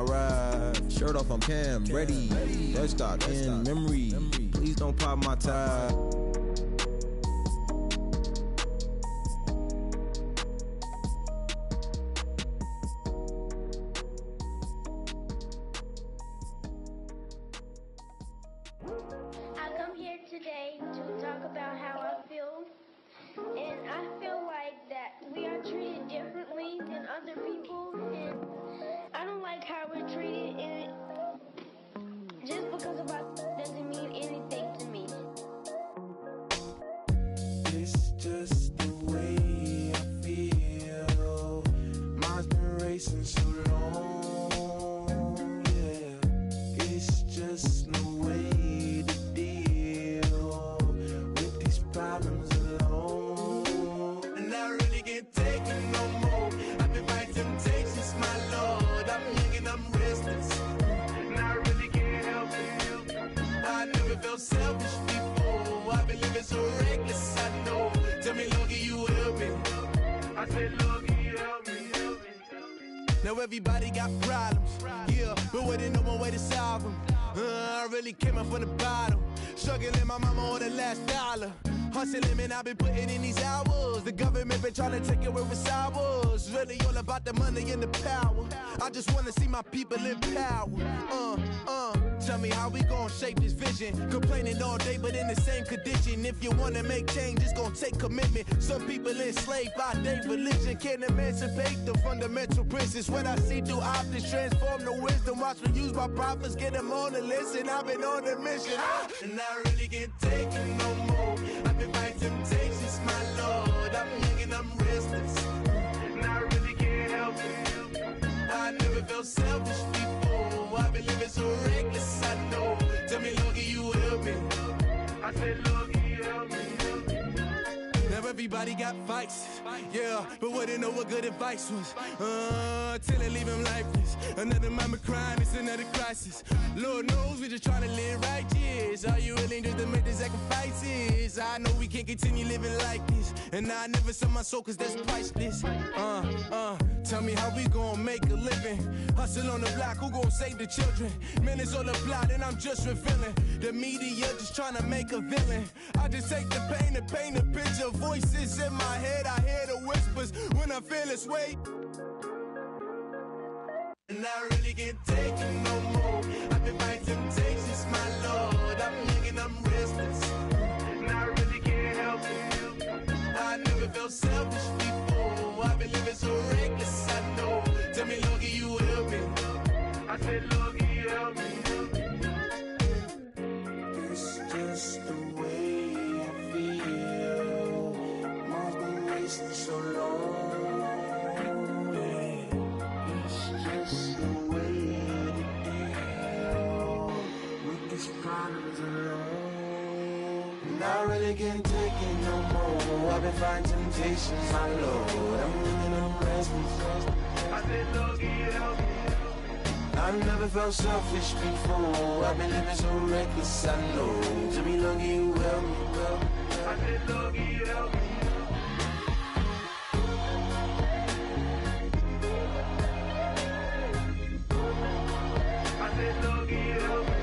ride. Shirt off, I'm Cam, ready. Dead stock in memory. Please don't pop my tie. Today to talk about how I feel, and I feel like that we are treated differently than other people, and I don't like how we're treated, and just because of our doesn't mean anything to me. can't take it no more. I've been fighting temptations, my Lord. I'm young and I'm restless, and I really can't help it. I never felt selfish before. I've been living so reckless, I know. Tell me, Lord, can you help me? I said, Lord, can you help me? Now everybody got problems, yeah, but waiting no more way to solve them. I really came up from the bottom, struggling my mama on the last dollar. Hustling, man, I've been putting in these hours. The government been trying to take away what's ours. Really all about the money and the power. I just wanna see my people in power. Tell me how we gon' shape this vision. Complaining all day, but in the same condition. If you wanna make change, it's gon' take commitment. Some people enslaved by their religion can't emancipate the fundamental principles. What I see through optics transform the wisdom. Watch me use my prophets, get them on the list, and I've been on a mission. And I really can't take it no more. I've been fighting temptations, my Lord. I'm young and I'm restless, and I really can't help it. I never felt selfish before. I've been living so reckless, I know. Tell me, Lord, can you help me? I said, Lord, can you help me? Now everybody got fights, yeah, but wouldn't know what good advice was. Till they leave him lifeless. Another mama crying, it's another crisis. Lord knows we just trying to live righteous. Are you willing just to make the sacrifices? I know we can't continue living like this, and I never sell my soul cause that's priceless. Tell me how we gon' make a living. Hustle on the block, who gon' save the children? Man, it's all a plot and I'm just revealing. The media just trying to make a villain. I just take the pain and paint a picture. Voices in my head, I hear the whispers when I feel this way. And I really can't take it no more. I've been fighting temptations, my Lord. I'm young and I'm restless, and I really can't help it. I never felt selfish before. I've been living so reckless, I know. Tell me, Lord, can you help me? I said, Lord, can you help me? It's just the way I feel. Mom's been wasting so long. And I really can't take it no more. I've been fighting temptations, my Lord. I'm living on restless. I said, Lord, can you help me? I've never felt selfish before. I've been living so reckless, I know. Tell me, Lord, can you help me? I said, Lord, can you help me? I said, Lord, can you help me?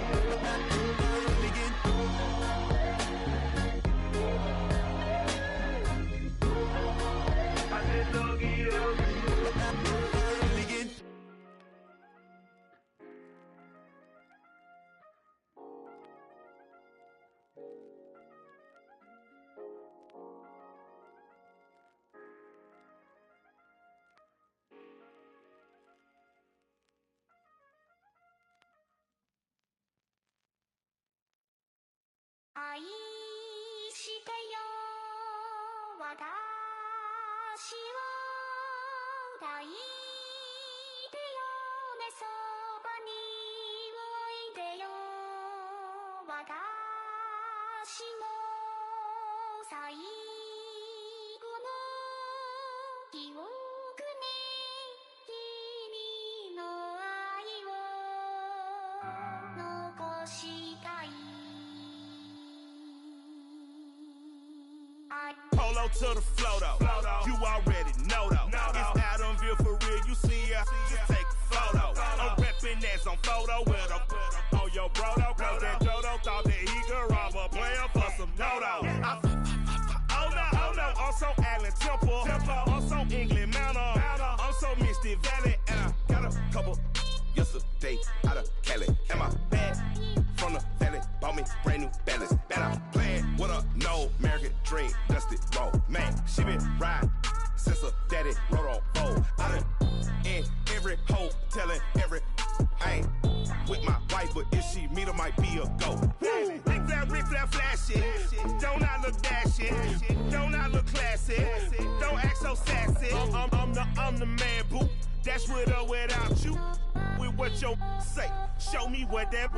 愛してよ私を抱いてよねそばにおいでよ私も最後の記憶に君の愛を残したいPolo to the flow though, you already know though. It's Adamville for real, you see ya, just take a photo. I'm reppin' that's on photo with a on your bro though, cause that Jodo thought that he could rob a player for some dodo. Oh no, I'm so Allen Temple, I'm so England Manor, I'm so Mystic Valley, and I got a couple yesterday out of Cali. And my bag from the valley bought me brand new balance. Bet I'm playing with a no American dream, dusted roll. Man, she been riding since her daddy rode on fold. I done in every hole, telling every I ain't with my wife, but if she meet her, might be a go. Rick flat flashy, don't I look dashy, don't I look classy, don't act so sassy. I'm the man, boo. That's with or without you. With what your say, show me what that.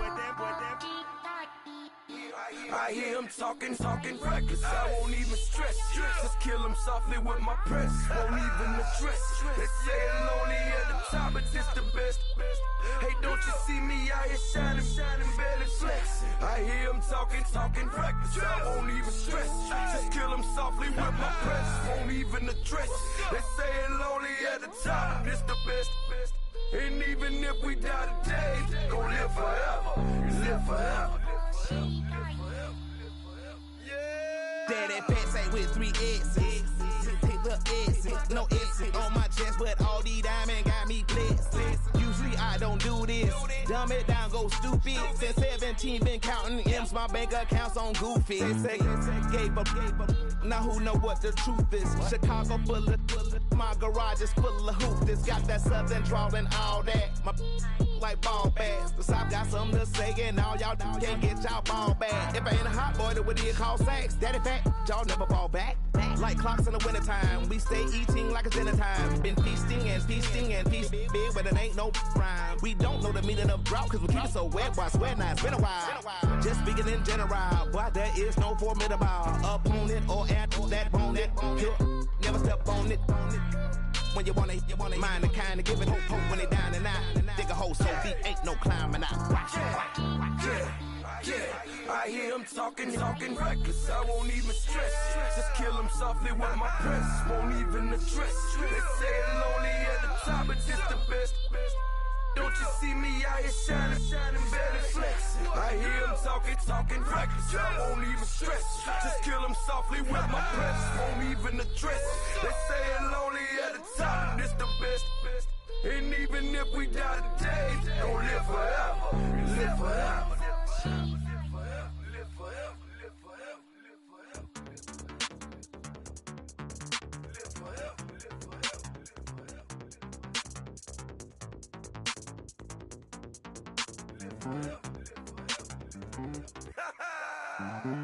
I hear him talking reckless. I won't even stress. Just kill him softly with my press. Won't even address. They say it's lonely at the top, but this the best. Hey, don't you see me out here shining, barely flex. I hear him talking reckless. I won't even stress. Just kill him softly with my press. Won't even address. They say it's lonely at the top, but this the best. And even if we die today, gon' live forever. Live forever. Daddy pants ain't with 3 X's. Take the X's, no X's on my chest, but all these diamonds got me blessed. Usually I don't do this. Dumb it down, go stupid. Since 17 been counting M's, my bank accounts on goofy. Say gave up. Now who know what the truth is? Chicago full of my garage is full of hoopers. Got that southern drawl and all that. My like ball bags. The South got something to say, and all y'all can't get y'all ball back. If I ain't a hot boy, then what do you call sex? Daddy fat, y'all never fall back. Like clocks in the wintertime, we stay eating like it's dinner time. Been feasting and feasting big, but it ain't no rhyme. We don't know the meaning of drought, cause we keep it so wet. Why swear now, it's been a while. Just speaking in general, boy, there is no formidable opponent or at that bonnet. Never step on it. When you want it, mind the kind of give it hope when they down and out. Dig a hole so deep, ain't no climbing out. Yeah, I hear him talking reckless. I won't even stress. Just kill him softly with my press. Won't even address. They say it's lonely at the top, but this the best. Don't you see me out here shining, barely flex. I hear him talking reckless. I won't even stress. Just kill him softly with my press. Won't even address. They say it's lonely at the top, this the best. And even if we die today, gon' live forever. Live forever.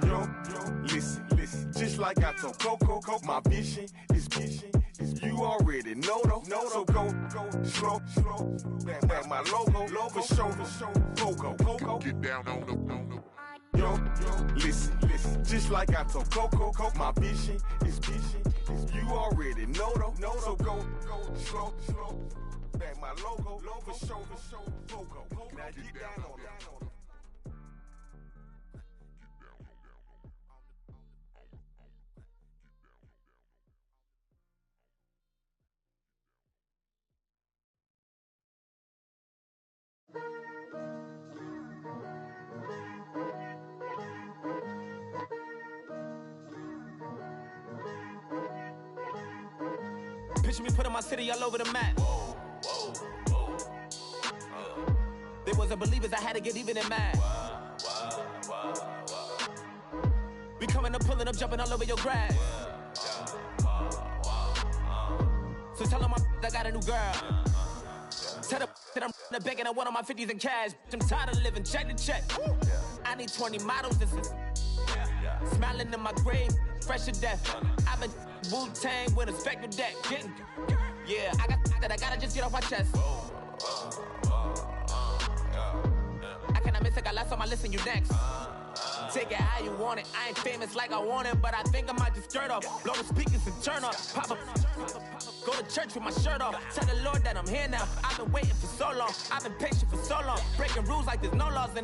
Yo, listen, just like I told Coco, my vision is you already know though. So go slow, back my logo, for show, Coco, get down on the. Yo, listen, just like I told Coco, my vision is you already know though. So go slow, back my logo, for show, Coco, now get down on it. Picture me putting my city all over the map. They wasn't believers, I had to get even in mad. We coming up, pulling up, jumping all over your grass. So tell them I got a new girl. Tell them that I'm begging, I want all my 50s in cash. I'm tired of living check to check. I need 20 models, this is smiling in my grave, fresh to death. I've been Wu-Tang with a spectral deck. Yeah, I got that, I gotta just get off my chest. I cannot miss it, got last on my list and you next. Take it how you want it, I ain't famous like I want it, but I think I might just skirt off. Blow the speakers and turn up, pop up. Go to church with my shirt off, tell the Lord that I'm here now. I've been waiting for so long, I've been patient for so long. Breaking rules like there's no laws and